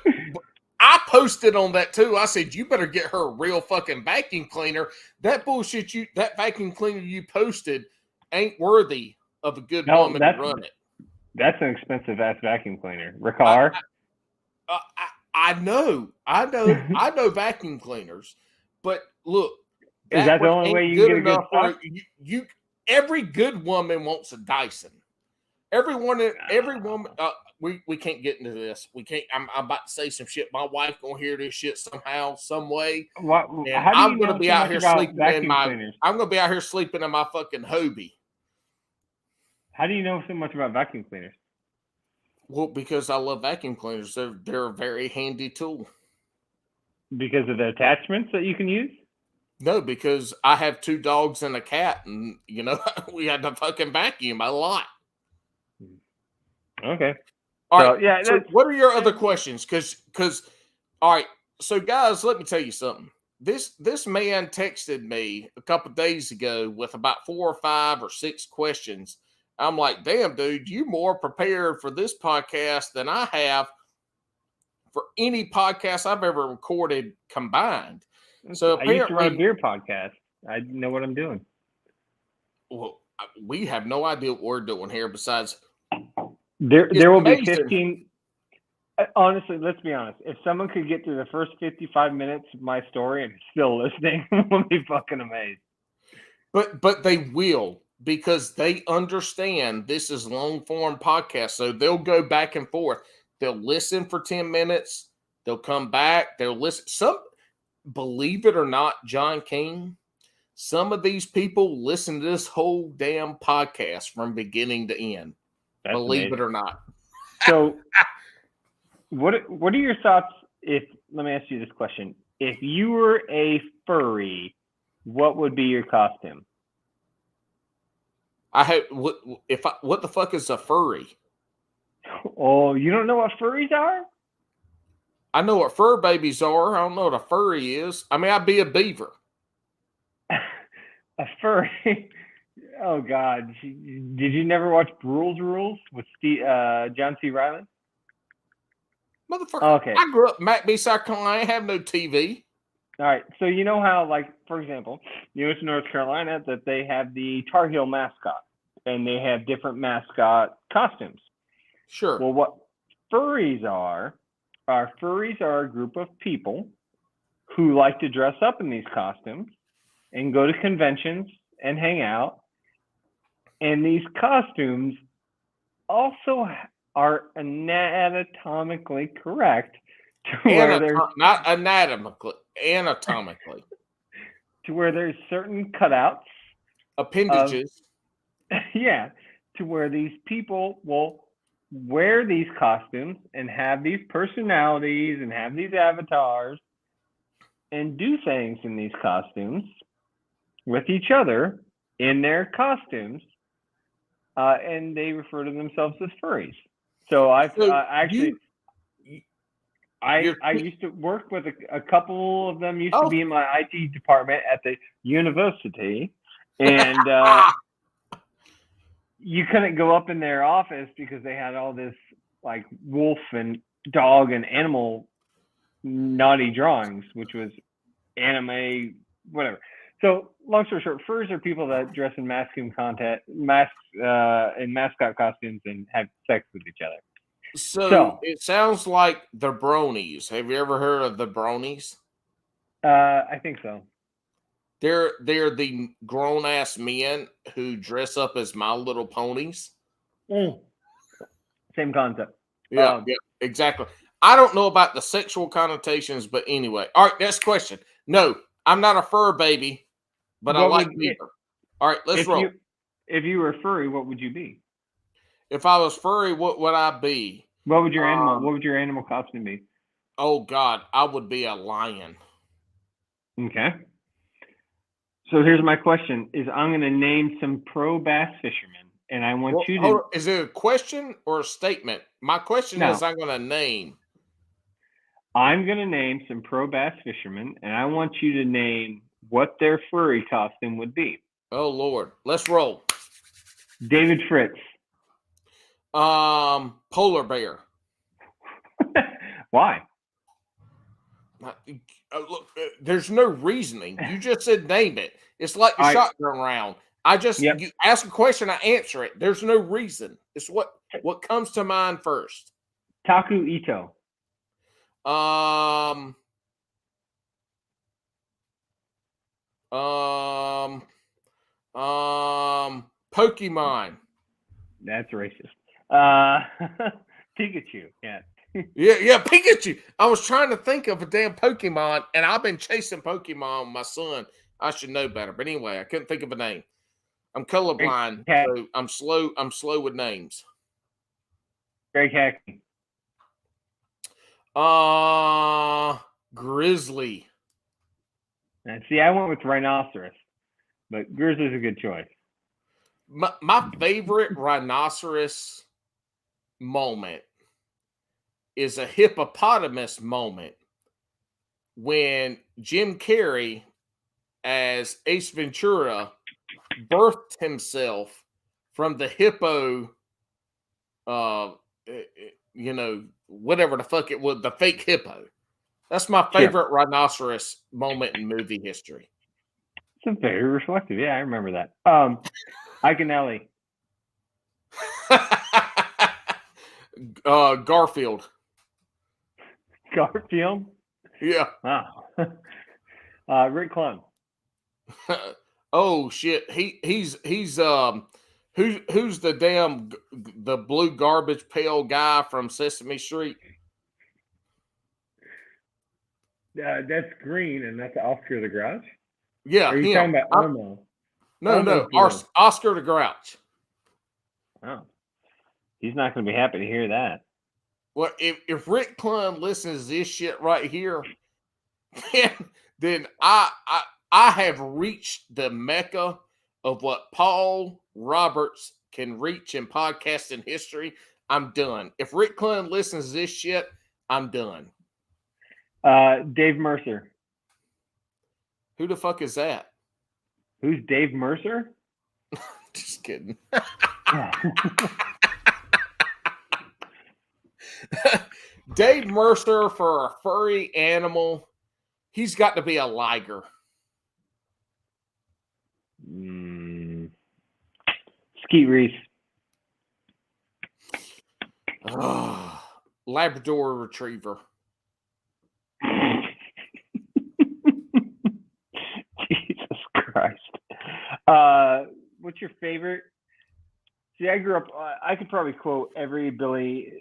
I posted on that too. I said, you better get her a real fucking vacuum cleaner. That bullshit that vacuum cleaner you posted ain't worthy of a good woman to run it. That's an expensive ass vacuum cleaner. Ricard? I know vacuum cleaners, but look. Is that the only way you can get a good stuff? Every good woman wants a Dyson. Every woman, we can't get into this. We can't. I'm about to say some shit. My wife gonna hear this shit somehow, some way. I'm gonna be out here sleeping in I'm gonna be out here sleeping in my fucking Hobie. How do you know so much about vacuum cleaners? Well, because I love vacuum cleaners. They're a very handy tool. Because of the attachments that you can use? No, because I have 2 dogs and a cat, and we had to fucking vacuum a lot. Okay. All right. So what are your other questions? Because, all right. So, guys, let me tell you something. This man texted me a couple of days ago with about 4 or 5 or 6 questions. I'm like, damn, dude, you more prepared for this podcast than I have for any podcast I've ever recorded combined. So I used to run a beer podcast. I know what I'm doing. Well, we have no idea what we're doing here besides there will be 15. Honestly, let's be honest. If someone could get through the first 55 minutes of my story and still listening, we'll be fucking amazed. But they will, because they understand this is long form podcast. So they'll go back and forth. They'll listen for 10 minutes. They'll come back. They'll listen. Believe it or not, John King, some of these people listen to this whole damn podcast from beginning to end. That's Believe amazing. it or not. So what are your thoughts let me ask you this question. If you were a furry, what would be your costume? What the fuck is a furry? Oh, you don't know what furries are? I know what fur babies are. I don't know what a furry is. I mean, I'd be a beaver. A furry. Oh God! Did you never watch Rules with John C. Reilly? Motherfucker. Okay. I grew up in Mac-B, South Carolina. I have no TV. All right. So you know how, like, for example, you know, it's North Carolina that they have the Tar Heel mascot, and they have different mascot costumes. Sure. Well, what furries are a group of people who like to dress up in these costumes and go to conventions and hang out. And these costumes also are anatomically correct to where there's not anatomically. To where there's certain cutouts, appendages. To where these people will wear these costumes and have these personalities and have these avatars and do things in these costumes with each other in their costumes, and they refer to themselves as furries. So I used to work with a couple of them. Used to be in my IT department at the university, and you couldn't go up in their office because they had all this like wolf and dog and animal naughty drawings, which was anime, whatever. So long story short, furs are people that dress in mascot costumes and have sex with each other. So it sounds like the bronies. Have you ever heard of the bronies? I think so. They're the grown ass men who dress up as My Little Ponies. Same concept. Yeah, exactly. I don't know about the sexual connotations, but anyway. All right, next question. No, I'm not a fur baby, but I like beaver. All right, let's roll. If you were furry, what would you be? If I was furry, what would I be? What would your animal? What would your animal costume be? Oh God, I would be a lion. Okay. So here's my question: I'm going to name some pro bass fishermen, and I want you to. Is it a question or a statement? My question is, I'm going to name. I'm going to name some pro bass fishermen, and I want you to name what their furry costume would be. Oh Lord, let's roll. David Fritz. Polar bear. Why? Look, there's no reasoning. You just said name it. It's like the shotgun round. You ask a question, I answer it. There's no reason. It's what comes to mind first. Taku Ito. Pokemon. That's racist. Pikachu. Yeah. Yeah, Pikachu. I was trying to think of a damn Pokemon, and I've been chasing Pokemon with my son. I should know better. But anyway, I couldn't think of a name. I'm colorblind, so I'm slow. I'm slow with names. Greg Hackney. Grizzly. And see, I went with rhinoceros, but grizzly's a good choice. My favorite rhinoceros moment is a hippopotamus moment when Jim Carrey as Ace Ventura birthed himself from the hippo, whatever the fuck it was, the fake hippo. That's my favorite rhinoceros moment in movie history. It's very reflective. Yeah, I remember that. Ike and Ellie. Garfield. Garfield? Yeah. Wow. Rick Clun. Oh shit. He's who's the blue garbage pail guy from Sesame Street? That's Green, and that's Oscar the Grouch. Yeah, Are you him. talking about Elmo? No, Elmo's Oscar the Grouch. Oh, he's not going to be happy to hear that. Well, if Rick Clun listens to this shit right here, then I have reached the mecca of what Paul Roberts can reach in podcasting history. I'm done. If Rick Clun listens to this shit, I'm done. Dave Mercer. Who the fuck is that? Who's Dave Mercer? Just kidding. Dave Mercer, for a furry animal, he's got to be a liger. Skeet Reese. Labrador Retriever. Jesus Christ. What's your favorite? See, I grew up, I could probably quote every Billy.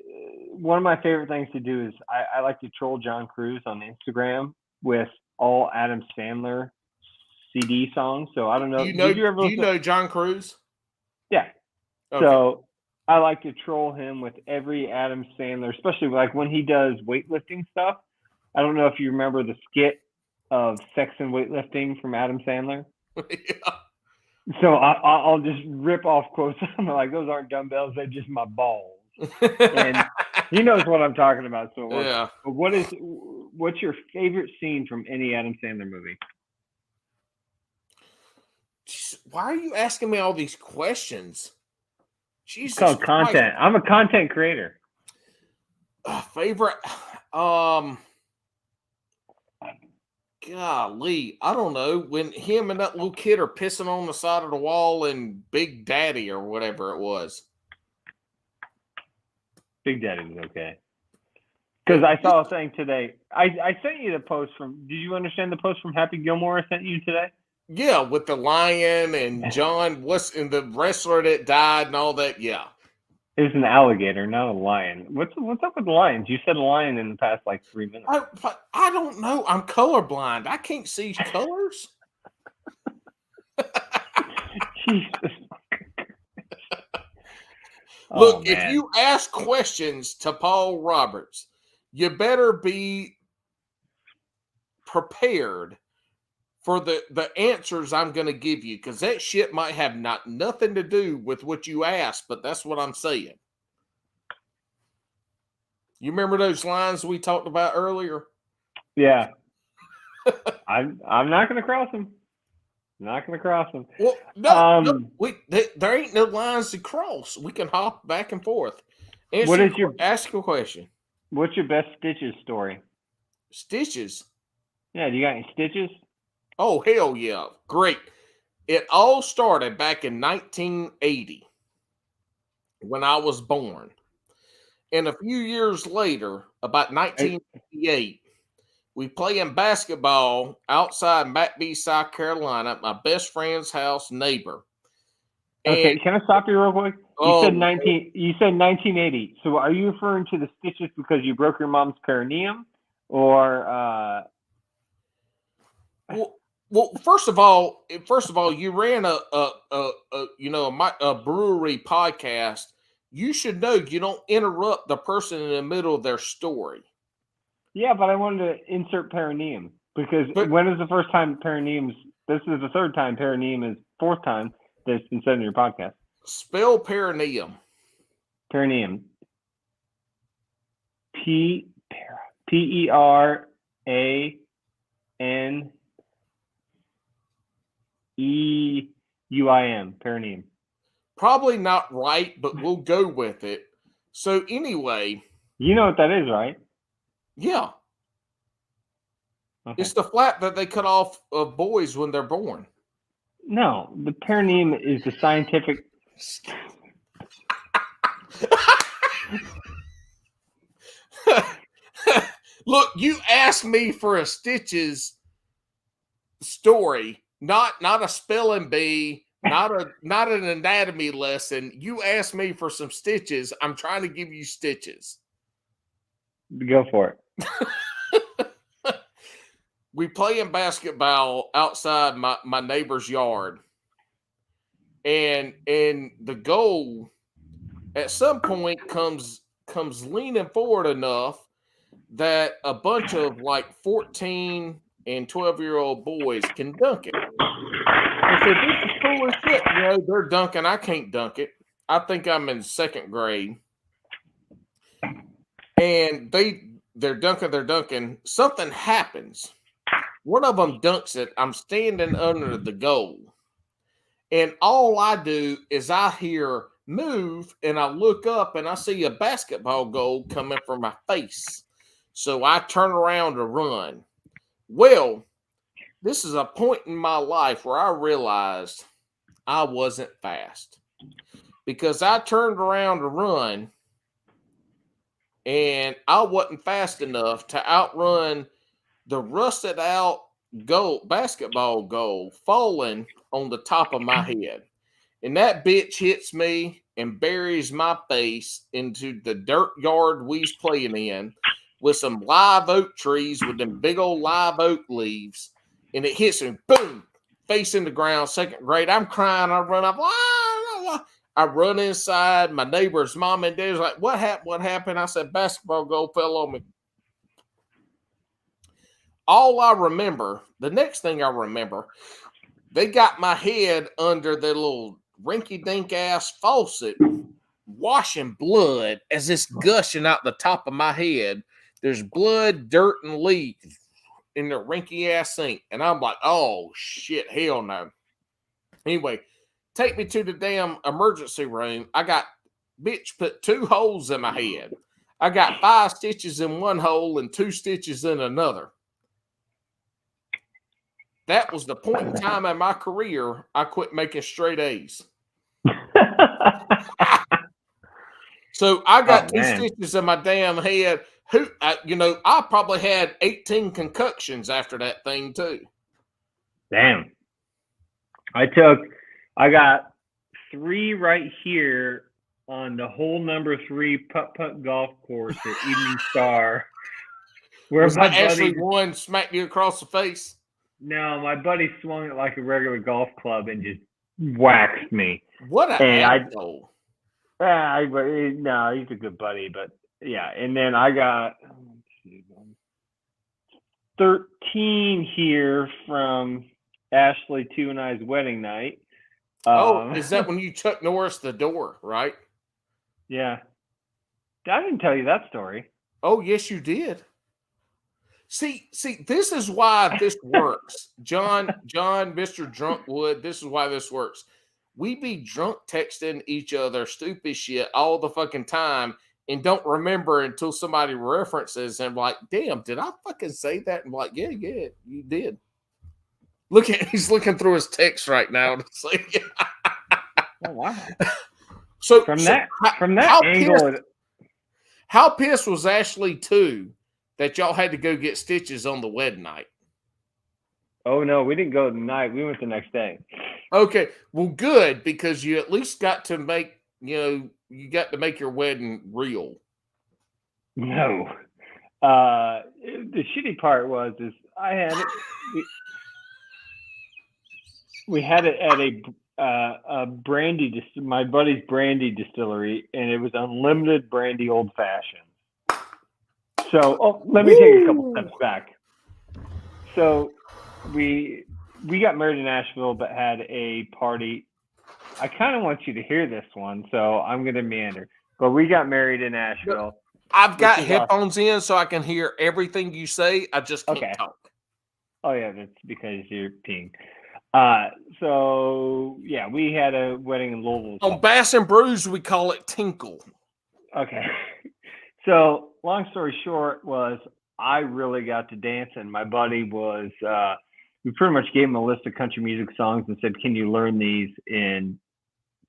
One of my favorite things to do is I like to troll John Cruz on Instagram with all Adam Sandler CD songs. So I don't know. Do you know John Cruz? Yeah. Okay. So I like to troll him with every Adam Sandler, especially like when he does weightlifting stuff. I don't know if you remember the skit of Sex and Weightlifting from Adam Sandler. Yeah. So I'll just rip off quotes. I'm like, those aren't dumbbells; they're just my balls. And he knows what I'm talking about. So yeah. But what's your favorite scene from any Adam Sandler movie? Why are you asking me all these questions? Jesus, It's called content. I'm a content creator. Favorite, golly, I don't know. When him and that little kid are pissing on the side of the wall in Big Daddy or whatever it was. Big Daddy was okay. Because I saw a thing today. I sent you the post from. Did you understand the post from Happy Gilmore I sent you today? Yeah, with the lion and John, and the wrestler that died and all that. Yeah. It was an alligator, not a lion. What's up with the lions? You said a lion in the past like 3 minutes. I don't know. I'm colorblind. I can't see colors. Jesus. Look, if you ask questions to Paul Roberts, you better be prepared for the answers I'm going to give you, because that shit might have nothing to do with what you asked, but that's what I'm saying. You remember those lines we talked about earlier? Yeah. I'm not going to cross them. Not going to cross them. Well, no, there ain't no lines to cross. We can hop back and forth. Ask a question. What's your best Stitches story? Stitches? Yeah, do you got any Stitches? Oh, hell yeah. Great. It all started back in 1980 when I was born. And a few years later, about 1988, we playing basketball outside McBee, South Carolina, at my best friend's house neighbor. Okay, can I stop you real quick? You said 1980. So are you referring to the Stitches because you broke your mom's perineum, or Well, first of all, you ran a brewery podcast. You should know you don't interrupt the person in the middle of their story. Yeah, but I wanted to insert perineum because when is the first time perineum's? This is the third time perineum is fourth time that's been said in your podcast. Spell perineum. Perineum. P-E-R-A-N-E-U-I-M. Perineum. Probably not right, but we'll go with it. So anyway. You know what that is, right? Yeah. Okay. It's the flap that they cut off of boys when they're born. No, the perineum is the scientific. Look, you asked me for a Stitches story. Not a spelling bee, not an anatomy lesson. You asked me for some stitches. I'm trying to give you stitches. Go for it. We playing basketball outside my neighbor's yard. And the goal at some point comes leaning forward enough that a bunch of like 14 and 12-year-old boys can dunk it. I said, this is cool as shit. You know, they're dunking. I can't dunk it. I think I'm in second grade. And they're dunking. Something happens. One of them dunks it. I'm standing under the goal. And all I do is I hear move and I look up and I see a basketball goal coming from my face. So I turn around to run. Well, this is a point in my life where I realized I wasn't fast because I turned around to run and I wasn't fast enough to outrun the rusted out basketball goal falling on the top of my head. And that bitch hits me and buries my face into the dirt yard we's playing in with some live oak trees with them big old live oak leaves. And it hits me, boom, face in the ground, second grade. I'm crying. I run up. I run inside. My neighbor's mom and dad's like, what happened? What happened? I said, basketball goal fell on me. All I remember, the next thing I remember, they got my head under their little rinky-dink ass faucet, washing blood as it's gushing out the top of my head. There's blood, dirt, and leaves in the rinky ass sink. And I'm like, oh shit, hell no. Anyway, take me to the damn emergency room. I got bitch put 2 holes in my head. I got 5 stitches in one hole and 2 stitches in another. That was the point in time in my career I quit making straight A's. So I got 2 stitches in my damn head. I probably had 18 concussions after that thing too. Damn. I got 3 right here on the hole number 3 putt golf course at Evening Star. Where was that actually one smacked you across the face? No, my buddy swung it like a regular golf club and just waxed me. What an asshole. No, he's a good buddy, but yeah. And then I got 13 here from Ashley 2 and I's wedding night. Is that when you Chuck Norris the door, right? Yeah. I didn't tell you that story. Oh, yes, you did. See, this is why this works. John, Mr. Drunkwood, this is why this works. We be drunk texting each other stupid shit all the fucking time and don't remember until somebody references and like, damn, did I fucking say that? And like, yeah, you did. He's looking through his text right now to say, oh wow. So from that angle, how pissed was Ashley too that y'all had to go get stitches on the wedding night? Oh no, we didn't go the night. We went the next day. Okay, well, good, because you at least got to make your wedding real. No, the shitty part is I had it. We had it at a brandy, my buddy's brandy distillery, and it was unlimited brandy old fashioned. So, let me take a couple steps back. So, we got married in Nashville, but had a party. I kind of want you to hear this one, so I'm going to meander. But we got married in Nashville. I've got headphones in so I can hear everything you say. I just can't talk. Oh, yeah, that's because you're peeing. So, yeah, we had a wedding in Louisville. On Bass and Brews, we call it tinkle. Okay. So, long story short was I really got to dancing. My buddy was, we pretty much gave him a list of country music songs and said, can you learn these in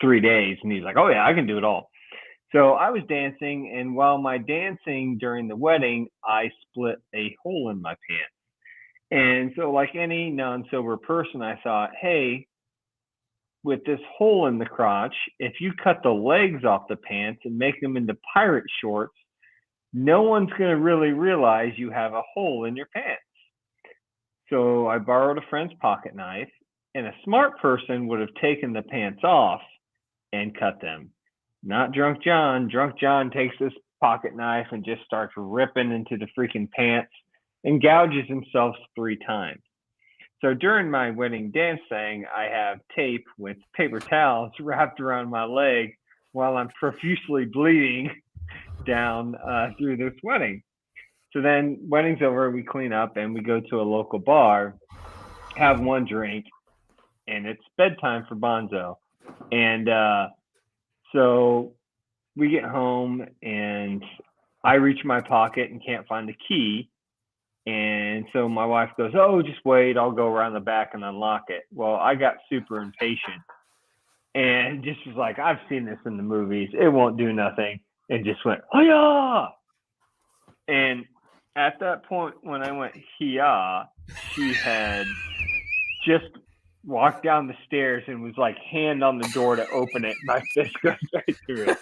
3 days? And he's like, oh, yeah, I can do it all. So I was dancing, and while my dancing during the wedding, I split a hole in my pants. And so, like any non-sober person, I thought, hey, with this hole in the crotch, if you cut the legs off the pants and make them into pirate shorts, no one's going to really realize you have a hole in your pants. So I borrowed a friend's pocket knife, and a smart person would have taken the pants off and cut them. Not Drunk John. Drunk John takes this pocket knife and just starts ripping into the freaking pants and gouges himself 3 times. So during my wedding dance thing, I have tape with paper towels wrapped around my leg while I'm profusely bleeding down through this wedding. So then wedding's over, we clean up and we go to a local bar, have one drink, and it's bedtime for Bonzo. And so we get home and I reach my pocket and can't find the key. And so my wife goes, oh, just wait, I'll go around the back and unlock it. Well, I got super impatient and just was like, I've seen this in the movies. It won't do nothing. And just went, hi-yah! And at that point, when I went, hi-yah, she had just walked down the stairs and was like hand on the door to open it. My fist goes right through it.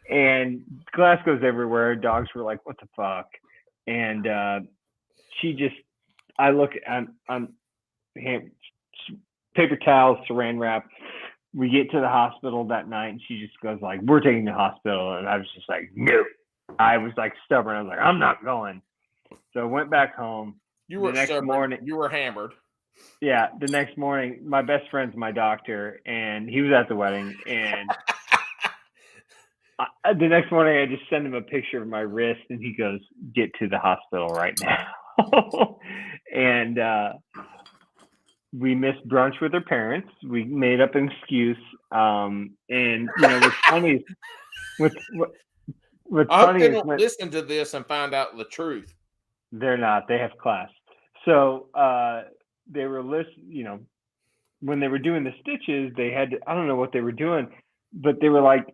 And glass goes everywhere. Dogs were like, what the fuck? And she just, I look, I'm paper towels, saran wrap. We get to the hospital that night and she just goes like, we're taking you to the hospital. And I was just like, no. I was like stubborn. I was like, I'm not going. So I went back home. You were stubborn. Morning, you were hammered. Yeah. The next morning, my best friend's my doctor and he was at the wedding. And the next morning, I just sent him a picture of my wrist and he goes, get to the hospital right now. And we missed brunch with her parents. We made up an excuse. And, you know, what's funny is, what's funny they don't listen to this and find out the truth. They're not. They have class. So they were you know, when they were doing the stitches, they had to, I don't know what they were doing, but they were like,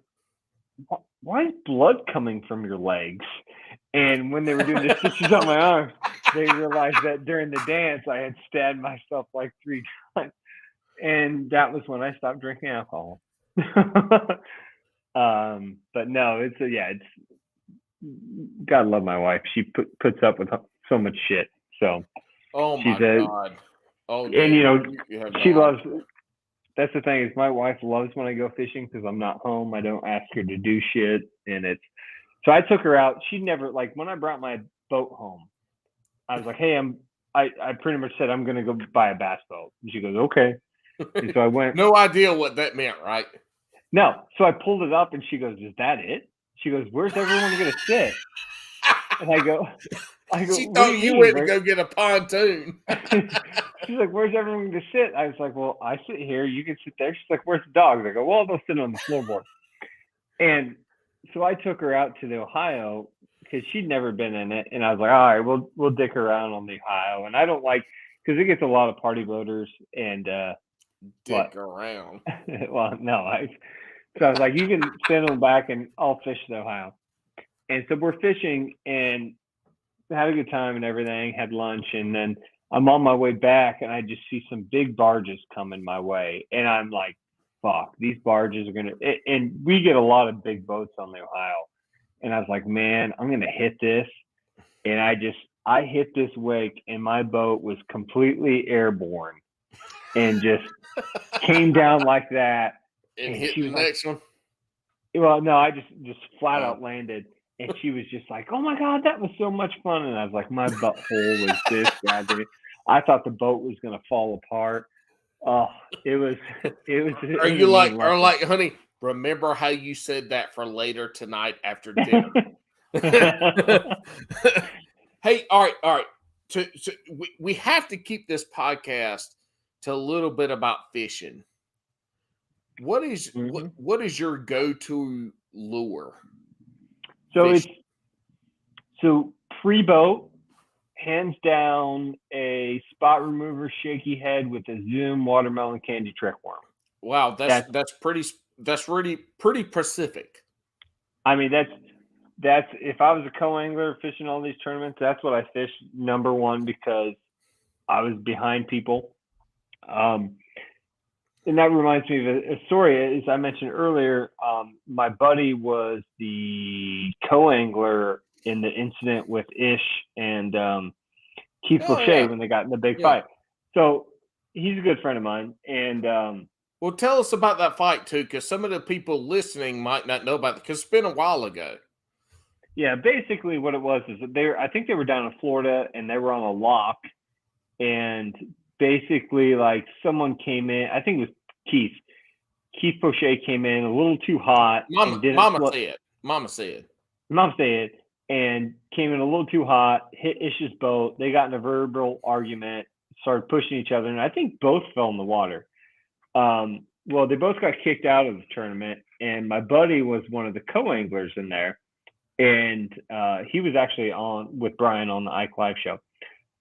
why is blood coming from your legs? And when they were doing the stitches on my arms, they realized that during the dance, I had stabbed myself like 3 times. And that was when I stopped drinking alcohol. But no, it's gotta love my wife. She puts up with so much shit. So, oh my God. Oh, and you know, she loves. That's the thing is my wife loves when I go fishing because I'm not home. I don't ask her to do shit, and so I took her out. She never like when I brought my boat home. I was like, hey, I pretty much said I'm gonna go buy a bass boat, and she goes, okay. And so I went. No idea what that meant, right? No. So I pulled it up, and she goes, is that it? She goes, where's everyone gonna sit? And I go. She thought you went to go get a pontoon. She's like, where's everyone going to sit? I was like, well, I sit here. You can sit there. She's like, where's the dogs? I go, well, they'll sit on the floorboard. And so I took her out to the Ohio because she'd never been in it. And I was like, all right, we'll dick around on the Ohio. And I don't like, because it gets a lot of party boaters and dick around. Well, no. So I was like, you can send them back and I'll fish the Ohio. And so we're fishing and had a good time and everything, had lunch, and then I'm on my way back and I just see some big barges coming my way. And I'm like, fuck, these barges are going to, and we get a lot of big boats on the Ohio. And I was like, man, I'm going to hit this. And I hit this wake and my boat was completely airborne and just came down like that. And hit the next one? Well, no, I just flat out landed. And she was just like, oh my God, that was so much fun. And I was like, my butthole was this goddamn. I thought the boat was going to fall apart. Oh, it was. Are you like, honey, remember how you said that for later tonight after dinner? Hey, all right. So we have to keep this podcast to a little bit about fishing. What is what is your go-to lure? So pre-boat, hands down, a spot remover shaky head with a Zoom watermelon candy trick worm. Wow, that's really pretty specific. I mean, that's if I was a co-angler fishing all these tournaments, that's what I fish number one because I was behind people. And that reminds me of a story. As I mentioned earlier, my buddy was the co-angler in the incident with Ish and Keith Boucher when they got in the big fight. So he's a good friend of mine. And well, tell us about that fight too, because some of the people listening might not know about it, because it's been a while ago. Yeah, basically what it was is that I think they were down in Florida and they were on a lock, and basically like someone came in. I think it was Keith. Keith Boucher came in a little too hot. Mama said, and came in a little too hot, hit Ish's boat. They got in a verbal argument, started pushing each other, and I think both fell in the water. Well, they both got kicked out of the tournament, and my buddy was one of the co-anglers in there, and he was actually on with Brian on the Ike Live show.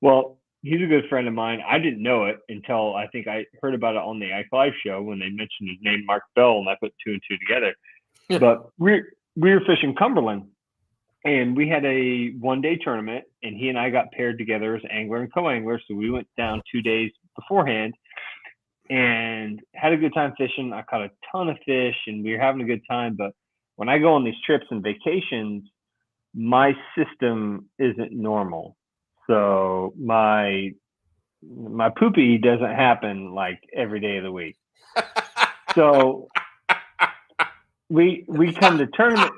Well, he's a good friend of mine. I didn't know it until I think I heard about it on the Ike Live show when they mentioned his name, Mark Bell, and I put two and two together. But we were fishing Cumberland, and we had a one-day tournament, and he and I got paired together as angler and co-angler. So we went down 2 days beforehand and had a good time fishing. I caught a ton of fish, and we were having a good time. But when I go on these trips and vacations, my system isn't normal. So my poopy doesn't happen like every day of the week. So we come to tournament.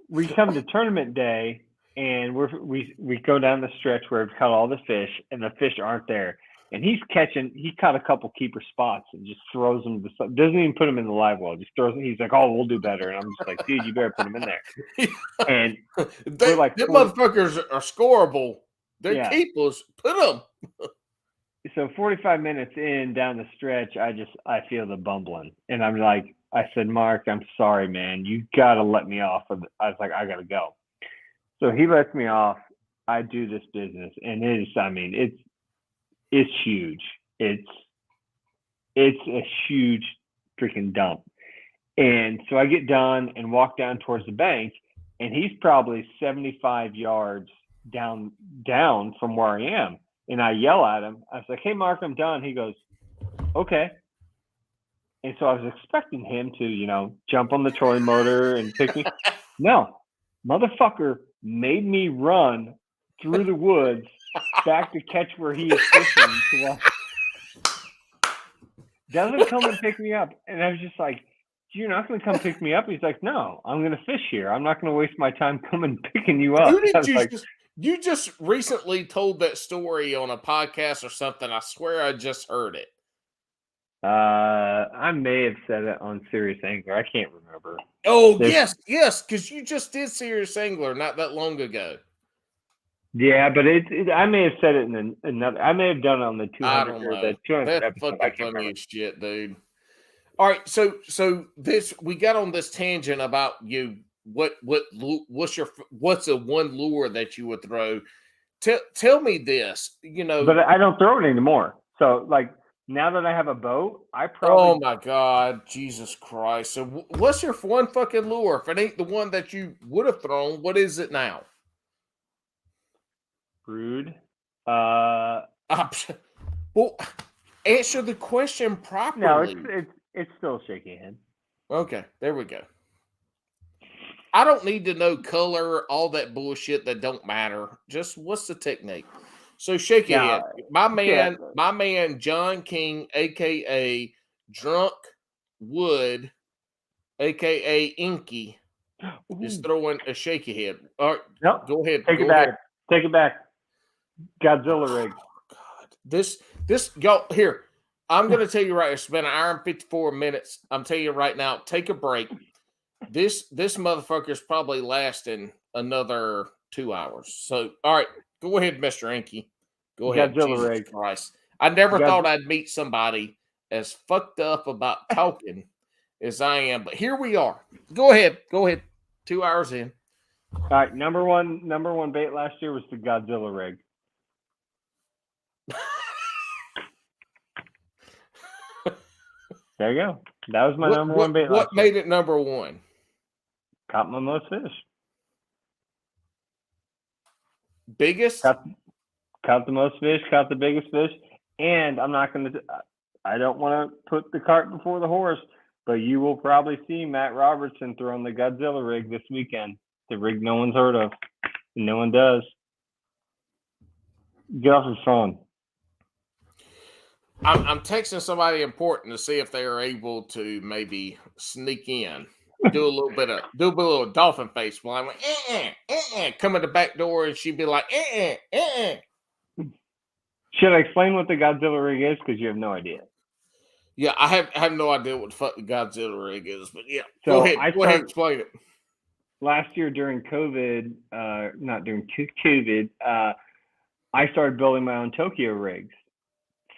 We come to tournament day, and we go down the stretch where we've caught all the fish, and the fish aren't there. And he caught a couple keeper spots and just throws them. Doesn't even put them in the live well. Just throws them. He's like, "Oh, we'll do better." And I'm just like, "Dude, you better put them in there." And we're like, "Them motherfuckers are scoreable. They're keepers. Put them." So 45 minutes in down the stretch, I feel the bumbling, and I'm like, I said, "Mark, I'm sorry, man. You gotta let me off." I was like, "I gotta go." So he lets me off. I do this business, and it's huge. It's a huge freaking dump. And so I get done and walk down towards the bank, and he's probably 75 yards down from where I am. And I yell at him. I was like, "Hey, Mark, I'm done." He goes, "Okay." And so I was expecting him to, jump on the trolling motor and pick me. No, motherfucker made me run through the woods back to catch where he is fishing. Doesn't come and pick me up. And I was just like, "You're not going to come pick me up?" He's like, "No, I'm going to fish here. I'm not going to waste my time coming picking you up." You just recently told that story on a podcast or something. I swear I just heard it. I may have said it on Serious Angler. I can't remember. Oh, yes, because you just did Serious Angler not that long ago. Yeah, but I may have said it in another. I may have done it on the 200 I don't know. or the 200 That's episode. fucking funny as shit, dude. All right, so we got on this tangent about you. What's a one lure that you would throw? Tell me this, But I don't throw it anymore. So like now that I have a boat, I probably. Oh my God, Jesus Christ! So what's your one fucking lure? If it ain't the one that you would have thrown, what is it now? Rude. Well, answer the question properly. No, it's still shaky head. Okay, there we go. I don't need to know color, all that bullshit that don't matter. Just what's the technique? So shaky head. My man John King, aka Drunkwood, aka Inky, is throwing a shaky head. All right, nope. Go ahead. Take it back. Godzilla rig. God. This y'all here. I'm gonna tell you right. It's been an hour and 54 minutes. I'm telling you right now. Take a break. This motherfucker's probably lasting another 2 hours. So all right, go ahead, Mr. Inky. Go ahead. Godzilla rig. Christ. I never thought I'd meet somebody as fucked up about talking as I am, but here we are. Go ahead. 2 hours in. All right, number one bait last year was the Godzilla rig. There you go. That was my number one bait last year. What made it number one? Caught my most fish. Biggest? caught the most fish, caught the biggest fish, and I don't want to put the cart before the horse, but you will probably see Matt Robertson throwing the Godzilla rig this weekend. The rig no one's heard of. No one does. Get off his phone. I'm texting somebody important to see if they are able to maybe sneak in, do a little dolphin face while I'm like, come in the back door, and she'd be like, Should I explain what the Godzilla rig is? Because you have no idea. Yeah, I have no idea what the fuck the Godzilla rig is, but yeah, So go ahead, explain it. Last year during COVID, not during COVID, I started building my own Tokyo rigs.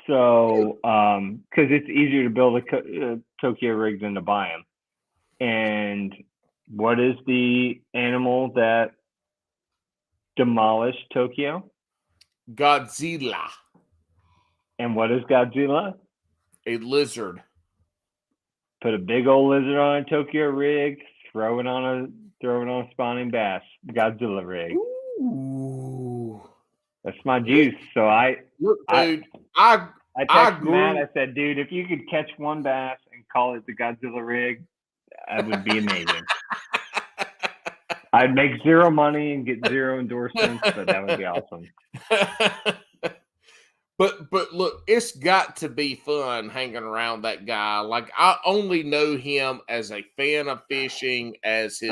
So, because it's easier to build a Tokyo rig than to buy them. And what is the animal that demolished Tokyo? Godzilla. And what is Godzilla? A lizard. Put a big old lizard on a Tokyo rig, throw it on a spawning bass. Godzilla rig. Ooh. That's my juice. So Look, dude, I texted Matt. I said, dude, if you could catch one bass and call it the Godzilla rig, that would be amazing. I'd make zero money and get zero endorsements, but that would be awesome. But look, it's got to be fun hanging around that guy. Like, I only know him as a fan of fishing, as his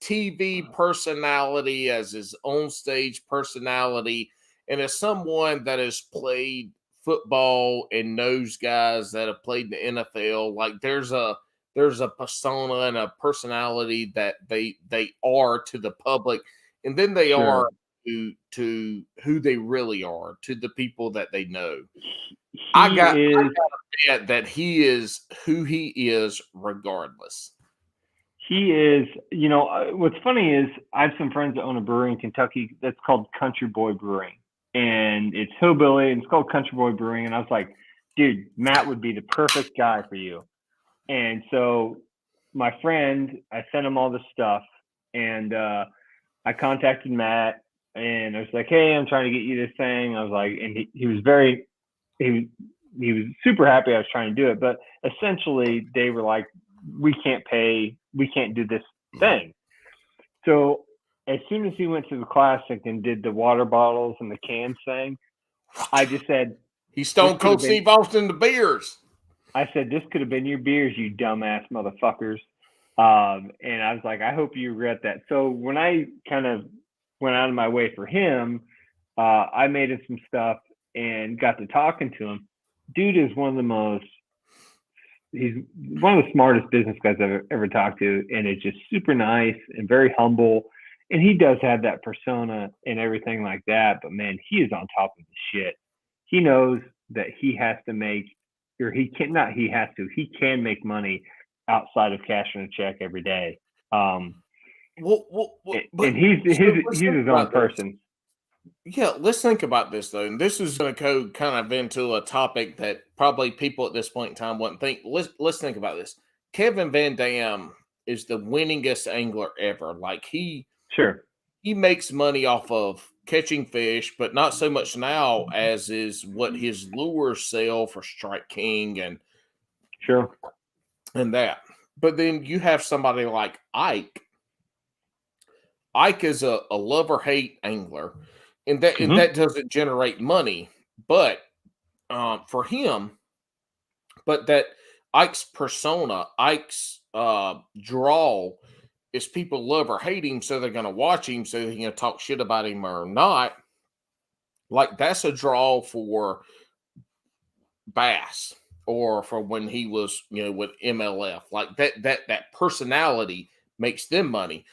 TV personality, as his on-stage personality, and as someone that has played football and knows guys that have played in the NFL. Like, there's a persona and a personality that they are to the public, and then they are to who they really are, to the people that they know. I got to bet that he is who he is regardless. He is, what's funny is I have some friends that own a brewery in Kentucky that's called Country Boy Brewing. And it's hillbilly and it's called Country Boy Brewing. And I was like, dude, Matt would be the perfect guy for you. And so my friend, I sent him all this stuff, and I contacted Matt. And I was like, hey, I'm trying to get you this thing. I was like, and he was super happy I was trying to do it. But essentially they were like, we can't do this thing. So as soon as he went to the Classic and did the water bottles and the cans thing, I just said, he's Stone Cold Steve Austin the beers. I said, this could have been your beers, you dumbass motherfuckers. And I was like, I hope you regret that. So when I kind of went out of my way for him, I made him some stuff and got to talking to him. Dude is he's one of the smartest business guys I've ever talked to, and it's just super nice and very humble. And he does have that persona and everything like that, but man, he is on top of the shit. He knows that he has to make, or he can make money outside of cashing a check every day. And he's his own person. Yeah, let's think about this, though. And this is going to go kind of into a topic that probably people at this point in time wouldn't think. Let's think about this. Kevin Van Dam is the winningest angler ever. Like, he makes money off of catching fish, but not so much now as is what his lures sell for Strike King and that. But then you have somebody like Ike. Ike is a love-or-hate angler, and that doesn't generate money. But for him, but that Ike's persona, Ike's draw is people love or hate him, so they're going to watch him, so they're going to talk shit about him or not. Like, that's a draw for Bass or for when he was, with MLF. Like, that personality makes them money.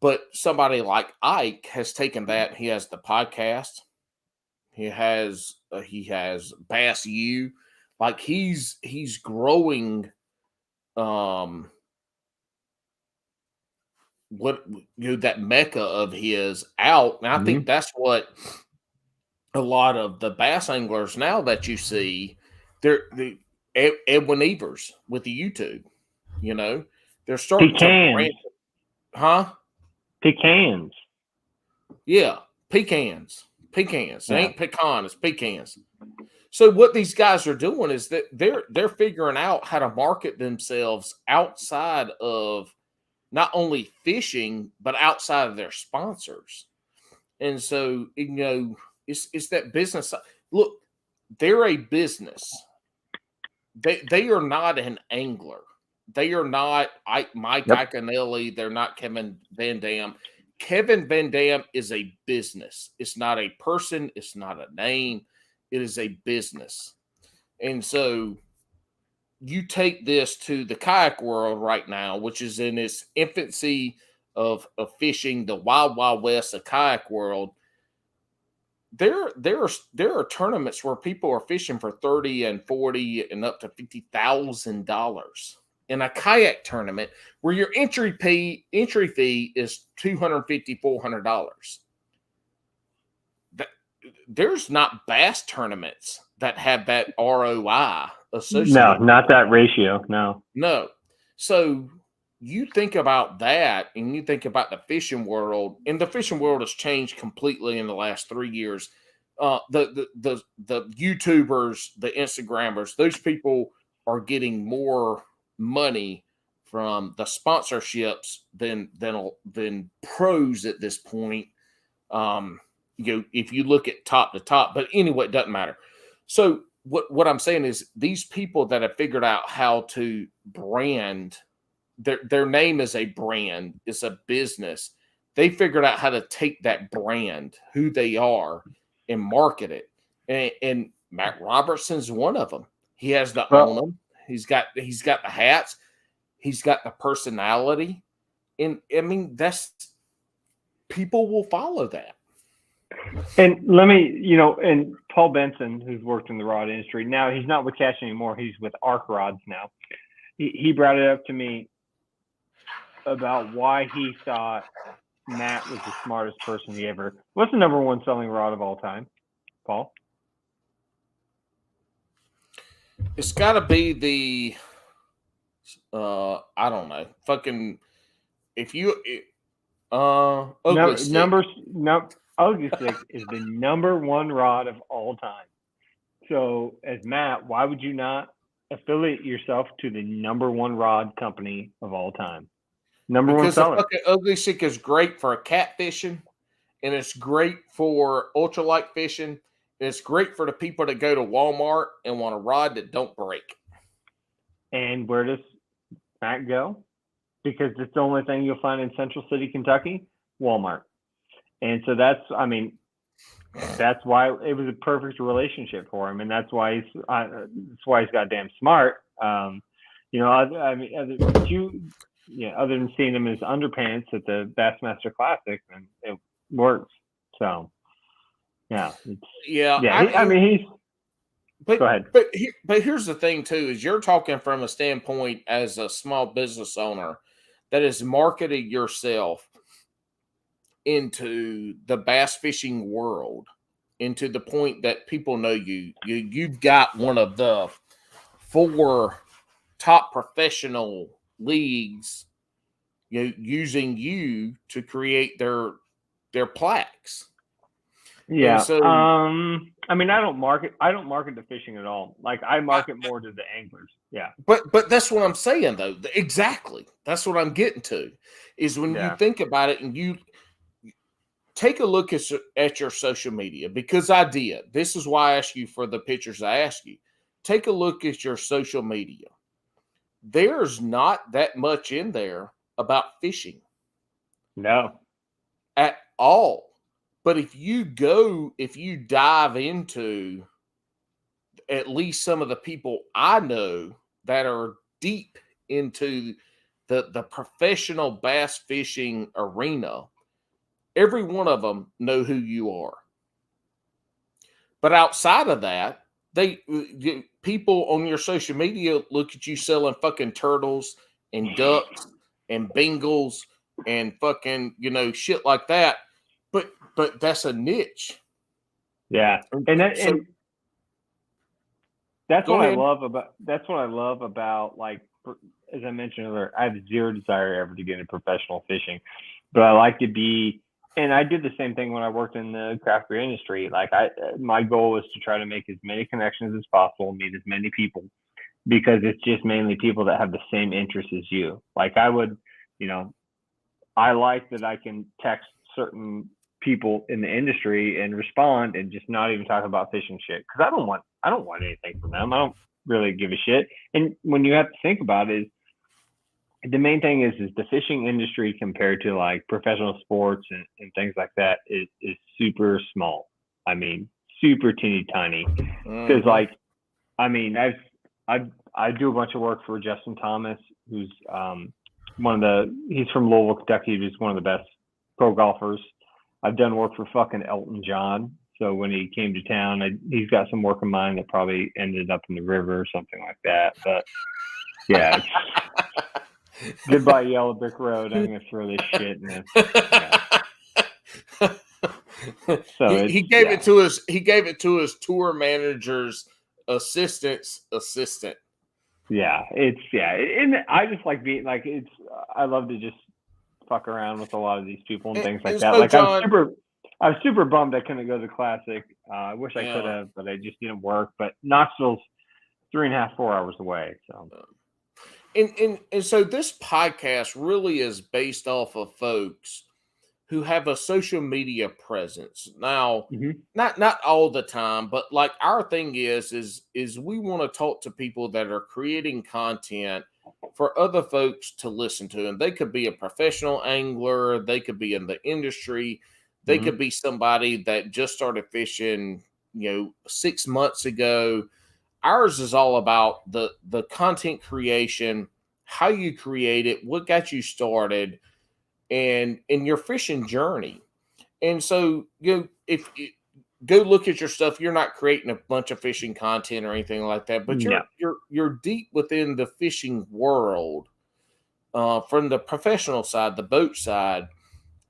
But somebody like Ike has taken that. He has the podcast. He has Bass U. Like, he's growing that mecca of his out. And I think that's what a lot of the bass anglers now that you see, they're Edwin Evers with the YouTube, they're starting Pecans. Yeah, pecans. Pecans. It Yeah. ain't pecan, it's pecans. So what these guys are doing is that they're figuring out how to market themselves outside of not only fishing, but outside of their sponsors. And so, it's that business. Look, they're a business. They are not an angler. They are not Mike Iaconelli. They're not Kevin Van Dam. Kevin Van Dam is a business. It's not a person. It's not a name. It is a business. And so you take this to the kayak world right now, which is in its infancy of fishing, the wild, wild west of kayak world. There are tournaments where people are fishing for $30 and $40 and up to $50,000 in a kayak tournament where your entry fee is $250, $400. There's not bass tournaments that have that ROI associated. No, not that ratio. No. So you think about that, and you think about the fishing world, and the fishing world has changed completely in the last 3 years. The YouTubers, the Instagrammers, those people are getting more money from the sponsorships than pros at this point. If you look at top to top, but anyway, it doesn't matter. So what I'm saying is these people that have figured out how to brand their name is a brand, it's a business. They figured out how to take that brand, who they are, and market it. And Matt Robertson's one of them. He has to own them. He's got the hats. He's got the personality. And I mean, people will follow that. And let me, and Paul Benson, who's worked in the rod industry, now he's not with Cash anymore. He's with Arc Rods now. He brought it up to me about why he thought Matt was the smartest person he ever. What's the number one selling rod of all time, Paul? It's got to be the, I don't know, fucking, if you, Ugly Stick is the number one rod of all time. So as Matt, why would you not affiliate yourself to the number one rod company of all time? Number one seller. Because the fucking Ugly Stick is great for cat fishing, and it's great for ultralight fishing, and it's great for the people that go to Walmart and want a rod that don't break. And where does Matt go? Because it's the only thing you'll find in Central City, Kentucky, Walmart. And so that's why it was a perfect relationship for him, and that's why he's goddamn smart. Other than seeing him in his underpants at the Bassmaster Classic, and it works. So, yeah. Go ahead. But here's the thing too: is you're talking from a standpoint as a small business owner that is marketing yourself into the bass fishing world, into the point that people know you've got one of the 4 top professional leagues, using you to create their plaques. Yeah. So, I don't market the fishing at all. Like, I market more to the anglers. Yeah. But that's what I'm saying though. Exactly. That's what I'm getting to, is when you think about it and you take a look at your social media, because I did. This is why I asked you for the pictures I asked you. Take a look at your social media. There's not that much in there about fishing. No. At all. But if you dive into at least some of the people I know that are deep into the professional bass fishing arena, every one of them know who you are. But outside of that, people on your social media look at you selling fucking turtles and ducks and bingles and fucking, shit like that. But that's a niche. Yeah. And that's what I love about, like, as I mentioned earlier, I have zero desire ever to get into professional fishing, but I like to be And I did the same thing when I worked in the craft beer industry. Like my goal was to try to make as many connections as possible, meet as many people, because it's just mainly people that have the same interests as you. Like I would, I like that I can text certain people in the industry and respond and just not even talk about fishing shit, because I don't want anything from them. I don't really give a shit. And when you have to think about it, the main thing is the fishing industry compared to like professional sports and things like that is super small. I mean, super teeny tiny. Because like, I mean, I do a bunch of work for Justin Thomas, who's he's from Louisville, Kentucky. He's one of the best pro golfers. I've done work for fucking Elton John. So when he came to town, he's got some work of mine that probably ended up in the river or something like that. But yeah. Goodbye, Yellow Brick Road. I'm gonna throw this shit in this. So he gave it to us. He gave it to his tour manager's assistant. Yeah, and I just like being like I love to just fuck around with a lot of these people and things like that. So like John, I was super bummed I couldn't go to the Classic. I wish I could have, but it just didn't work. But Knoxville's 3.5, 4 hours away, so. And so this podcast really is based off of folks who have a social media presence. Now, not all the time, but like our thing is we want to talk to people that are creating content for other folks to listen to. And they could be a professional angler, they could be in the industry, they could be somebody that just started fishing, 6 months ago. Ours is all about the content creation, how you create it, what got you started, and your fishing journey. And so, if you go look at your stuff, you're not creating a bunch of fishing content or anything like that, but you're deep within the fishing world, from the professional side, the boat side.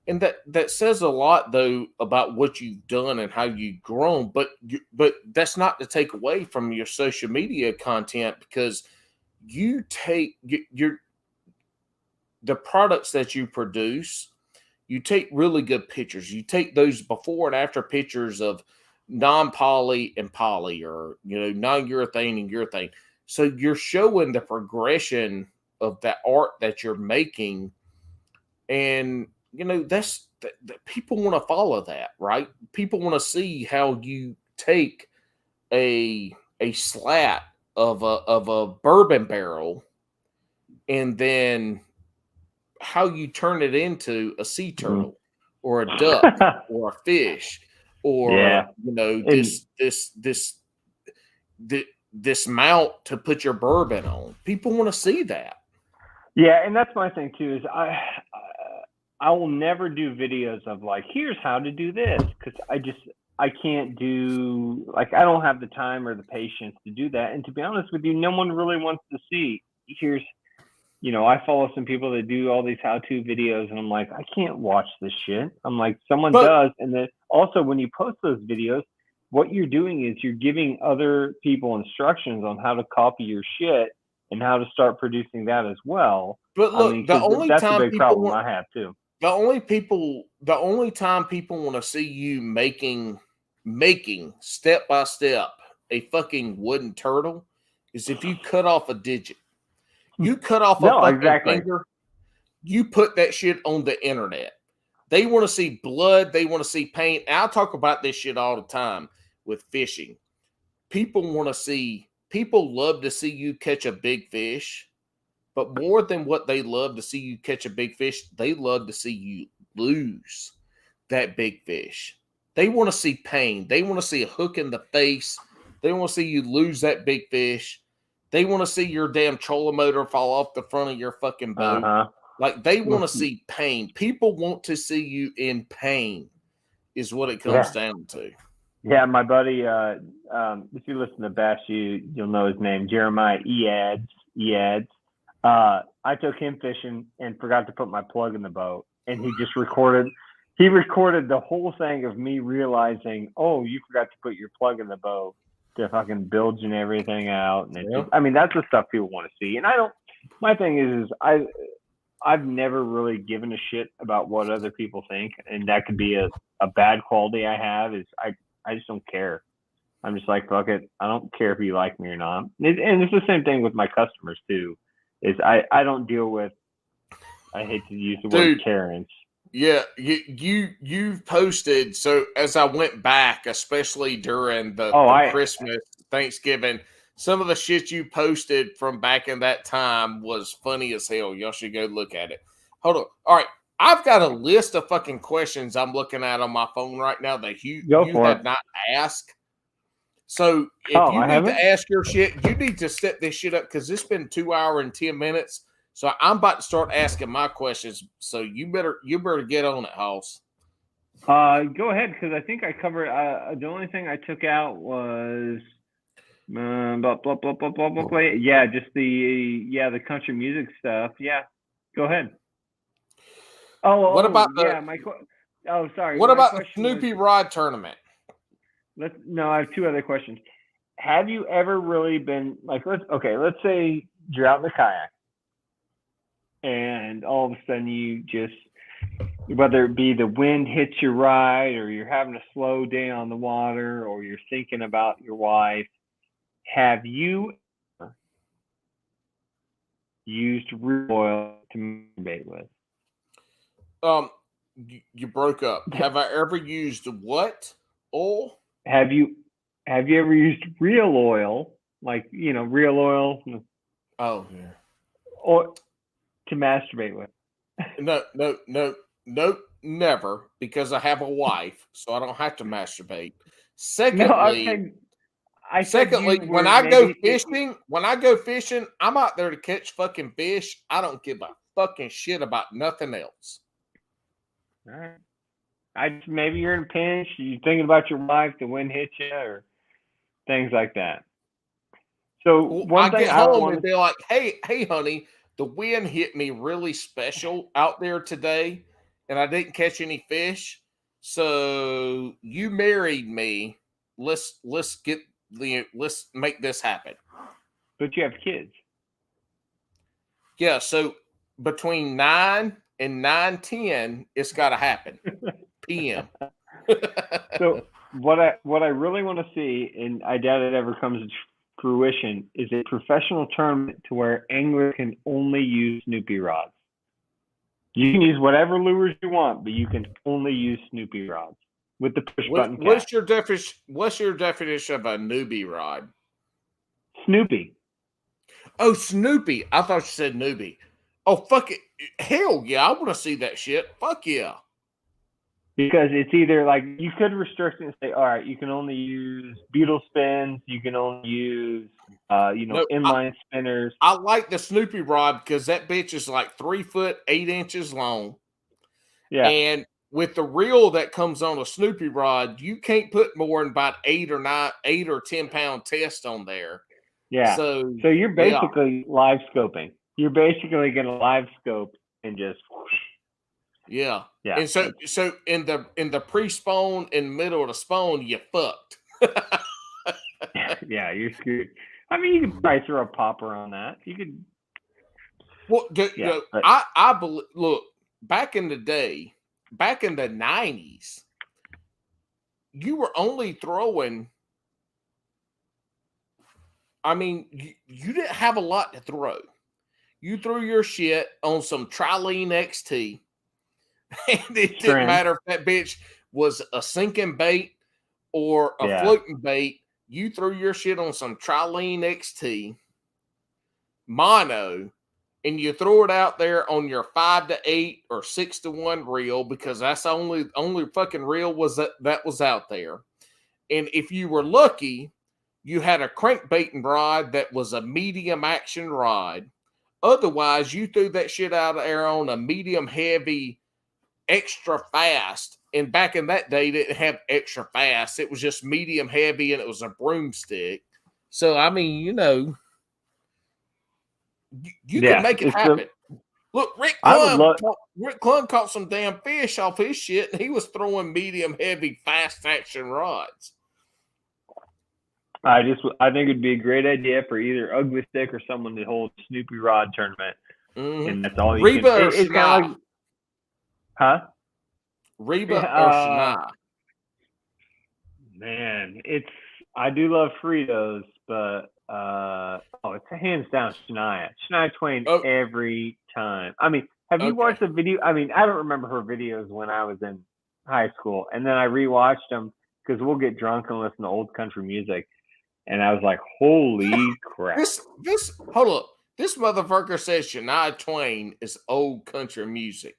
And that says a lot, though, about what you've done and how you've grown. But that's not to take away from your social media content, because you take the products that you produce, you take really good pictures. You take those before and after pictures of non-poly and poly, or non-urethane and urethane. So you're showing the progression of that art that you're making, and that's people want to follow that, right? People want to see how you take a slat of a bourbon barrel, and then how you turn it into a sea turtle or a duck or a fish, or this mount to put your bourbon on. People want to see that. Yeah, and that's my thing too. Is I will never do videos of like, here's how to do this, because I can't do, like, I don't have the time or the patience to do that. And to be honest with you, no one really wants to see. Here's, I follow some people that do all these how-to videos, and I'm like, I can't watch this shit. I'm like, someone does. And then also when you post those videos, what you're doing is you're giving other people instructions on how to copy your shit and how to start producing that as well. But look, that's a big problem I have too. The only time people want to see you making step by step a fucking wooden turtle is if you cut off a digit. You cut off a fucking finger, you put that shit on the internet. They want to see blood. They want to see pain. And I'll talk about this shit all the time with fishing. People love to see you catch a big fish. But more than what they love to see you catch a big fish, they love to see you lose that big fish. They want to see pain. They want to see a hook in the face. They want to see you lose that big fish. They want to see your damn trolling motor fall off the front of your fucking boat. Like, they want to see pain. People want to see you in pain is what it comes down to. Yeah, my buddy, if you listen to Bash, you'll know his name, Jeremiah Eads. I took him fishing and forgot to put my plug in the boat, and he just recorded the whole thing of me realizing, oh, you forgot to put your plug in the boat, to fucking bilging everything out. And that's the stuff people want to see. And my thing is I've never really given a shit about what other people think, and that could be a bad quality I have. Is I just don't care. I'm just like, fuck it. I don't care if you like me or not. And it's the same thing with my customers too. Is I don't deal with. I hate to use the word Karens. Yeah, you've posted. So as I went back, especially during the Christmas, Thanksgiving, some of the shit you posted from back in that time was funny as hell. Y'all should go look at it. Hold on. All right. I've got a list of fucking questions I'm looking at on my phone right now that you have not asked. So if you need to ask your shit, you need to step this shit up because it's been 2 hours and 10 minutes. So I'm about to start asking my questions. So you better get on it, Hoss. Go ahead, because I think I covered. The only thing I took out was blah, blah, blah, blah, blah, blah, blah. Yeah, just the country music stuff. Yeah, go ahead. What about sorry. What about the Snoopy Rod tournament? I have two other questions. Have you ever really been like, let's say you're out in the kayak and all of a sudden you just, whether it be the wind hits your ride or you're having a slow day on the water or you're thinking about your wife, have you ever used real oil to masturbate with? You broke up. Have I ever used what oil? Have you ever used real oil, like real oil? Oh yeah. Or to masturbate with? No, never, because I have a wife, so I don't have to masturbate. Secondly, when I go fishing, I'm out there to catch fucking fish. I don't give a fucking shit about nothing else. All right. Maybe you're in a pinch, you're thinking about your wife, the wind hits you, or things like that. So I get home and be like, hey, honey, the wind hit me really special out there today, and I didn't catch any fish. So you married me. Let's make this happen. But you have kids. Yeah, so between 9 and 9:10, it's got to happen. PM. So what I really want to see, and I doubt it ever comes to fruition, is a professional tournament to where anglers can only use Snoopy rods. You can use whatever lures you want, but you can only use Snoopy rods with the push button cap. What's your definition of a newbie rod? Snoopy. Oh, Snoopy. I thought you said newbie. Oh, fuck it. Hell yeah, I want to see that shit. Fuck yeah. Because it's either like you could restrict it and say, all right, you can only use beetle spins, you can only use inline spinners. I like the Snoopy rod because that bitch is like 3 foot 8 inches long. Yeah. And with the reel that comes on a Snoopy rod, you can't put more than about 8 or 10 pound test on there. Yeah. So you're basically live scoping. You're basically going to live scope and just whoosh. Yeah. Yeah. And so in the pre-spawn in middle of the spawn, you fucked. Yeah, you're screwed. I mean, you could probably throw a popper on that. You could. Well, I believe. Look, back in the day, back in the 90s, you were only throwing. I mean, you didn't have a lot to throw. You threw your shit on some Trilene XT. And it didn't matter if that bitch was a sinking bait or a floating bait. You threw your shit on some Trilene XT mono, and you throw it out there on your 5 to 8 or 6 to 1 reel because that's the only fucking reel that was out there. And if you were lucky, you had a crankbaiting rod that was a medium action rod. Otherwise, you threw that shit out there on a medium heavy extra fast, and back in that day, they didn't have extra fast. It was just medium heavy, and it was a broomstick. So, I mean, you can make it happen. Look, Rick Clun caught some damn fish off his shit, and he was throwing medium heavy fast action rods. I think it'd be a great idea for either Ugly Stick or someone to hold Snoopy Rod tournament and that's all you Reba can. or It's kind Shania? of like, huh? Reba or Shania? Man, I do love Fritos, but it's a hands down Shania Twain every time. I mean, have you watched the video? I mean, I don't remember her videos when I was in high school, and then I rewatched them because we'll get drunk and listen to old country music, and I was like, holy crap! This hold up. This motherfucker says Shania Twain is old country music.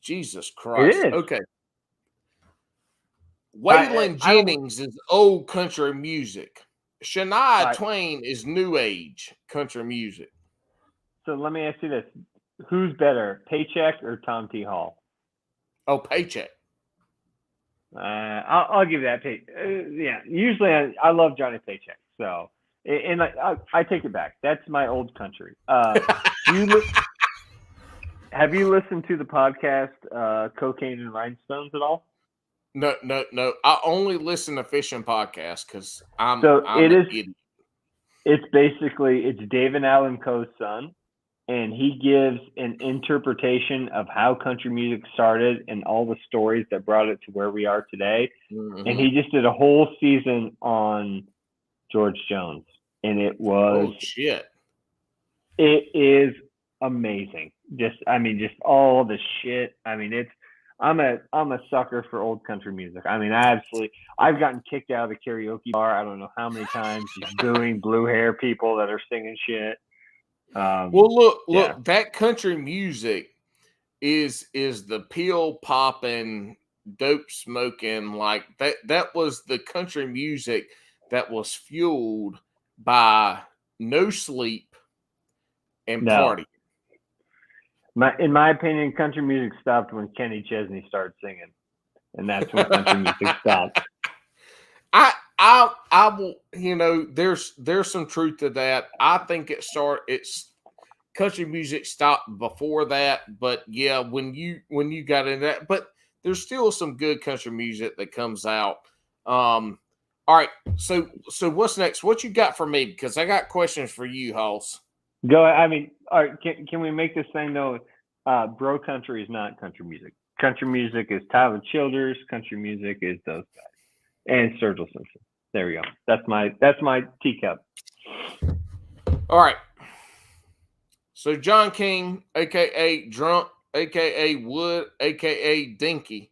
Jesus Christ. It is. Okay. Waylon Jennings is old country music. Shania Twain is new age country music. So let me ask you this. Who's better, Paycheck or Tom T. Hall? Oh, Paycheck. I'll give that. Yeah, usually I love Johnny Paycheck. So, and I take it back. That's my old country. Have you listened to the podcast Cocaine and Rhinestones at all? No. I only listen to fishing podcasts because I'm an idiot. It's David Allan Coe's son, and he gives an interpretation of how country music started and all the stories that brought it to where we are today. Mm-hmm. And he just did a whole season on George Jones, and it was shit. It is amazing. Just all the shit. I mean, I'm a sucker for old country music. I mean, I've gotten kicked out of the karaoke bar. I don't know how many times, just booing blue hair people that are singing shit. Well, look, that country music is the pill popping, dope smoking, like that was the country music that was fueled by no sleep and party. In my opinion, country music stopped when Kenny Chesney started singing, and that's when country music stopped. I will, there's some truth to that. I think it's country music stopped before that, but yeah, when you got into that, but there's still some good country music that comes out. All right, so what's next? What you got for me? Because I got questions for you, Hoss. Go. I mean, all right. Can we make this thing though? Bro country is not country music. Country music is Tyler Childers. Country music is those guys and Sturgill Simpson. There we go. That's my teacup. All right. So John King, aka Drunk, aka Wood, aka Dinky,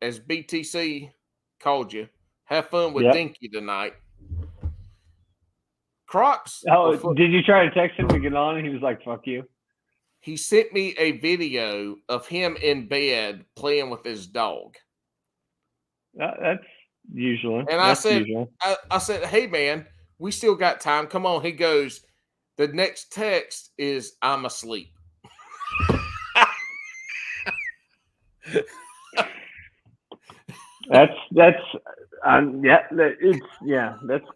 as BTC called you. Have fun with Dinky tonight. Crocs. Oh, did you try to text him to get on? And he was like, "Fuck you." He sent me a video of him in bed playing with his dog. That's usual. And I said, "Hey man, we still got time. Come on." He goes, "The next text is I'm asleep." That's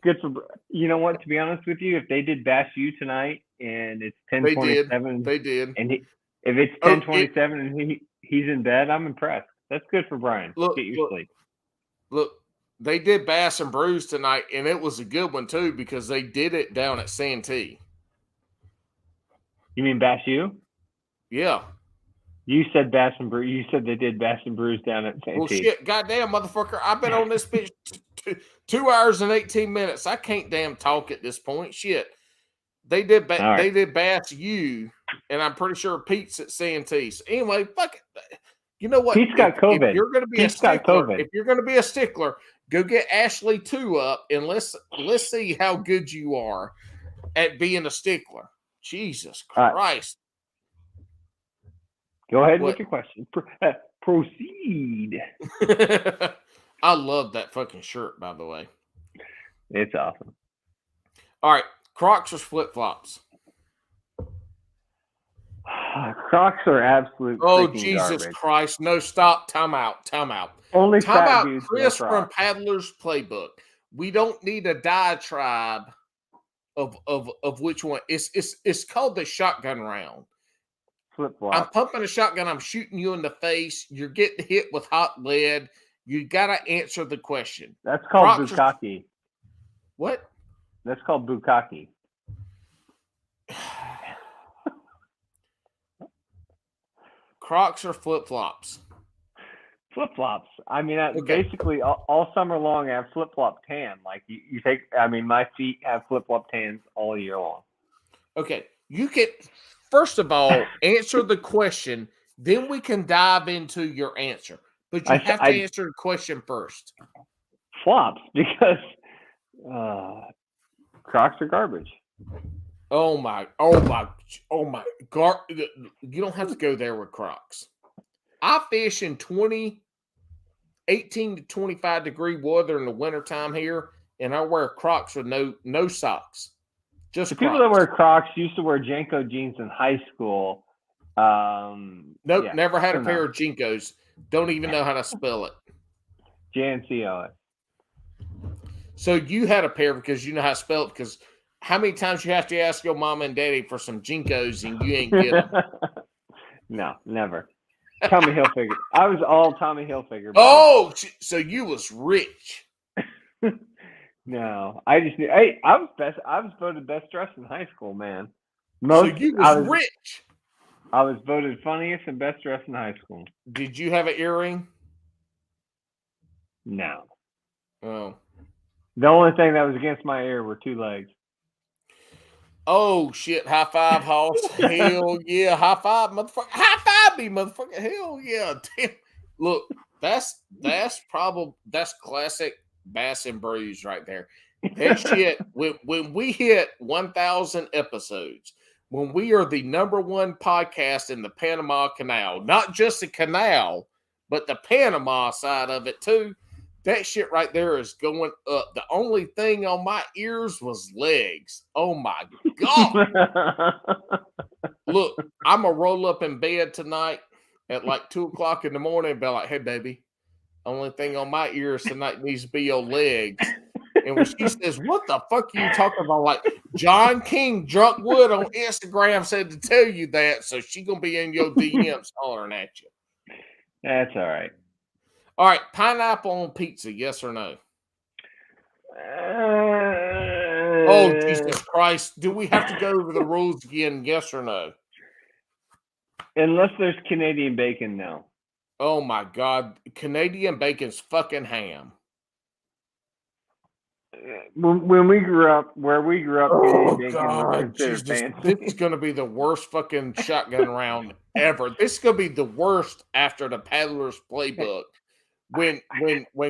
good for, you know what, to be honest with you, if they did Bash U tonight and it's 10:27, they did, and if it's 10:27 and he's in bed, I'm impressed. That's good for Brian. Get your sleep. Look, they did Bass and Brews tonight, and it was a good one too because they did it down at Santee. You mean Bash U? Yeah. You said Bass and Brews. You said they did Bass and Brews down at Santee. Well, shit, goddamn, motherfucker! I've been on this bitch 2 hours and 18 minutes. I can't damn talk at this point. Shit, they did. They did Bass U, and I'm pretty sure Pete's at Santee. So anyway, fuck it. You know what? Pete's got COVID. If you're going to be a stickler, go get Ashley 2 up, and let's see how good you are at being a stickler. Jesus Christ. Go ahead with your question. Proceed. I love that fucking shirt, by the way. It's awesome. All right. Crocs or flip-flops? Crocs are absolute Jesus garbage. Christ. No, stop. Time out. Only time out, dudes Chris from Paddler's Playbook. We don't need a diatribe of which one. It's called the shotgun round. Flip-flop. I'm pumping a shotgun. I'm shooting you in the face. You're getting hit with hot lead. You got to answer the question. That's called bukkake. What? That's called bukkake. Crocs or flip-flops? Flip-flops. I mean, Okay. basically all summer long, I have flip-flop tan. Like you take. I mean, my feet have flip-flop tans all year long. Okay. You can, first of all, answer the question. Then we can dive into your answer. But you have to answer the question first. Flops, because Crocs are garbage. Oh my. You don't have to go there with Crocs. I fish in 18 to 25 degree weather in the wintertime here, and I wear Crocs with no socks. Just the Crocs. People that wear Crocs used to wear Janko jeans in high school. Nope, never had a pair of Jinkos. Don't even know how to spell it. JNCO. So you had a pair because you know how to spell it, because how many times you have to ask your mom and daddy for some Jinkos and you ain't get them? No, never. Tommy Hilfiger. I was all Tommy Hilfiger. Oh, so you was rich. No, I just knew. Hey, I was voted best dressed in high school, man. So you was rich. I was voted funniest and best dressed in high school. Did you have an earring? No. Oh. The only thing that was against my ear were 2 legs. Oh shit! High five, Hoss. Hell yeah! High five, motherfucker! High five me, motherfucker! Hell yeah! Damn. Look, that's classic Bass and Brews right there. That shit. When we hit 1,000 episodes, when we are the #1 podcast in the Panama Canal, not just the canal, but the Panama side of it too. That shit right there is going up. The only thing on my ears was legs. Oh my God. Look, I'm going to roll up in bed tonight at like 2 o'clock in the morning and be like, hey, baby, only thing on my ears tonight needs to be your legs. And when she says, what the fuck are you talking about? Like, John King, Drunkwood on Instagram said to tell you that. So she going to be in your DMs hollering at you. That's all right. All right, pineapple on pizza, yes or no? Oh, Jesus Christ. Do we have to go over the rules again, yes or no? Unless there's Canadian bacon, no. Oh, my God. Canadian bacon's fucking ham. When we grew up, Canadian bacon God, was considered fancy. This is going to be the worst fucking shotgun round ever. This is going to be the worst after the Paddler's Playbook. When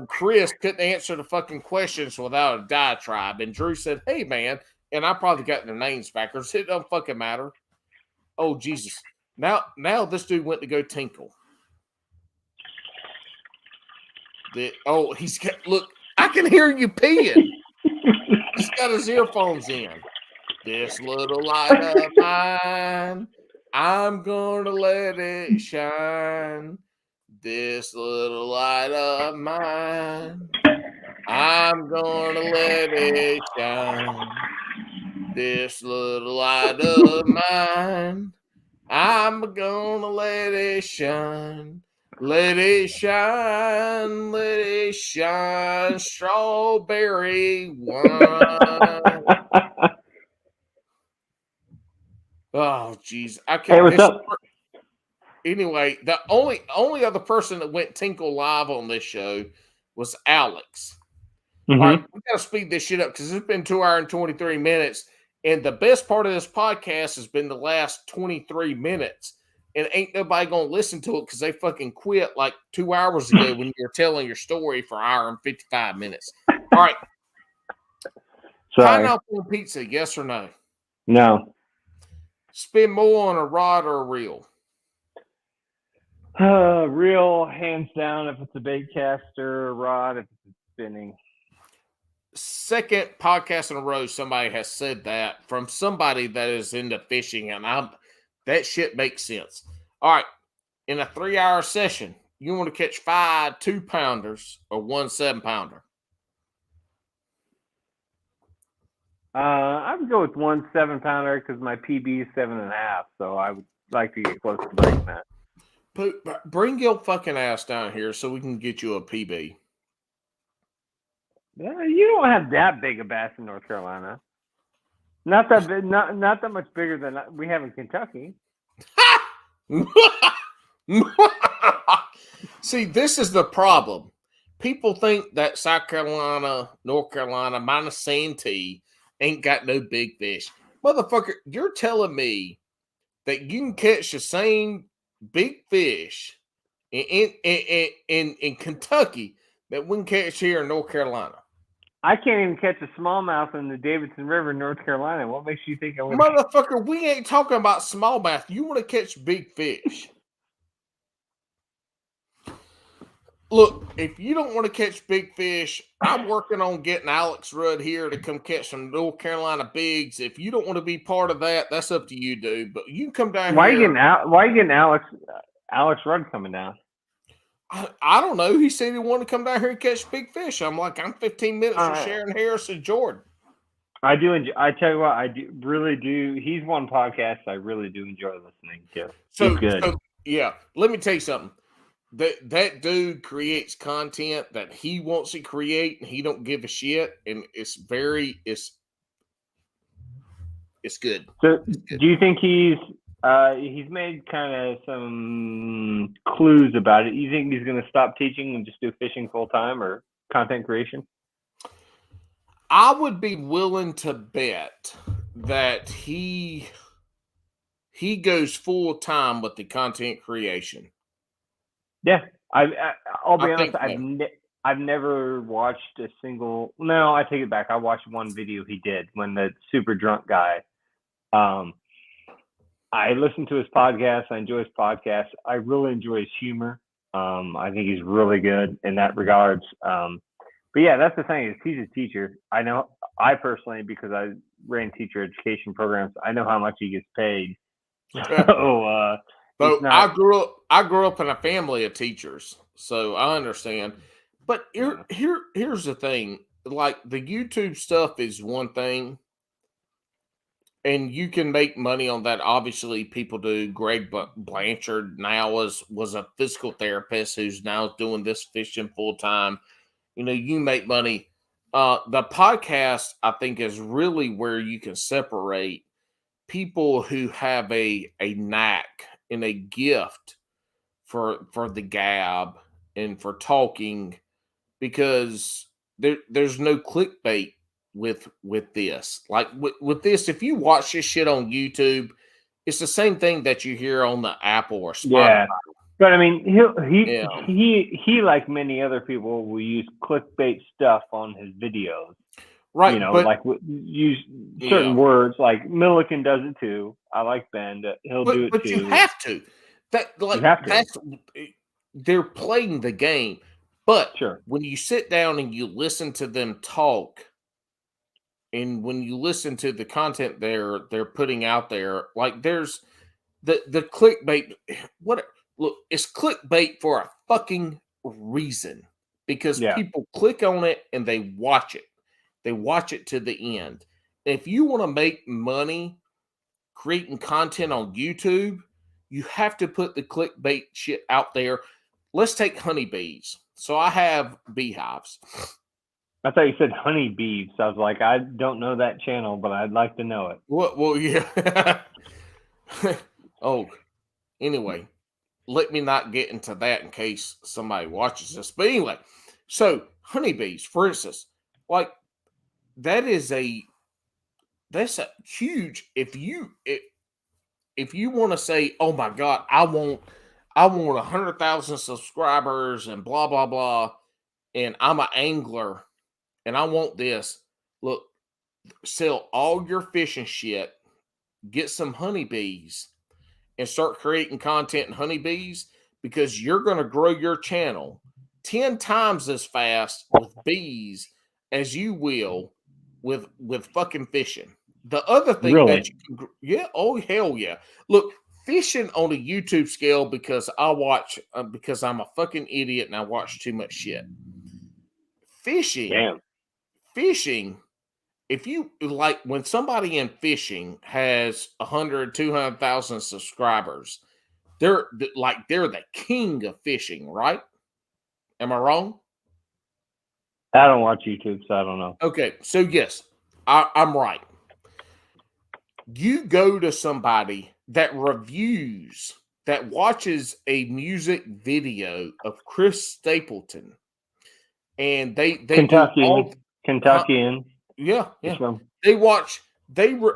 Chris couldn't answer the fucking questions without a diatribe, and Drew said, hey, man, and I probably got their names backwards. It don't fucking matter. Oh, Jesus. Now this dude went to go tinkle. He's got, look, I can hear you peeing. He's got his earphones in. This little light of mine, I'm going to let it shine. This little light of mine, I'm gonna let it shine. This little light of mine, I'm gonna let it shine. Let it shine, let it shine. Strawberry wine. Oh, jeez. I can't. Hey, what's up? Anyway, the only other person that went tinkle live on this show was Alex. Mm-hmm. All right, we got to speed this shit up because it's been 2 hours and 23 minutes. And the best part of this podcast has been the last 23 minutes. And ain't nobody going to listen to it because they fucking quit like 2 hours ago when you're telling your story for 1 hour and 55 minutes. All right. Sorry. Pineapple on pizza, yes or no? No. Spend more on a rod or a reel? Reel, hands down, if it's a bait caster, rod, if it's spinning. Second podcast in a row, somebody has said that from somebody that is into fishing, and that shit makes sense. All right, in a 3-hour session, you want to catch 5 2-pounders or 1 7-pounder? I would go with 1 7-pounder because my PB is 7.5, so I would like to get close to breaking that. Bring your fucking ass down here so we can get you a PB. You don't have that big a bass in North Carolina. Not that much bigger than we have in Kentucky. See, this is the problem. People think that South Carolina, North Carolina, minus Santee, ain't got no big fish. Motherfucker, you're telling me that you can catch the same big fish in Kentucky that we can catch here in North Carolina. I can't even catch a smallmouth in the Davidson River, North Carolina. What makes you think I'm going to? Motherfucker, we ain't talking about smallmouth. You want to catch big fish. Look, if you don't want to catch big fish, I'm working on getting Alex Rudd here to come catch some North Carolina bigs. If you don't want to be part of that, that's up to you, dude. But you can come down Why here. Why are you getting Alex Rudd coming down? I don't know. He said he wanted to come down here and catch big fish. I'm like, I'm 15 minutes from Sharon Harris and Jordan. I do enjoy. I tell you what, really do. He's one podcast I really do enjoy listening to. So good. So, yeah, let me tell you something. That dude creates content that he wants to create, and he don't give a shit. And it's good. So, do you think he's made kind of some clues about it? You think he's going to stop teaching and just do fishing full time or content creation? I would be willing to bet that he goes full time with the content creation. Yeah, I'll be honest. I've never watched a single. No, I take it back. I watched one video he did when the super drunk guy. I listened to his podcast. I enjoy his podcast. I really enjoy his humor. I think he's really good in that regards. But yeah, that's the thing is he's a teacher. I know I personally, because I ran teacher education programs, I know how much he gets paid. So I grew up in a family of teachers, so I understand. But here's the thing: like the YouTube stuff is one thing, and you can make money on that. Obviously, people do. Greg Blanchard now was a physical therapist who's now doing this fishing full time. You know, you make money. The podcast, I think, is really where you can separate people who have a knack and a gift for the gab and for talking, because there's no clickbait with this. Like with this, if you watch this shit on YouTube, it's the same thing that you hear on the Apple or Spotify. Yeah. But I mean, he like many other people will use clickbait stuff on his videos. Right, you know, but, like use certain words. Like Milliken does it too. I like Ben. He'll do it but too. You have to. They're playing the game. But sure, when you sit down and you listen to them talk, and when you listen to the content they're putting out there, like there's the clickbait. Look, it's clickbait for a fucking reason, because people click on it and they watch it. They watch it to the end. If you want to make money creating content on YouTube, you have to put the clickbait shit out there. Let's take honeybees. So I have beehives. I thought you said honeybees. I was like, I don't know that channel, but I'd like to know it. Well, yeah. Oh, anyway, let me not get into that in case somebody watches this. But anyway, so honeybees, for instance, like that's a huge. If you want to say, oh my God, I want 100,000 subscribers and blah blah blah, and I'm an angler and I want this. Look, sell all your fishing shit, get some honeybees, and start creating content in honeybees, because you're going to grow your channel 10 times as fast with bees as you will with fucking fishing. The other thing that you can, oh hell yeah. Look, fishing on a YouTube scale, because I watch, because I'm a fucking idiot and I watch too much shit. Fishing, if you like, when somebody in fishing has 100, 200,000 subscribers, they're the king of fishing, right? Am I wrong? I don't watch YouTube, so I don't know. Okay, so yes, I'm right. You go to somebody that reviews that watches a music video of Chris Stapleton, and they Kentuckian. Yeah.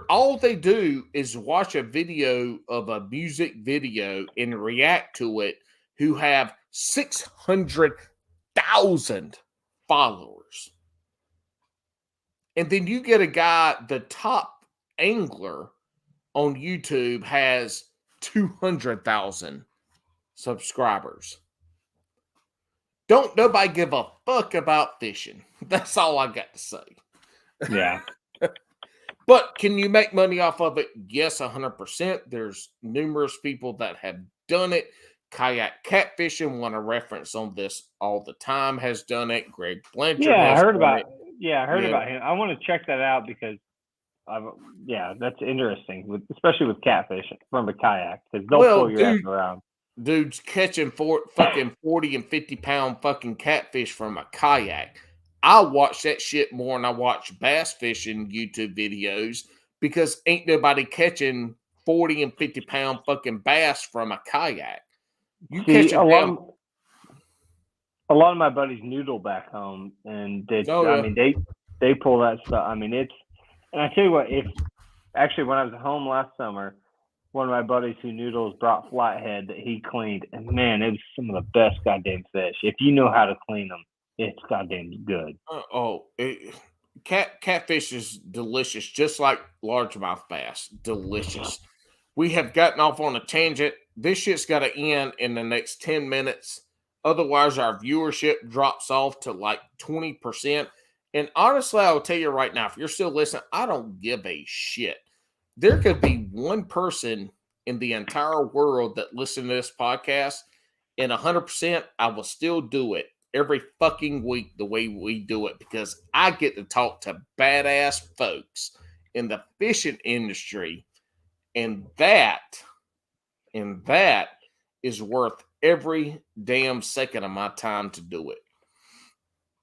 All they do is watch a video of a music video and react to it, who have 600,000 followers. And then you get a guy, the top angler on YouTube has 200,000 subscribers. Don't nobody give a fuck about fishing. That's all I got to say. Yeah. But can you make money off of it? Yes, 100%. There's numerous people that have done it. Kayak Catfishing, want to reference on this all the time, has done it. Greg Blanchard. Yeah, I heard about it. Yeah, I heard about him. I want to check that out because, that's interesting, especially with catfish from a kayak, because they'll pull your ass around. Dude's catching fucking 40 and 50 pound fucking catfish from a kayak. I watch that shit more than I watch bass fishing YouTube videos, because ain't nobody catching 40 and 50 pound fucking bass from a kayak. You catch a lot of my buddies noodle back home, and they pull that stuff. I mean, and I tell you what, when I was at home last summer, one of my buddies who noodles brought flathead that he cleaned, and man, it was some of the best goddamn fish. If you know how to clean them, it's goddamn good. Catfish is delicious, just like largemouth bass. Delicious. We have gotten off on a tangent. This shit's got to end in the next 10 minutes. Otherwise, our viewership drops off to like 20%. And honestly, I will tell you right now, if you're still listening, I don't give a shit. There could be one person in the entire world that listens to this podcast, and 100%, I will still do it every fucking week the way we do it, because I get to talk to badass folks in the fishing industry, and that is worth every damn second of my time to do it.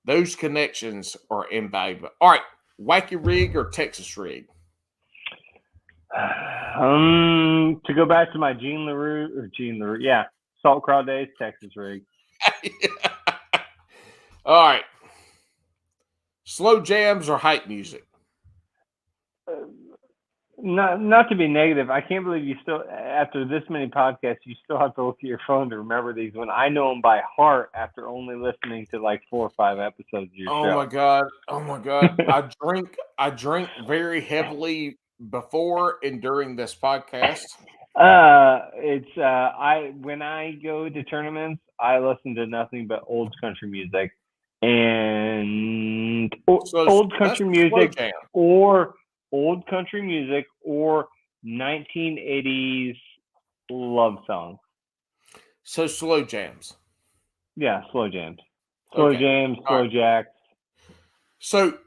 Those connections are invaluable. All right, wacky rig or Texas rig? To go back to my Gene LaRue, Salt Craw days, Texas rig. All right. Slow jams or hype music? Not to be negative, I can't believe you still, after this many podcasts, you still have to look at your phone to remember these when I know them by heart after only listening to like 4 or 5 episodes of your show. Oh my God. I drink very heavily before and during this podcast. When I go to tournaments, I listen to nothing but old country music and old country music or 1980s love songs. So slow jams. Yeah, slow jams. Slow jams, slow jacks. So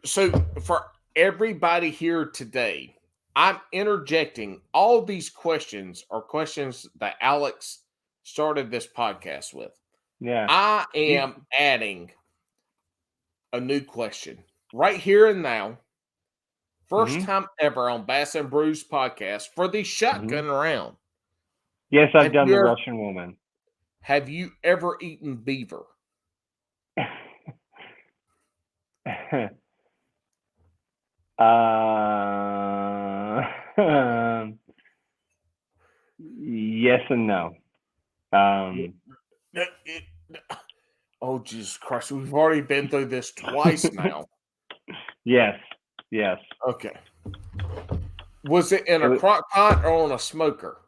for everybody here today, I'm interjecting all these questions are questions that Alex started this podcast with. Yeah. I am adding a new question right here and now. First time ever on Bass and Brews podcast for the shotgun round. Yes, I've done the Russian woman. Have you ever eaten beaver? Yes and no. Oh, Jesus Christ. We've already been through this twice now. Yes. Okay. Was it in a crock pot or on a smoker?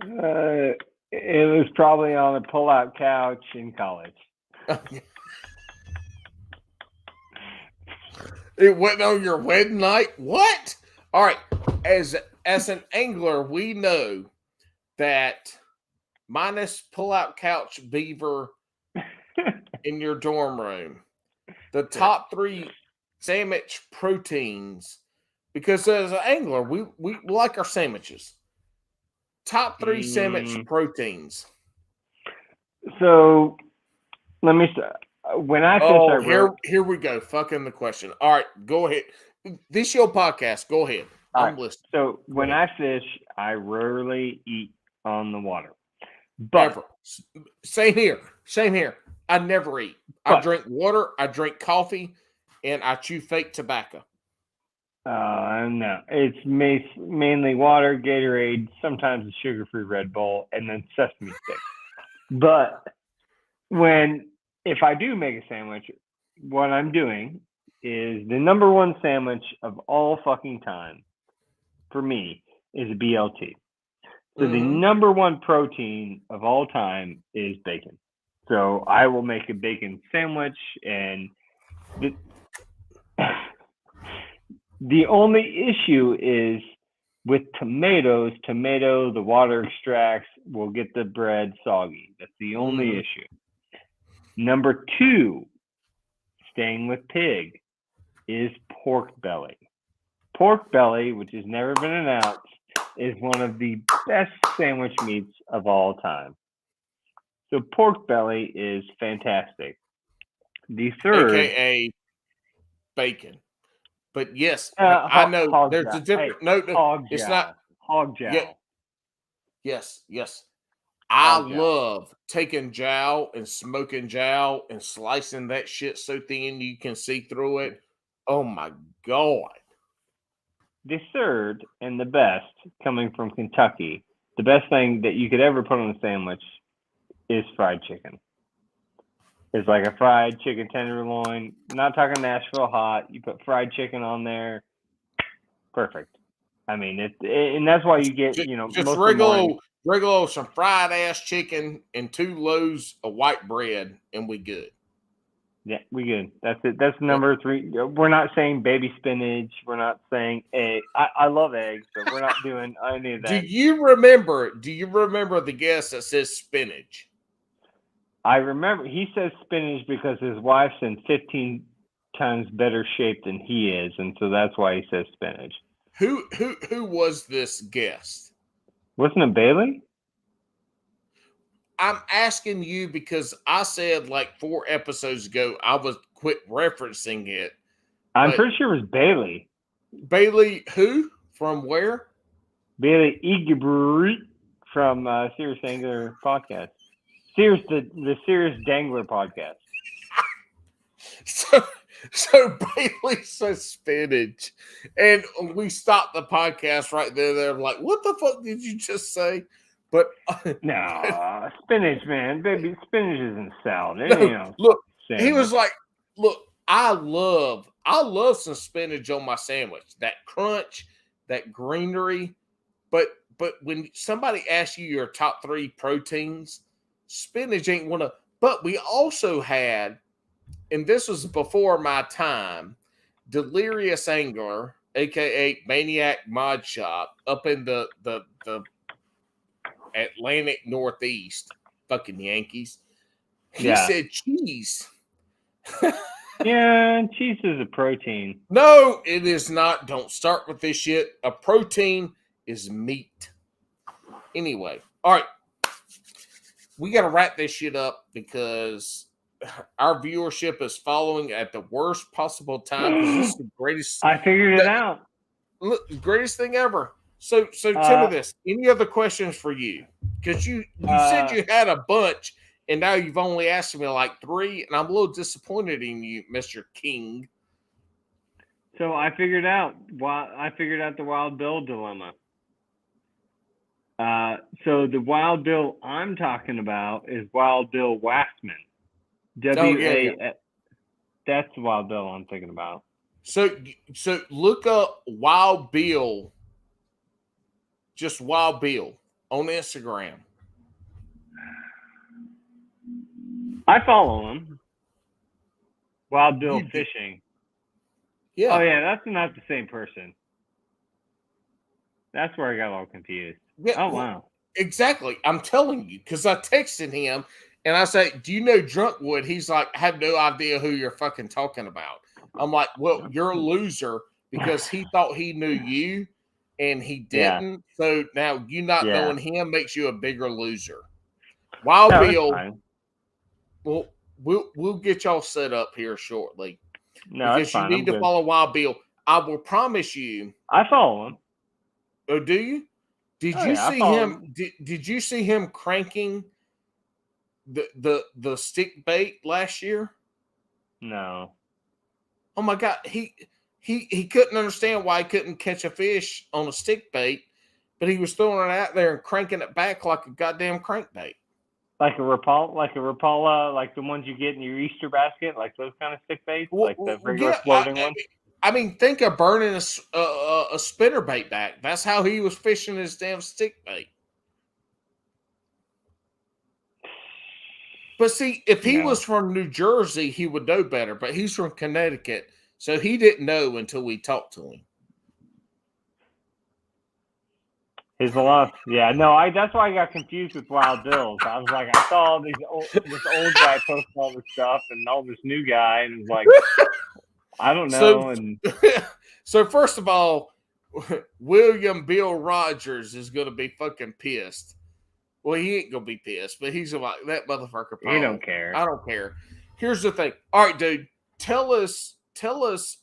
It was probably on a pull-out couch in college. It went on your wedding night? What? All right. As an angler, we know that minus pull-out couch beaver in your dorm room, the top 3 sandwich proteins, because as an angler, we like our sandwiches. Top 3 sandwich proteins. So let me start. When I here we go. Fucking the question. All right, go ahead. This your podcast. Go ahead. I'm listening. So when I fish, I rarely eat on the water. But Ever. Same here. I never eat. I drink water, I drink coffee, and I chew fake tobacco. No, it's mainly water, Gatorade, sometimes a sugar-free Red Bull, and then sesame sticks. But if I do make a sandwich, what I'm doing is the number one sandwich of all fucking time for me is a BLT. So the number one protein of all time is bacon. So I will make a bacon sandwich, and the only issue is with tomatoes. The water extracts will get the bread soggy. That's the only issue. Number 2, staying with pig, is pork belly. Pork belly, which has never been announced, is one of the best sandwich meats of all time. So pork belly is fantastic. The third, AKA bacon. But yes, I know there's a different. It's not hog jowl. Yes. I love taking jowl and smoking jowl and slicing that shit so thin you can see through it. Oh my God. The third and the best, coming from Kentucky, the best thing that you could ever put on a sandwich is fried chicken. It's like a fried chicken tenderloin. Not talking Nashville hot. You put fried chicken on there. Perfect. I mean, and that's why you get, just regular some fried ass chicken and 2 loaves of white bread, and we good. Yeah, we good. That's it. That's number 3. We're not saying baby spinach. We're not saying egg. I love eggs, but we're not doing any of that. Do you remember the guest that says spinach? I remember he says spinach because his wife's in 15 times better shape than he is, and so that's why he says spinach. Who was this guest? Wasn't it Bailey? I'm asking you because I said like 4 episodes ago I was quit referencing it. I'm pretty sure it was Bailey. Bailey who? From where? Bailey Egebrew from Serious Angler Podcast. The Serious Dangler Podcast. So Bailey says spinach, and we stopped the podcast right there. They're like, "What the fuck did you just say?" But no, spinach, man, baby, spinach isn't salad. Look, he was like, "Look, I love some spinach on my sandwich. That crunch, that greenery. But when somebody asks you your top 3 proteins, spinach ain't one of. But we also had, and this was before my time, Delirious Angler, aka Maniac Mod Shop, up in the Atlantic Northeast, fucking Yankees. He said cheese. Yeah, cheese is a protein. No, it is not. Don't start with this shit. A protein is meat. Anyway, all right. We got to wrap this shit up because our viewership is following at the worst possible time. This is the greatest. I figured it out. Look, greatest thing ever. So Timothy, any other questions for you? Because you said you had a bunch, and now you've only asked me like 3, and I'm a little disappointed in you, Mr. King. So I figured out the Wild Bill dilemma. So the Wild Bill I'm talking about is Wild Bill Waxman. W-A. That's the Wild Bill I'm thinking about. So look up Wild Bill, just Wild Bill on Instagram. I follow him. Wild Bill Fishing. Yeah. Oh yeah, that's not the same person. That's where I got all confused. Yeah, oh wow. Exactly. I'm telling you, because I texted him and I say, "Do you know Drunkwood?" He's like, "I have no idea who you're fucking talking about." I'm like, "Well, you're a loser because he thought he knew you and he didn't. Yeah. So now you not knowing him makes you a bigger loser." Wild Bill. Well, we'll get y'all set up here shortly. No, because you need to follow Wild Bill. I will promise you. I follow him. Oh, do you? Did you see him? Did you see him cranking the stick bait last year? No. Oh my God, he couldn't understand why he couldn't catch a fish on a stick bait, but he was throwing it out there and cranking it back like a goddamn crankbait. Like a Rapala, like the ones you get in your Easter basket, like those kind of stick baits, like the regular floating ones. I mean, think of burning a spinner bait back. That's how he was fishing his damn stick bait. But see, if he was from New Jersey, he would know better. But he's from Connecticut, so he didn't know until we talked to him. His loss, yeah, no, that's why I got confused with Wild Bills. I was like, I saw this old guy post all this stuff and all this new guy, and it was like, I don't know. So first of all, William Bill Rogers is going to be fucking pissed. Well, he ain't going to be pissed, but he's like, that motherfucker. He don't care. I don't care. Here's the thing. All right, dude, tell us.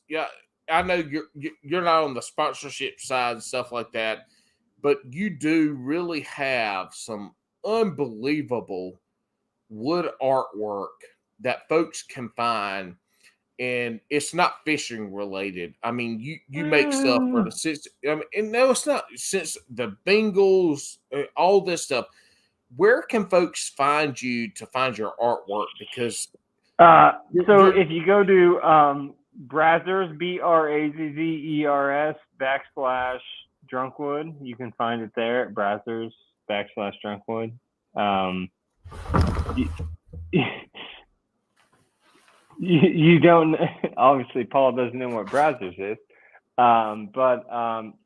Yeah, I know you're not on the sponsorship side and stuff like that, but you do really have some unbelievable wood artwork that folks can find, and it's not fishing related. I mean, you make stuff for the and no, it's not. Since the Bengals, all this stuff. Where can folks find you to find your artwork? Because if you go to Brazzers, BRAZZERS /Drunkwood, you can find it there at Brazzers /Drunkwood. You don't, obviously Paul doesn't know what Brazzers is, but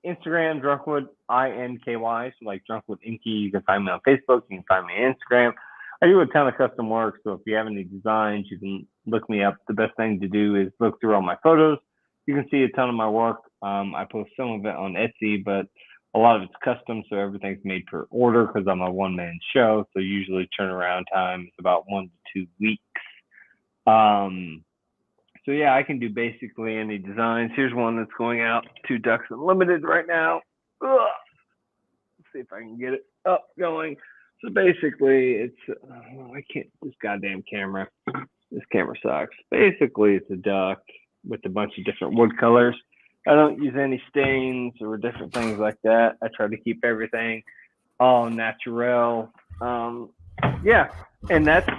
Instagram, Drunkwood INKY, so like Drunkwoodinky. You can find me on Facebook, you can find me on Instagram. I do a ton of custom work, so if you have any designs, you can look me up. The best thing to do is look through all my photos. You can see a ton of my work. I post some of it on Etsy, but a lot of it's custom, so everything's made per order because I'm a one-man show, so usually turnaround time is about 1 to 2 weeks. So yeah, I can do basically any designs. Here's one that's going out to Ducks Unlimited right now. Let's see if I can get it up going. So basically, it's I can't. This goddamn camera. This camera sucks. Basically, it's a duck with a bunch of different wood colors. I don't use any stains or different things like that. I try to keep everything all natural. Yeah, and that's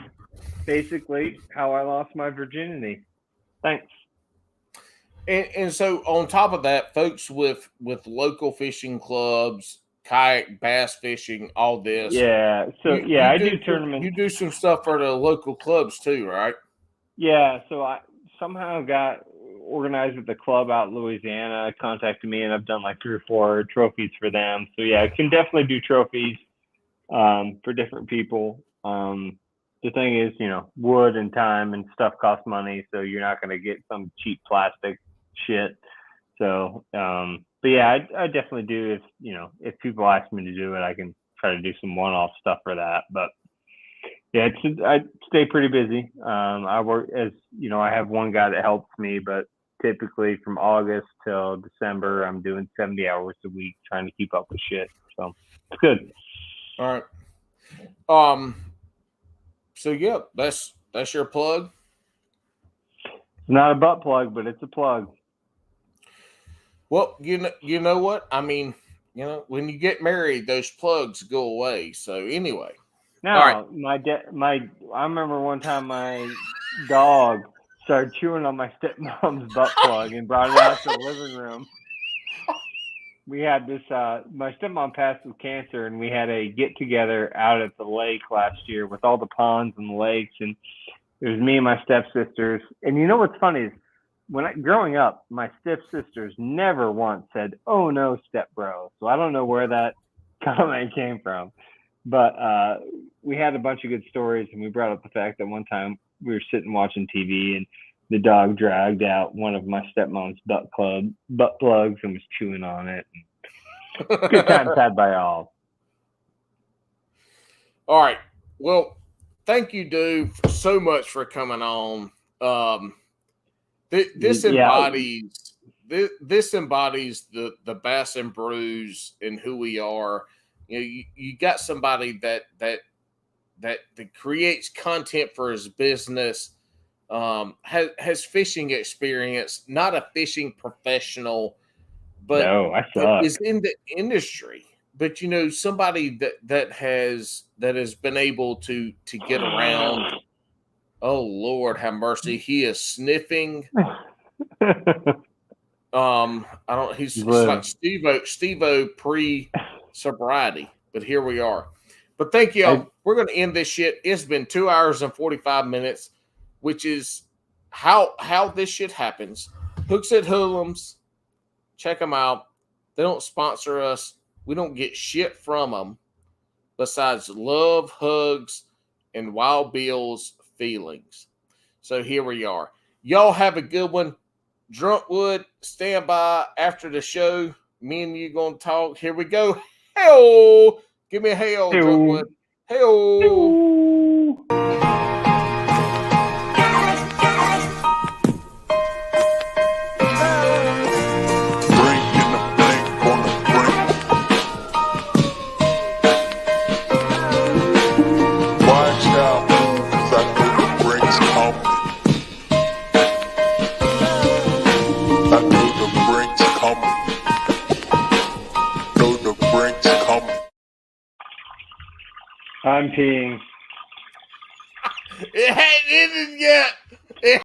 basically how I lost my virginity. Thanks. And so on top of that, folks with local fishing clubs, kayak, bass fishing, all this. Yeah. So I do tournaments. You do some stuff for the local clubs too, right? Yeah. So I somehow got organized with the club out in Louisiana, contacted me, and I've done like 3 or 4 trophies for them. So yeah, I can definitely do trophies for different people. The thing is, wood and time and stuff cost money, so you're not going to get some cheap plastic shit. So, but yeah, I definitely do. If people ask me to do it, I can try to do some one-off stuff for that. But yeah, I stay pretty busy. I work I have one guy that helps me, but typically from August till December, I'm doing 70 hours a week trying to keep up with shit. So it's good. All right. So yeah, that's your plug. It's not a butt plug, but it's a plug. Well, you know what? I mean, when you get married, those plugs go away. So anyway. No, right. I remember one time my dog started chewing on my stepmom's butt plug and brought it out to the living room. We had this, my stepmom passed with cancer, and we had a get together out at the lake last year with all the ponds and the lakes, and it was me and my stepsisters. And you know what's funny is growing up, my stepsisters never once said, "Oh no, stepbro." So I don't know where that comment came from, but we had a bunch of good stories, and we brought up the fact that one time we were sitting watching TV, and the dog dragged out one of my stepmom's butt plugs and was chewing on it. Good times had by all. All right. Well, thank you, dude, so much for coming on. This embodies this embodies the Bass and Brews and who we are. You know, you got somebody that creates content for his business, has fishing experience, not a fishing professional, but No, I suck. is in the industry. But you know, somebody that has been able to get around. Oh Lord, have mercy! He is sniffing. I don't. He's like Steve-O pre sobriety, but here we are. But thank you. We're going to end this shit. It's been 2 hours and 45 minutes, which is how this shit happens. Hooks at Hoolums. Check them out. They don't sponsor us. We don't get shit from them besides love, hugs, and Wild Bill's feelings. So here we are. Y'all have a good one. Drunkwood, stand by after the show. Me and you going to talk. Here we go. Hell. Give me a hail, Drunkwood. Hell. I'm peeing. It ain't ended yet.